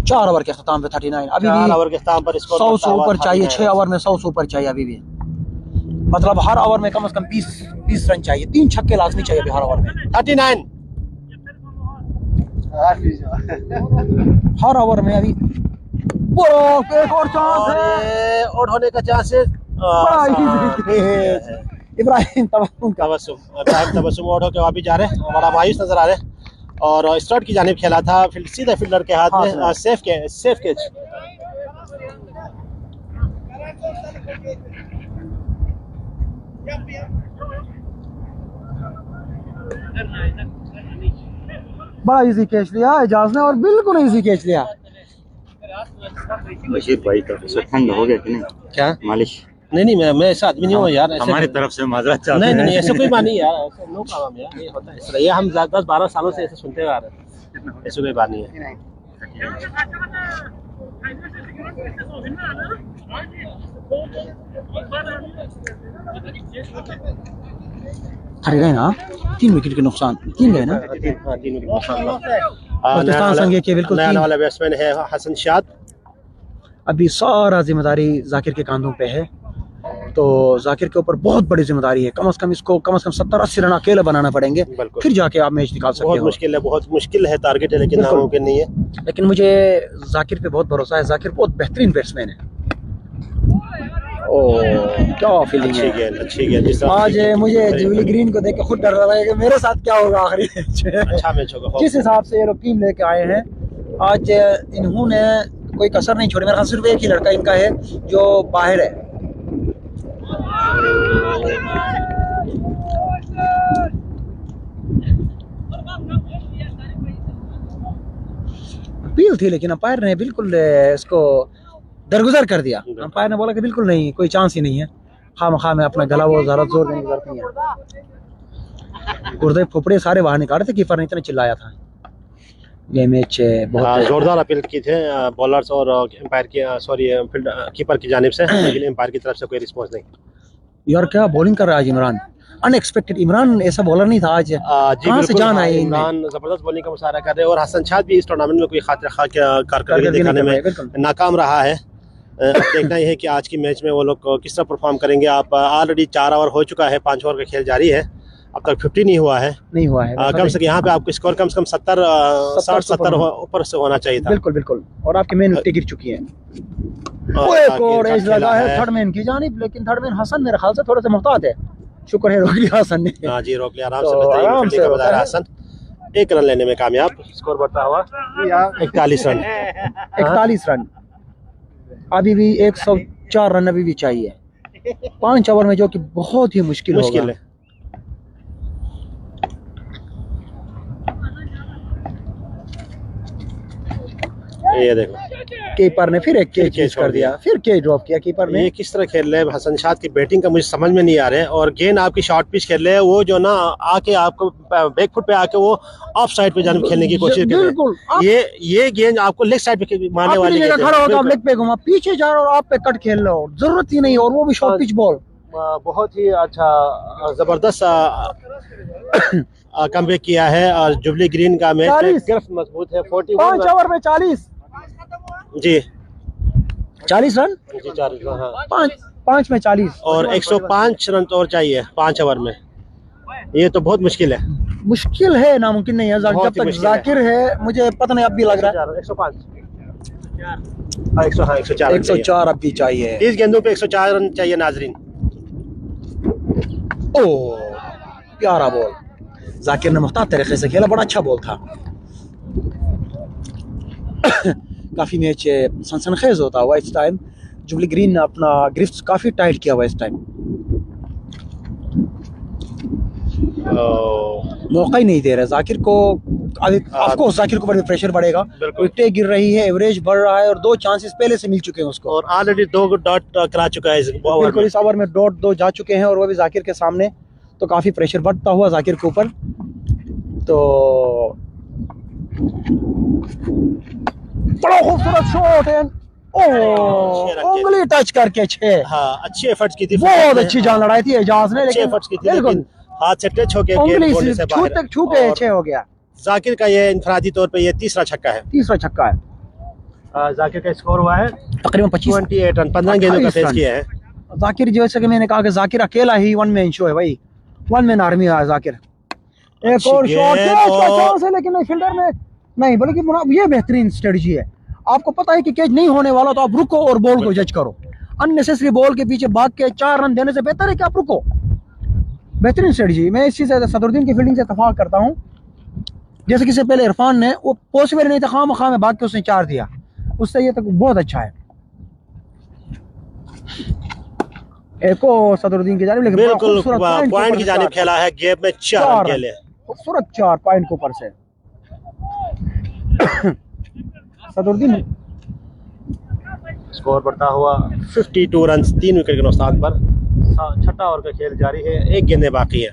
Speaker 2: 4 ओवर के अख्ताम पे 39। अभी
Speaker 1: 4 ओवर के अख्ताम पर स्कोर
Speaker 2: 100 से ऊपर चाहिए, 6 ओवर में 100 से ऊपर चाहिए अभी भी। मतलब हर ओवर में कम से कम 20 रन चाहिए, 3 छक्के लाजमी चाहिए अभी हर ओवर में।
Speaker 1: 39
Speaker 2: हर ओवर में अभी एक और चांस है,
Speaker 1: आउट होने का चांस है।
Speaker 2: इब्राहिम
Speaker 1: तबस्सुम आउट होकर वापिस जा रहे हैं, बड़ा मायूस नजर आ रहे हैं, और स्टार्ट की जानिब खेला था, सीधा फील्डर के हाथ में, सेफ कैच।
Speaker 2: बड़ा इजी कैच लिया एजाज ने, और बिल्कुल इजी कैच लिया।
Speaker 6: बशीर भाई तरफ से ठंड हो गया कि नहीं?
Speaker 1: क्या
Speaker 6: मालिश?
Speaker 1: नहीं मैं ऐसा आदमी नहीं हूँ यार,
Speaker 6: हमारी तरफ से माजरत चाहते हैं।
Speaker 1: नहीं ऐसा कोई बात नहीं यार, ऐसा नो प्रॉब्लम यार, ये होता है इस तरह, ये हम 10-12 सालों से ऐसे सुनते आ रहे हैं, ऐसा कोई बात नहीं है।
Speaker 2: 39 ना, 3 विकेट के नुकसान, 3 गए ना। पाकिस्तान संघ के बिल्कुल
Speaker 1: नया वाला बैट्समैन है हसन शाद।
Speaker 2: अभी सारा जिम्मेदारी जाकिर के कांधों पे है, तो जाकिर के ऊपर बहुत बड़ी जिम्मेदारी है। कम से कम इसको 70-80 रन अकेले बनाना पड़ेंगे, फिर जाके आप मैच निकाल सकते हो।
Speaker 1: बहुत मुश्किल है टारगेट है, लेकिन नामुमकिन नहीं है।
Speaker 2: लेकिन मुझे जाकिर पे बहुत भरोसा है, जाकिर बहुत बेहतरीन बैट्समैन है। क्या फीलिंग है,
Speaker 1: अच्छी गेंद।
Speaker 2: आज मुझे जूली ग्रीन को देख के खुद डर रहा है कि मेरे साथ क्या होगा आखिरी
Speaker 1: अच्छा मैच होगा।
Speaker 2: जिस हिसाब से ये लोग टीम लेके आए हैं आज, इन्होंने कोई कसर नहीं छोड़ी। मेरे ख्याल सिर्फ एक ही लड़का इनका है जो बाहर है। अपील थी, लेकिन अंपायर ने बिल्कुल इसको दरगुजर कर दिया। अंपायर ने बोला कि बिल्कुल नहीं, कोई चांस ही नहीं है, खामखा में अपना गला वो ज़रा जोर देने की जरूरत नहीं है। गुर्दे फुफड़े सारे बाहर निकाल रहे थे, कीपर ने इतना चिल्लाया था। ये मैच बहुत
Speaker 1: जोरदार अपील की थे बॉलर्स और एम्पायर की, सॉरी कीपर की जानिब से, लेकिन एम्पायर की तरफ से कोई रिस्पॉन्स नहीं।
Speaker 2: यार क्या बॉलिंग कर रहा है आज इमरान, अनएक्सपेक्टेड। इमरान ऐसा बॉलर नहीं था आज, कहां से जान आई।
Speaker 1: इमरान जबरदस्त बॉलिंग का मुशाहरा कर रहे हैं, और हसन शाद भी इस टूर्नामेंट में कोई कारकर्दगी दिखाने में नाकाम रहा है। देखना यह है कि आज की मैच में वो लोग किस तरह परफॉर्म करेंगे। आप ऑलरेडी 4 ओवर हो चुका है, 5 ओवर का खेल जारी है, अब तक 50 नहीं हुआ है। कम से कम यहाँ पे आपको स्कोर कम से कम 70 ऊपर से होना चाहिए था।
Speaker 2: बिल्कुल। और आपकी मेन विकेट गिर चुकी है। एक और एज लगा है थर्ड मैन की जानिब, लेकिन थर्ड मैन हसन मेरे ख्याल से थोड़ा सा मुहतात है। शुक्र है रोक लिया हसन ने।
Speaker 1: हाँ जी, रोक लिया आराम से, हसन। 1 रन लेने में कामयाब। स्कोर बढ़ता हुआ 41 रन।
Speaker 2: 41 रन। अभी भी 104 रन अभी भी चाहिए 5 ओवर में, जो कि बहुत ही मुश्किल
Speaker 1: मुश्किल है। ये देखो
Speaker 2: कीपर ने फिर एक कैच
Speaker 1: कैच
Speaker 2: कर दिया, फिर कैच ड्रॉप किया कीपर ने।
Speaker 1: ये किस तरह खेल रहे हैं हसन शाद की बैटिंग का मुझे समझ में नहीं आ रहा है। और गेंद आपकी शॉर्ट पिच खेल रहे हैं, वो जो ना आके आपको बैक फुट पे आके वो ऑफ साइड पे जाने खेलने की कोशिश कर रहे
Speaker 2: बिल्कुल।
Speaker 1: हैं। ये गेंद आपको लेग साइड पे मारने वाली
Speaker 2: जगह
Speaker 1: गेंद है।
Speaker 2: खड़ा होगा, आप
Speaker 1: बिल्कुल।
Speaker 2: लेग पे घुमा, पीछे जा रहे हो और आप पे कट खेल रहे हो, जरूरत ही नहीं, और वो भी शॉर्ट पिच बॉल।
Speaker 1: बहुत ही अच्छा जबरदस्त कमबैक किया है। और जुबली ग्रीन का मैच
Speaker 2: 40
Speaker 1: गिरफ्त मजबूत है। 41
Speaker 2: 5 ओवर में 40
Speaker 1: जी
Speaker 2: 40 रन,
Speaker 1: जी 40 रन, हाँ।
Speaker 2: 5 में 40
Speaker 1: और 105 रन तो और चाहिए 5 ओवर में। ये तो बहुत मुश्किल है।
Speaker 2: मुश्किल है, नामुमकिन नहीं है। जब
Speaker 1: बहुत ही
Speaker 2: तक
Speaker 1: मुश्किल है।
Speaker 2: जाकिर है, मुझे पता नहीं अब भी लग रहा है
Speaker 1: 105 104
Speaker 2: 104 अब भी चाहिए।
Speaker 1: 30 गेंदों पे 104 रन चाहिए नाजरीन।
Speaker 2: ओ प्यारा बॉल, जाकिर ने मुख्तार तरीके से खेला, बड़ा अच्छा बॉल था। काफ़ी मैच सनसनीखेज होता हुआ इस टाइम। जुबली ग्रीन ने अपना ग्रिफ्ट काफ़ी टाइट किया हुआ इस टाइम, मौका ही नहीं दे रहा जाकिर को। अभी ऑफकोर्स जाकिर को प्रेशर बढ़ेगा, विकेटें गिर रही है, एवरेज बढ़ रहा है, और 2 चांसेस पहले से मिल चुके हैं उसको,
Speaker 1: और ऑलरेडी 2 डॉट करा चुका है इस ओवर
Speaker 2: बिल्कुल
Speaker 1: में।
Speaker 2: इस ओवर में डॉट 2 जा चुके हैं, और वो भी जाकिर के सामने। तो काफ़ी प्रेशर बढ़ता हुआ जाकिर के ऊपर। तो बड़ा खूबसूरत शॉट है, उंगली टच करके 6।
Speaker 1: हाँ, अच्छी एफर्ट्स की थी,
Speaker 2: बहुत अच्छी जान लड़ाई थी एजाज ने,
Speaker 1: अच्छी
Speaker 2: लेकिन
Speaker 1: एफर्ट्स की थी,
Speaker 2: बिल्कुल
Speaker 1: लेकिन हाथ से टच होके
Speaker 2: उंगली
Speaker 1: गेंद
Speaker 2: से
Speaker 1: से बाहर है।
Speaker 2: छू के
Speaker 1: और
Speaker 2: 6 हो गया।
Speaker 1: जाकिर का ये इंफरादी तौर पे ये तीसरा छक्का है।
Speaker 2: तीसरा छक्का है।
Speaker 1: जाकिर का स्कोर हुआ है
Speaker 2: तकरीबन 28
Speaker 1: रन, 15 गेंदों का
Speaker 2: 28
Speaker 1: फेस
Speaker 2: रन।
Speaker 1: किया है।
Speaker 2: जाकिर, जैसे कि मैंने कहा कि जाकिर अकेला ही 1 मैन शो है भाई, 1 मैन आर्मी है जाकिर। एक
Speaker 1: अच्छी
Speaker 2: और शॉट
Speaker 1: गेंद
Speaker 2: का
Speaker 1: और-
Speaker 2: चांस है, लेकिन नहीं, फील्डर ने नहीं, बल्कि ये बेहतरीन स्ट्रेटजी है। आपको पता है कि कैच नहीं होने वाला, तो आप रुको और बॉल को जज करो। अननेसेसरी बॉल के पीछे भाग के 4 रन देने से बेहतर है कि आप रुको। बेहतरीन स्ट्रेटजी। मैं इस चीज़ से सदरुद्दीन की फील्डिंग से इत्तेफाक करता हूँ। जैसे कि इससे पहले इरफान ने, वो पॉसिबल नहीं था, खाम में भाग के उसने 4 दिया, उससे ये तक बहुत अच्छा है। एक और सदरुद्दीन की जानिब, लेकिन बड़ा
Speaker 1: बिल्कुल
Speaker 2: खूबसूरत
Speaker 1: पॉइंट की जानिब खेला है, गेप में 4 रन खेले।
Speaker 2: खूबसूरत 4 पॉइंट के ऊपर से सदरुद्दीन।
Speaker 1: स्कोर बढ़ता हुआ 52 रन, 3 विकेट के नुकसान पर। छठा ओवर का खेल जारी है, 1 गेंदें बाकी है।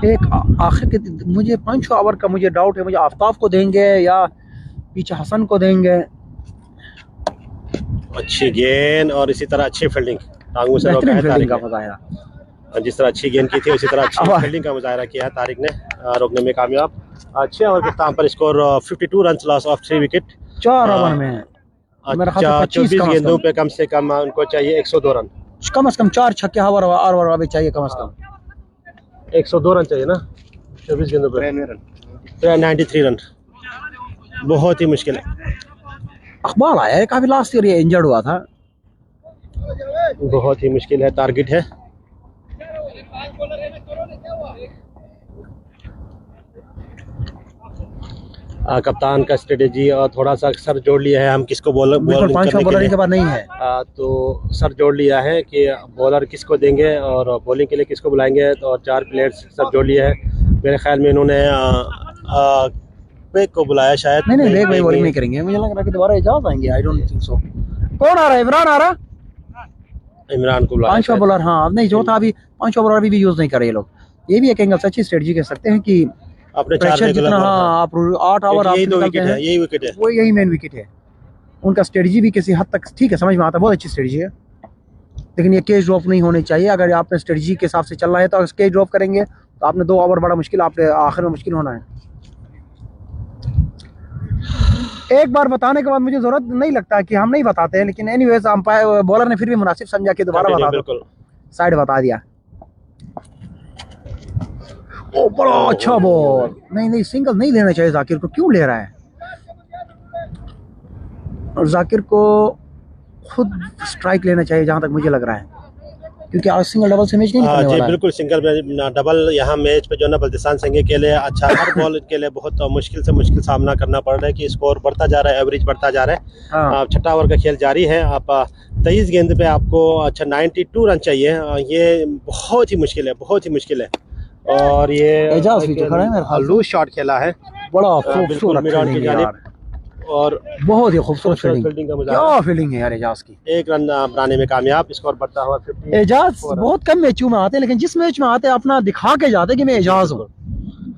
Speaker 2: एक आखिर के मुझे 5 ओवर का मुझे डाउट है, मुझे आफ्ताब को देंगे या पीछे हसन को देंगे।
Speaker 1: अच्छी गेंद और इसी तरह अच्छी फील्डिंग, टांगों से रोका
Speaker 2: बेहतरीन
Speaker 1: है
Speaker 2: फील्डिंग
Speaker 1: तारिक
Speaker 2: का मुजाहिरा।
Speaker 1: ने। जिस तरह अच्छी गेंद की थी उसी तरह अच्छी
Speaker 2: आवाज।
Speaker 1: फील्डिंग का मुजाहिरा किया है तारिक ने, रोकने में कामयाब। 6 ओवर के इख्ताम पर score 52 run, loss of 3 wicket.
Speaker 2: 4 over में मेरा ख्याल से 25
Speaker 1: 24
Speaker 2: कम
Speaker 1: गेंदों पे कम से कम उनको चाहिए 102 रन।
Speaker 2: कम से कम 4 छक्के ओवर अभी चाहिए कम से कम।
Speaker 1: 102 रन चाहिए ना 24 गेंदों पे। 93 रन, बहुत ही मुश्किल है।
Speaker 2: अखबार आया है काफी, लास्ट ईयर ये इंजर्ड हुआ था।
Speaker 1: बहुत ही मुश्किल है, टारगेट है। कप्तान का स्ट्रेटेजी और थोड़ा सा सर जोड़ लिया है, हम किसको बॉलिंग
Speaker 2: बिल्कुल 5
Speaker 1: करने के
Speaker 2: बॉलर
Speaker 1: लिए।
Speaker 2: के बाद नहीं है।
Speaker 1: तो सर जोड़ लिया है कि बॉलर किसको देंगे और बॉलिंग के लिए किसको बुलाएंगे। तो और 4 प्लेयर्स सर जोड़ लिया है। मेरे ख्याल में इन्होंने पेक को बुलाया शायद।
Speaker 2: नहीं बेग भाई बॉलिंग नहीं करेंगे, मुझे लग रहा है कि दोबारा एजाज आएंगे। I don't think so. कौन आ रहा है? इमरान आ रहा,
Speaker 1: इमरान को बुलाया
Speaker 2: 5 बॉलर। हाँ नहीं, जो था अभी 5 बॉलर अभी भी यूज नहीं कर रहे ये लोग। ये भी एक एंगल से अच्छी स्ट्रेटजी कह सकते हैं कि
Speaker 1: अपने 4
Speaker 2: प्रेशर जितना, हाँ आप 8 ओवर आप
Speaker 1: यही 2
Speaker 2: निकालते
Speaker 1: विकेट है,
Speaker 2: हैं,
Speaker 1: यही विकेट है।
Speaker 2: वो यही मेन विकेट है। उनका स्ट्रेटजी भी किसी हद तक ठीक है, समझ में आता है, बहुत अच्छी स्ट्रेटजी है। लेकिन ये केज ड्रॉप नहीं होने चाहिए। अगर आपने स्ट्रेटजी के हिसाब से चलना है तो अगर केज ड्रॉप करेंगे तो आपने 2 ओवर बड़ा मुश्किल, आपने आखिर में मुश्किल होना है। एक बार बताने के बाद मुझे जरूरत नहीं लगता कि हम नहीं बताते हैं, लेकिन एनीवेज अंपायर बॉलर ने फिर भी मुनासिब समझा कि दोबारा बता दो,
Speaker 1: बिल्कुल
Speaker 2: साइड बता दिया। ओ बड़ा अच्छा बॉल। नहीं सिंगल नहीं लेना चाहिए जाकिर को, क्यों ले रहा है? और जाकिर को खुद स्ट्राइक लेना चाहिए जहां तक मुझे लग रहा है। क्योंकि आज सिंगल डबल से मैच नहीं निकलने
Speaker 1: जी
Speaker 2: वाला है।
Speaker 1: बिल्कुल, सिंगल डबल यहाँ मैच पे जो ना बल्दिस्तान संघी के लिए अच्छा, हर बॉल के लिए बहुत मुश्किल से मुश्किल सामना करना पड़ रहा है कि स्कोर बढ़ता जा रहा है, एवरेज बढ़ता जा रहा है।
Speaker 2: हाँ।
Speaker 1: छठा ओवर का खेल जारी है। आप 23 गेंद पे आपको अच्छा 92 रन चाहिए। ये बहुत ही मुश्किल है, बहुत ही मुश्किल है। और ये
Speaker 2: एजाज भी तो खड़ा है मेरे ख्याल से।
Speaker 1: लूज शॉट खेला है
Speaker 2: बड़ा
Speaker 1: बिल्कुल
Speaker 2: खूबसूरत
Speaker 1: मिड ऑन की
Speaker 2: फील्डिंग है
Speaker 1: जानिब,
Speaker 2: यार,
Speaker 1: और
Speaker 2: बहुत ही खूबसूरत
Speaker 1: फील्डिंग
Speaker 2: फील्डिंग।
Speaker 1: का
Speaker 2: क्या
Speaker 1: मुजाहरा।
Speaker 2: फील्डिंग है यार एजाज की।
Speaker 1: एक रन बनाने में कामयाब, स्कोर बढ़ता हुआ 50।
Speaker 2: एजाज बहुत कम मैचों में आते हैं, लेकिन जिस मैच में आते हैं अपना दिखा के जाते हैं कि मैं एजाज हूँ।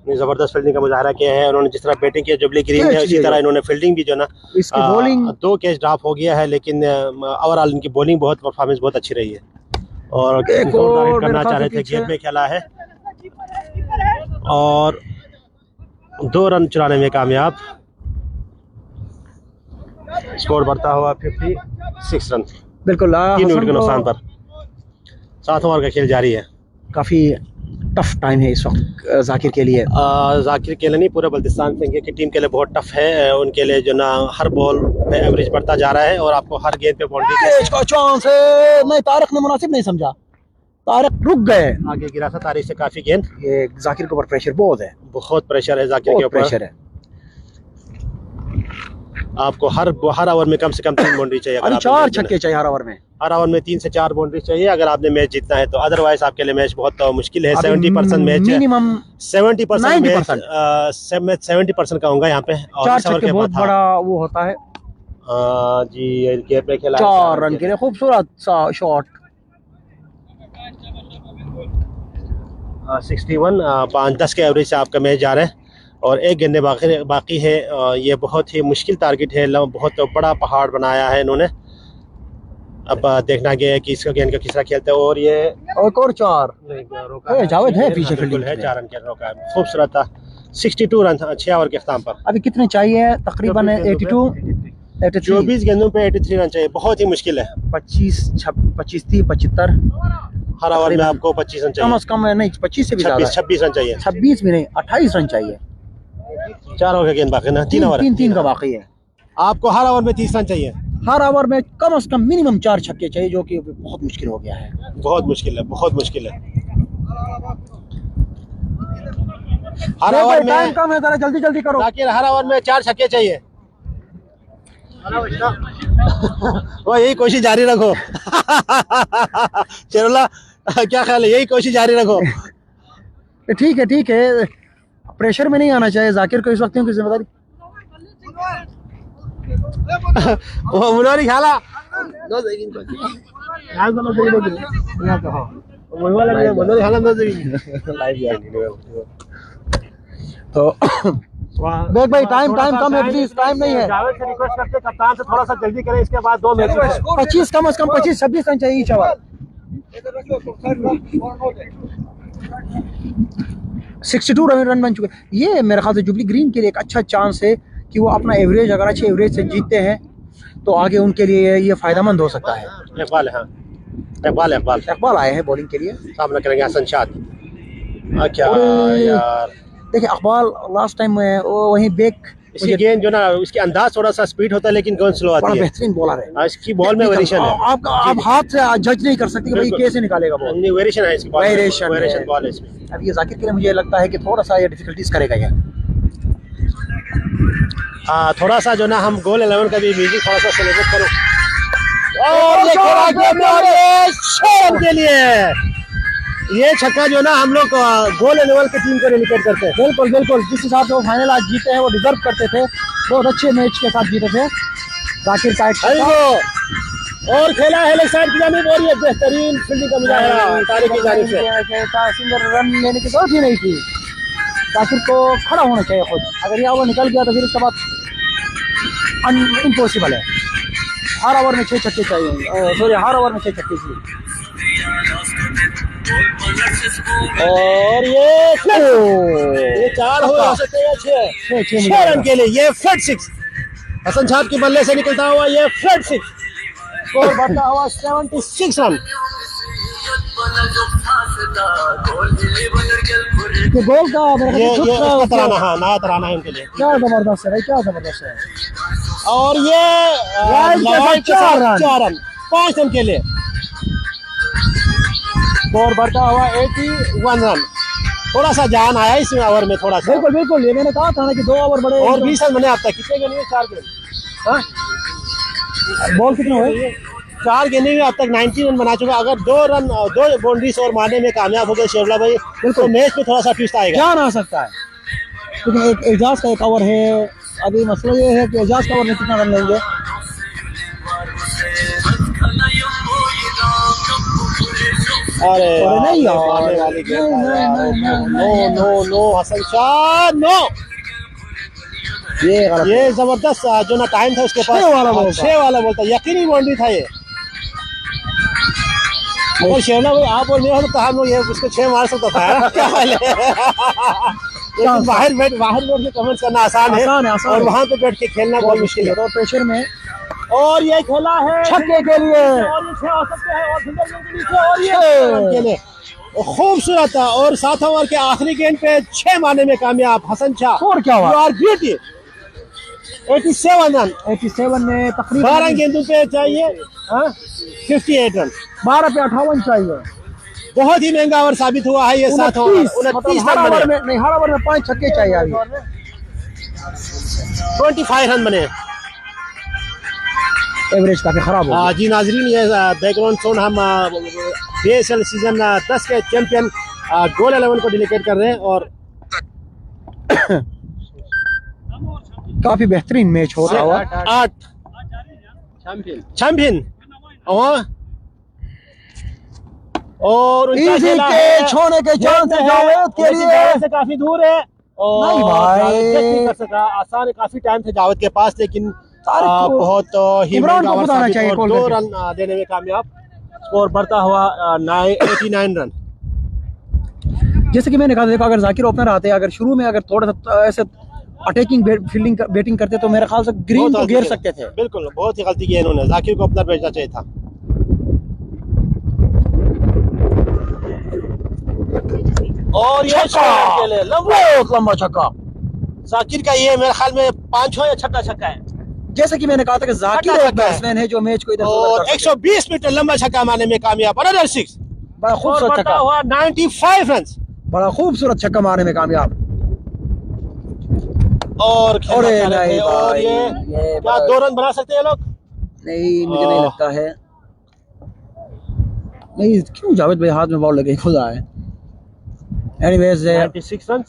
Speaker 1: जबरदस्त फील्डिंग का मुजाहरा किया है उन्होंने। जिस तरह बैटिंग की जुबली ग्रीन है, उसी तरह इन्होंने फील्डिंग भी जो ना,
Speaker 2: इसकी बॉलिंग
Speaker 1: 2 कैच ड्रॉप हो गया है, लेकिन ओवरऑल इनकी बॉलिंग बहुत परफॉर्मेंस बहुत अच्छी रही है। और
Speaker 2: एक और
Speaker 1: करना चाह रहे थे,
Speaker 2: पीछे।
Speaker 1: गेट में खेला है और 2 रन चुराने में कामयाब, स्कोर बढ़ता हुआ 56 रन,
Speaker 2: बिल्कुल
Speaker 1: 3 विकेट के नुकसान पर। 7 ओवर का खेल जारी है।
Speaker 2: काफी टफ टाइम है इस वक्त जाकिर के लिए।
Speaker 1: जाकिर के लिए नहीं, पूरे बल्तिस्तान संघी की टीम के लिए बहुत टफ है। उनके लिए जो ना हर बॉल पे एवरेज बढ़ता जा रहा है और आपको हर गेंद पे बाउंड्री
Speaker 2: का चांस है, नहीं तारिक ने मुनासिब नहीं समझा, तारिक रुक गए।
Speaker 1: आगे गिरा था तारिक से काफी गेंद।
Speaker 2: ये जाकिर के ऊपर प्रेशर बहुत है,
Speaker 1: बहुत प्रेशर है जाकिर के
Speaker 2: बहुत
Speaker 1: ऊपर।
Speaker 2: प्रेशर है।
Speaker 1: आपको हर ओवर में कम से कम 3 बाउंड्री चाहिए।
Speaker 2: अभी 4 छक्के चाहिए हर ओवर में।
Speaker 1: हर ओवर में 3 से 4 बाउंड्री चाहिए अगर आपने मैच जीतना है तो, अदरवाइज आपके लिए मैच बहुत मुश्किल है। 70% मैच,
Speaker 2: मिनिमम
Speaker 1: 70% मैच,
Speaker 2: 90%।
Speaker 1: मैं 70% कहूँगा यहाँ पे। और
Speaker 2: 4
Speaker 1: इस ओवर
Speaker 2: छक्के
Speaker 1: के
Speaker 2: बहुत
Speaker 1: बाद
Speaker 2: बड़ा वो होता है।
Speaker 1: जी गेट पे खेला
Speaker 2: 4 रन के लिए खूबसूरत सा शॉट।
Speaker 1: 61 5-10 के एवरेज से आपका मैच जा रहा है और 1 गेंदे बाकी है। ये बहुत ही मुश्किल टारगेट है, बहुत बड़ा पहाड़ बनाया है इन्होंने। अब देखना गया है कि इसका गेंद का किस तरह खेलता है। और ये
Speaker 2: और 4
Speaker 1: रोका
Speaker 2: जावेद है पीछे
Speaker 1: बिल्कुल
Speaker 2: फील्डिंग
Speaker 1: है,
Speaker 2: में।
Speaker 1: 4 रन के रोका है, खूबसूरत था। 62 रन 6 ओवर के अख्ताम पर।
Speaker 2: अभी कितने चाहिए? तकरीबन 82
Speaker 1: 24 गेंदों पे 83 रन चाहिए, बहुत ही मुश्किल है।
Speaker 2: 25 30 75
Speaker 1: हर ओवर में आपको 25 रन
Speaker 2: कम
Speaker 1: चाहिए।
Speaker 2: से कम नहीं 25 से भी ज्यादा है।
Speaker 1: 26 रन चाहिए।
Speaker 2: 26 भी नहीं 28 रन चाहिए।
Speaker 1: 4 ओवर का गेंद बाकी ना, 3 ओवर
Speaker 2: 3 का बाकी है।
Speaker 1: आपको हर ओवर में 30 रन चाहिए।
Speaker 2: हर ओवर में कम से कम मिनिमम 4 छक्के चाहिए, जो कि बहुत मुश्किल हो गया है।
Speaker 1: बहुत मुश्किल है, बहुत मुश्किल है। हर ओवर में
Speaker 2: टाइम कम है, जरा जल्दी जल्दी करो।
Speaker 1: जाकिर हर ओवर में 4 छक्के चाहिए। वो यही कोशिश जारी रखो। शेरुल्ला क्या ख्याल है? यही कोशिश जारी रखो।
Speaker 2: ठीक है, प्रेशर में नहीं आना चाहिए जाकिर को इस वक्त की जिम्मेदारी।
Speaker 1: वो मुनोरी खाला
Speaker 2: तो देख भाई टाइम कम है, प्लीज टाइम नहीं है।
Speaker 1: जावेद से रिक्वेस्ट करते कप्तान से थोड़ा सा जल्दी करें, इसके बाद 2 मैच
Speaker 2: 25 कम से कम 25-26 रन चाहिए ईच ओवर। 62 रन बन चुके। ये मेरे ख्याल से जुबली ग्रीन के लिए एक अच्छा चांस है कि वो अपना एवरेज, अगर अच्छे एवरेज से जीतते हैं तो आगे उनके लिए ये फायदेमंद हो सकता है।
Speaker 1: इकबाल है, हाँ
Speaker 2: इकबाल आए हैं बॉलिंग के लिए,
Speaker 1: सामना करेंगे हसन शाद। क्या यार,
Speaker 2: देखिए इकबाल लास्ट टाइम वहीं बैक,
Speaker 1: इसकी गेंद जो ना, उसकी अंदाज थोड़ा सा स्पीड होता है लेकिन गेंद स्लो
Speaker 2: बड़ा
Speaker 1: आती है।
Speaker 2: बेहतरीन बॉलर है।
Speaker 1: इसकी बॉल में वेरिएशन है।
Speaker 2: आप हाथ से जज नहीं कर सकते कि भाई
Speaker 1: बिल्कुल।
Speaker 2: कैसे निकालेगा बॉल।
Speaker 1: नहीं, वेरिएशन है इसकी बॉल में।
Speaker 2: वेरिएशन
Speaker 1: वेरिएशन
Speaker 2: है।
Speaker 1: बॉल है इसमें।
Speaker 2: अब ये जाकिर के लिए मुझे लगता है कि थोड़ा सा ये डिफिकल्टीज करेगा ये।
Speaker 1: थोड़ा सा जो ना हम गोल 11 का भी म्यूजिक थोड़ा सा सेलिब्रेट करो। और ये खेला गया और ये 6 रन के लिए ये छक्का जो ना हम लोग गोल 11 की टीम को डेडिकेट करते हैं।
Speaker 2: बिल्कुल जिस हिसाब से वो फाइनल आज जीते हैं वो डिजर्व करते थे, बहुत अच्छे मैच के साथ जीते थे। जाकिर का एक छक्का
Speaker 1: और खेला है लेग साइड की जानिब और ये बेहतरीन फील्डिंग का मुजाहरा तारिक की जानिब से।
Speaker 2: सिंगल रन लेने की जरूरत ही नहीं थी। जाकिर को खड़ा होना चाहिए खुद, अगर ये ओवर निकल गया तो फिर उसके बाद इम्पॉसिबल है। हर ओवर में 6 छक्के चाहिए, सॉरी हर ओवर में 6 छक्के चाहिए।
Speaker 1: और ये 4 हो सकते हैं 6 रन के लिए। ये फ्लड 6 हसन शाद के बल्ले से निकलता हुआ ये फ्लड 6, स्कोर बढ़ता हुआ 76 रन।
Speaker 2: ये गोल का मेरे
Speaker 1: ये
Speaker 2: ख्याल से
Speaker 1: इसका तराना, हाँ नया तराना है उनके लिए।
Speaker 2: क्या जबरदस्त है भाई, क्या जबरदस्त है।
Speaker 1: और ये
Speaker 2: लाइन के साथ 4 रन।
Speaker 1: 4 रन 5 रन के लिए। स्कोर बढ़ता हुआ 81 रन। थोड़ा सा जान आया इस ओवर में, थोड़ा सा।
Speaker 2: बिल्कुल बिल्कुल, ये मैंने कहा था ना कि 2 ओवर बड़े।
Speaker 1: और 20 रन बने अब तक। कितने गेंद हुए? 4 गेंद। हाँ,
Speaker 2: बॉल कितने हुए?
Speaker 1: 4 गेंदे में अब तक 90 रन बना चुका। अगर 2 बाउंड्रीज और मारने में कामयाब हो गए शेरला भाई, तो मैच में थोड़ा सा ट्विस्ट आएगा।
Speaker 2: जान आ सकता है, क्योंकि एक एजाज का एक ओवर है। अभी मसला ये है कि एजाज का ओवर में कितना रन लेंगे।
Speaker 1: अरे
Speaker 2: नहीं यार,
Speaker 1: आने वाली गेंद।
Speaker 2: नहीं,
Speaker 1: नो हसन शाह, नो।
Speaker 2: ये गलत।
Speaker 1: ये जबरदस्त जो ना टाइम था उसके पास।
Speaker 2: 6 वाला बॉल था।
Speaker 1: 6 वाला बोलता, यकीनी बाउंड्री था ये। और शेरला भाई आप और मैं तो हम लोग ये उसको 6 मार सकता था। क्या हाल है? लेकिन बाहर बैठ के कमेंट्स करना आसान है,
Speaker 2: आसान
Speaker 1: और
Speaker 2: है।
Speaker 1: वहां पे बैठ के खेलना बहुत मुश्किल है।
Speaker 2: तो प्रेशर में
Speaker 1: और ये खेला है
Speaker 2: छक्के के लिए।
Speaker 1: और ये 6 हो सकते हैं, और सुंदर गेंद के नीचे, और ये खेले खूबसूरत था। और 7 ओवर के आखिरी गेंद पे 6 मारने में कामयाब हसन शाह।
Speaker 2: और क्या हुआ?
Speaker 1: 87 रन।
Speaker 2: 87 में तकरीबन
Speaker 1: 12 गेंदों पे चाहिए 58 रन।
Speaker 2: 12 पे 58 चाहिए।
Speaker 1: बहुत ही महंगा ओवर साबित हुआ है ये। 7 ओवर 29
Speaker 2: हर
Speaker 1: रन
Speaker 2: ओवर
Speaker 1: बने।
Speaker 2: में नहीं, हर ओवर में 5 छक्के चाहिए अभी।
Speaker 1: 25 रन बने।
Speaker 2: एवरेज काफी खराब हो गया।
Speaker 1: जी नाजरीन, ये बैकग्राउंड साउंड हम BSL सीजन 10 के चैंपियन गोल 11 को डेडिकेट कर रहे हैं। और
Speaker 2: काफी बेहतरीन मैच हो रहा हुआ।
Speaker 1: 8 चैंपियन और उनका
Speaker 2: इजी
Speaker 1: खेला
Speaker 2: के
Speaker 1: है।
Speaker 2: छोड़ने के चांस है जावेद के
Speaker 1: लेकिन
Speaker 2: लिए।
Speaker 1: जावेद से काफी दूर है और
Speaker 2: नहीं भाई।
Speaker 1: जावेद कैच नहीं कर सका। आसान है, काफी टाइम था जावेद के पास, लेकिन बहुत ही
Speaker 2: इमरान
Speaker 1: महंगा
Speaker 2: को
Speaker 1: ओवर
Speaker 2: बताना
Speaker 1: साबित
Speaker 2: चाहिए
Speaker 1: और
Speaker 2: कॉल
Speaker 1: 2
Speaker 2: करके।
Speaker 1: रन देने में कामयाब। स्कोर बढ़ता हुआ 89 रन।
Speaker 2: जैसे कि मैंने कहा, देखो अगर जाकिर ओपनर आते, अगर शुरू में अगर थोड़ा सा ऐसे अटैकिंग फील्डिंग बैटिंग करते तो मेरे ख्याल से ग्रीन
Speaker 1: बहुत
Speaker 2: को
Speaker 1: गलती
Speaker 2: घेर
Speaker 1: की।
Speaker 2: सकते थे।
Speaker 1: बिल्कुल बहुत ही गलती की है इन्होंने। जाकिर को अपना भेजना चाहिए था। और ये
Speaker 2: छक्का! बहुत लंबा छक्का।
Speaker 1: जाकिर का ये मेरे ख्याल में 5 या छक्का है।
Speaker 2: जैसे कि मैंने कहा था कि जाकिर
Speaker 1: छक्का
Speaker 2: एक बैट्समैन है जो मैच को इधर से उधर
Speaker 1: और
Speaker 2: कर सकते
Speaker 1: 120 मीटर लंबा छक्का मारने में कामयाब। अनदर 6।
Speaker 2: हैं। बड़ा खूबसूरत छक्का,
Speaker 1: हुआ 95 रन।
Speaker 2: बड़ा खूबसूरत छक्का मारने में कामयाब।
Speaker 1: और
Speaker 2: अरे नहीं
Speaker 1: और
Speaker 2: भाई,
Speaker 1: ये
Speaker 2: ये
Speaker 1: क्या 2 रन बना सकते हैं लोग?
Speaker 2: नहीं, मुझे नहीं लगता है। नहीं, क्यों जावेद भाई हाथ में बॉल लगे खुदा है। एनीवेज
Speaker 1: 96 रन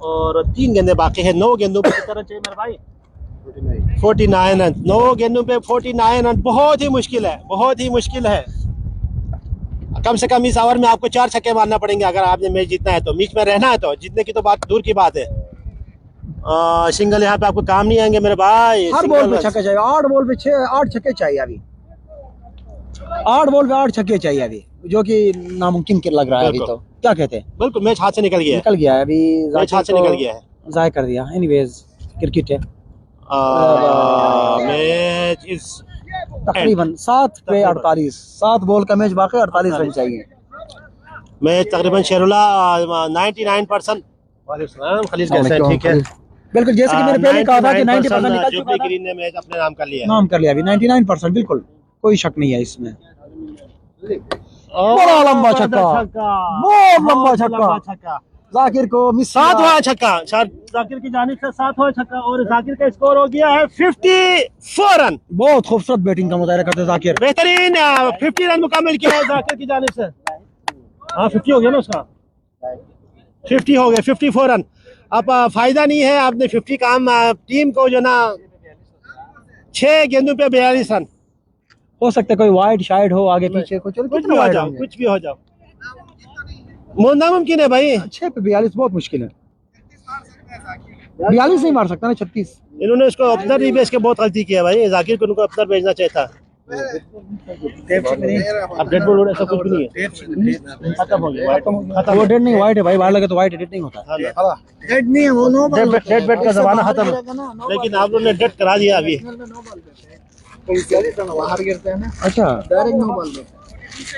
Speaker 1: और 3 गेंदें बाकी है। 9 गेंदों पे कितना रन चाहिए मेरे भाई? 49 रन। 9 गेंदों पे 49 रन बहुत ही मुश्किल है, बहुत ही मुश्किल है। कम से कम इस ओवर में आपको 4 छक्के मारना पड़ेंगे अगर आपने मैच जीतना है तो। बीच में रहना है तो, जीतने की तो बात दूर की बात है। सिंगल यहाँ पे आपको काम नहीं आएंगे मेरे भाई।
Speaker 2: हर बॉल पे छक्के चाहिए। 8 बॉल पे 8 छक्के चाहिए अभी। 8 बॉल पे 8 छक्के चाहिए अभी, जो कि नामुमकिन के लग रहा है अभी। तो क्या कहते हैं?
Speaker 1: बिल्कुल मैच हाथ से निकल गया है।
Speaker 2: निकल गया है अभी।
Speaker 1: मैच हाथ से निकल गया है।
Speaker 2: जाय कर दिया। एनीवेज क्रिकेट है।
Speaker 1: मैच इज
Speaker 2: तकरीबन 7 पे 48। 7 बॉल का मैच बाकी, 48 रन चाहिए।
Speaker 1: मैच तकरीबन शेरुला 99%। खलील कैसे हैं? ठीक है।
Speaker 2: बिल्कुल, जैसे कि मैंने पहले कहा था कि 90% निकल चुका
Speaker 1: जुबली
Speaker 2: था।
Speaker 1: ग्रीन ने मैच अपने नाम कर लिया है।
Speaker 2: नाम कर लिया अभी 99%। बिल्कुल कोई शक नहीं है इसमें।
Speaker 1: और
Speaker 2: बड़ा लंबा छक्का, बहुत लंबा छक्का। जाकिर को मिस
Speaker 1: 7वां छक्का जाकिर की जानिब से 7वां छक्का। और जाकिर का स्कोर हो गया है 54 रन।
Speaker 2: बहुत खूबसूरत बैटिंग का मुजाहरा करते जाकिर।
Speaker 1: बेहतरीन 50 रन मुकम्मल किया है जाकिर की जानिब से। हाँ 50 हो गया ना उसका। 50 हो गया, 54 रन। अब फायदा नहीं है, आपने 50 काम टीम को जो ना 6 गेंदों पे 42 रन।
Speaker 2: हो सकता है कोई वाइड शाइड हो आगे पीछे कुछ
Speaker 1: कुछ भी हो जाओ, कुछ भी हो जाओ, नामुमकिन है भाई।
Speaker 2: 6 पे 42 बहुत मुश्किल है। 42 नहीं मार सकता ना 36।
Speaker 1: इन्होंने उसको अपना नहीं भेज के बहुत गलती किया भाई। जाकिर को उनको अपना भेजना चाहिए था। अब डेड बॉल ऐसा कुछ भी नहीं है। खत्म हो गया, खत्म।
Speaker 2: वो डेड नहीं, वाइड है भाई। बाहर लगे तो वाइड डेड नहीं होता।
Speaker 1: डेड नहीं है वो, नो बॉल। डेड बैट का जमाना खत्म है, लेकिन आप लोगों ने डेड करा दिया अभी।
Speaker 2: अच्छा,
Speaker 3: डायरेक्ट नो बॉल में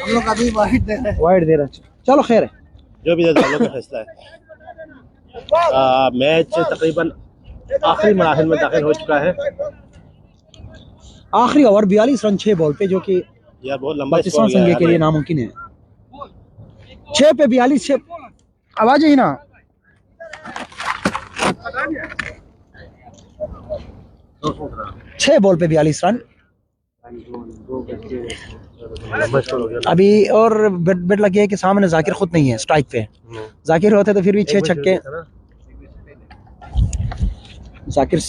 Speaker 3: हम लोग अभी वाइड दे रहे हैं।
Speaker 2: वाइड दे रहा। चलो खैर है,
Speaker 1: जो भी दे का फैसला है। मैच तकरीबन आखिरी मराहल में दाखिल हो चुका है।
Speaker 2: आखिरी ओवर 42 रन 6 बॉल पे, जो कि
Speaker 1: यार बहुत लंबा
Speaker 2: पाकिस्तान
Speaker 1: स्कोर
Speaker 2: संघ
Speaker 1: गया
Speaker 2: के लिए
Speaker 1: है।
Speaker 2: नामुमकिन है। 6 पे 42 आवाज ही ना। 6 बॉल पे 42 रन। अभी और बेट लगी है कि सामने जाकिर खुद नहीं है स्ट्राइक पे। जाकिर होते तो फिर भी 6 छक्के। जाकिर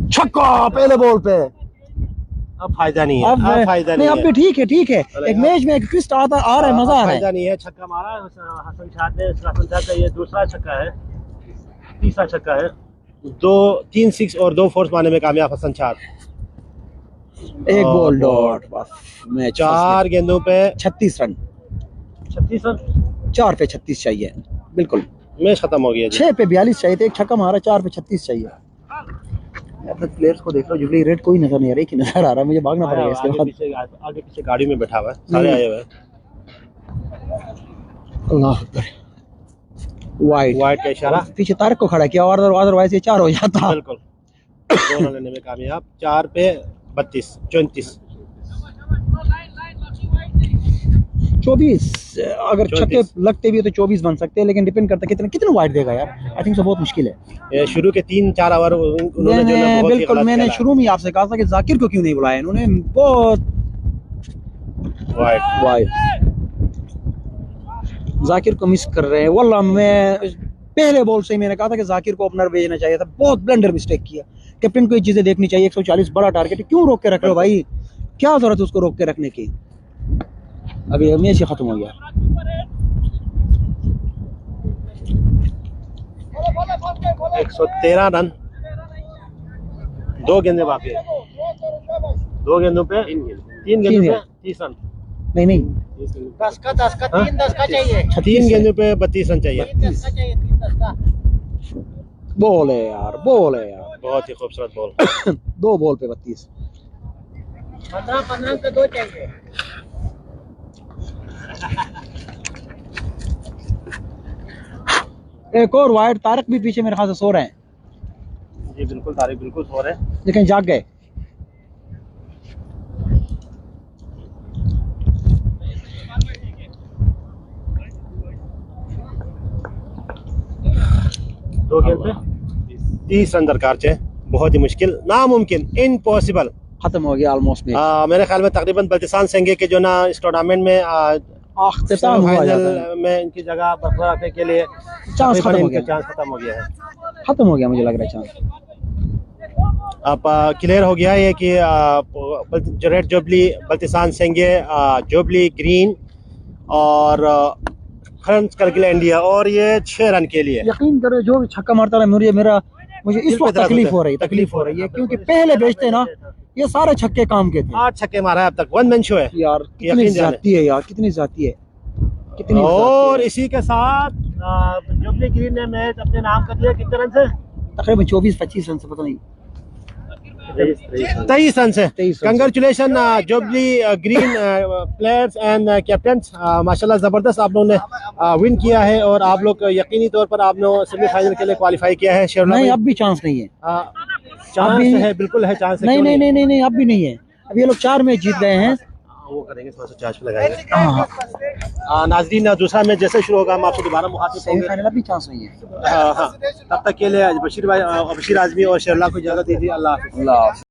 Speaker 2: छक्का पहले बॉल पे।
Speaker 1: अब फायदा नहीं है,
Speaker 2: अब
Speaker 1: फायदा
Speaker 2: नहीं,
Speaker 1: नहीं
Speaker 2: अब भी ठीक है, ठीक है। एक मैच में एक ट्विस्ट आ रहा है, मजा आ रहा है।
Speaker 1: फायदा नहीं है। छक्का मारा हसन शाह ने, हसन शाह का ये दूसरा छक्का है, तीसरा छक्का है। 3 6 और 2 फोर्स मारने में कामयाब हसन शाह।
Speaker 2: एक बॉल डॉट बस मैच।
Speaker 1: 4 गेंदों पे
Speaker 2: 36 रन।
Speaker 1: 36 रन,
Speaker 2: 4 पे 36 चाहिए, बिल्कुल।
Speaker 1: मैच खत्म हो गया।
Speaker 2: 6 पे 42 चाहिए थे, एक छक्का मारा, 4 पे 36 चाहिए। अपने प्लेयर्स को देख लो, जुबली रेड कोई नजर नहीं आ रही, कि नजर आ रहा है, मुझे भागना पड़ेगा इसके बाद।
Speaker 1: आगे पीछे गाड़ी में बैठा हुआ है, सारे आए हुए हैं।
Speaker 2: अल्लाह अकबर। वाइड
Speaker 1: का इशारा,
Speaker 2: पीछे तारक को खड़ा किया, और अदरवाइज ये 4 हो जाता।
Speaker 1: बिल्कुल। 2 रन लेने में कामयाब। 4 पे 32 34
Speaker 2: 24। अगर छक्के लगते भी तो 24 बन सकते हैं, लेकिन डिपेंड करता है कितने वाइड देगा यार। आई थिंक सो बहुत मुश्किल है।
Speaker 1: ये शुरू के 3-4 ओवर उन्होंने जो है बहुत ही
Speaker 2: बिल्कुल,
Speaker 1: गलत
Speaker 2: मैंने
Speaker 1: खेला।
Speaker 2: शुरू में आपसे कहा था कि जाकिर को क्यों नहीं बुलाया इन्होंने। बहुत वाइड जाकिर को मिस कर रहे हैं। वल्लाह मैं पहले बॉल से ही मैंने कहा था कि जाकिर को ओपनर भेजना चाहिए था। बहुत ब्लंडर मिस्टेक किया। कैप्टन को ये चीजें देखनी चाहिए। 140 बड़ा टारगेट है, क्यों रोक के रख रहे हो भाई? क्या जरूरत है उसको रोक के रखने की? अभी मैच ही खत्म हो गया।
Speaker 1: है 113 रन, 2 गेंदें बाकी है। 2 गेंदों पे 3 गेंदों पे 30 रन।
Speaker 2: नहीं
Speaker 3: 10 का 3 10 का चाहिए।
Speaker 1: 3 गेंदों पे 32 रन चाहिए।
Speaker 3: 10 का चाहिए, 3 10 का।
Speaker 2: बॉल है यार, बॉल है यार।
Speaker 1: बहुत ही खूबसूरत बॉल।
Speaker 2: 2 बॉल पे 32।
Speaker 3: 15 का 2 चाहिए।
Speaker 2: एक और वाइड। तारक भी पीछे मेरे ख्याल से सो रहे हैं,
Speaker 1: जी बिल्कुल, तारिक बिल्कुल सो रहे हैं।
Speaker 2: लेकिन जाग गए।
Speaker 1: दो गेंद पे 30 रन दरकार चे। बहुत ही मुश्किल, नामुमकिन, इम्पॉसिबल।
Speaker 2: खत्म हो गया ऑलमोस्ट मैच।
Speaker 1: मेरे ख्याल में तकरीबन बल्तिसान सेंगे के जो ना इस टूर्नामेंट में
Speaker 2: अख्तिताम हुआ जाता है।
Speaker 1: फाइनल में इनकी जगह बरकरार रखने के लिए
Speaker 2: चांस खत्म हो गया।
Speaker 1: चांस खत्म हो गया है।
Speaker 2: खत्म हो गया मुझे लग रहा है चांस।
Speaker 1: अब क्लियर हो गया है कि जो रेड जुबली, बल्तिसान सेंगे, जुबली ग्रीन और फ्रेंच करगिल इंडिया, और ये 6 रन के लिए।
Speaker 2: यकीन करो जो भी छक्का मारता है मुझे इस वक्त तकलीफ हो रही है, क्योंकि पहले बेचते ना ये सारे छक्के काम के थे।
Speaker 1: 8 छक्के मारा है अब तक, 1 मैन शो है
Speaker 2: यार कितनी जाती है यार, कितनी जाती है, कितनी
Speaker 1: और इसी के साथ जुबली ग्रीन ने मैच अपने नाम कर लिया। कितने रन से?
Speaker 2: तकरीबन 24-25 रन से, पता नहीं
Speaker 1: 23 रन से। Congratulation jubilee green players and captains, माशाल्लाह ज़बरदस्त आप लोगों ने विन किया है, और आप लोग यकीनी तौर पर आपने सेमीफाइनल के लिए क्वालिफाई किया है।
Speaker 2: नहीं, अब भी चांस नहीं है।
Speaker 1: चांस है, बिल्कुल है चांस।
Speaker 2: नहीं, अब भी नहीं है। अब ये लोग 4 मैच जीत गए हैं।
Speaker 1: वो करेंगे, थोड़ा सा चार्ज लगाएंगे। नाजरीन, दूसरा मैच जैसे शुरू होगा हम आपको दोबारा मुखातिब होंगे।
Speaker 2: सेमीफाइनल अब भी चांस नहीं है।
Speaker 1: हाँ, तब तक के लिए बशीर आजमी और शेरला को इजाजत दीजिए। अल्लाह हाफिज़।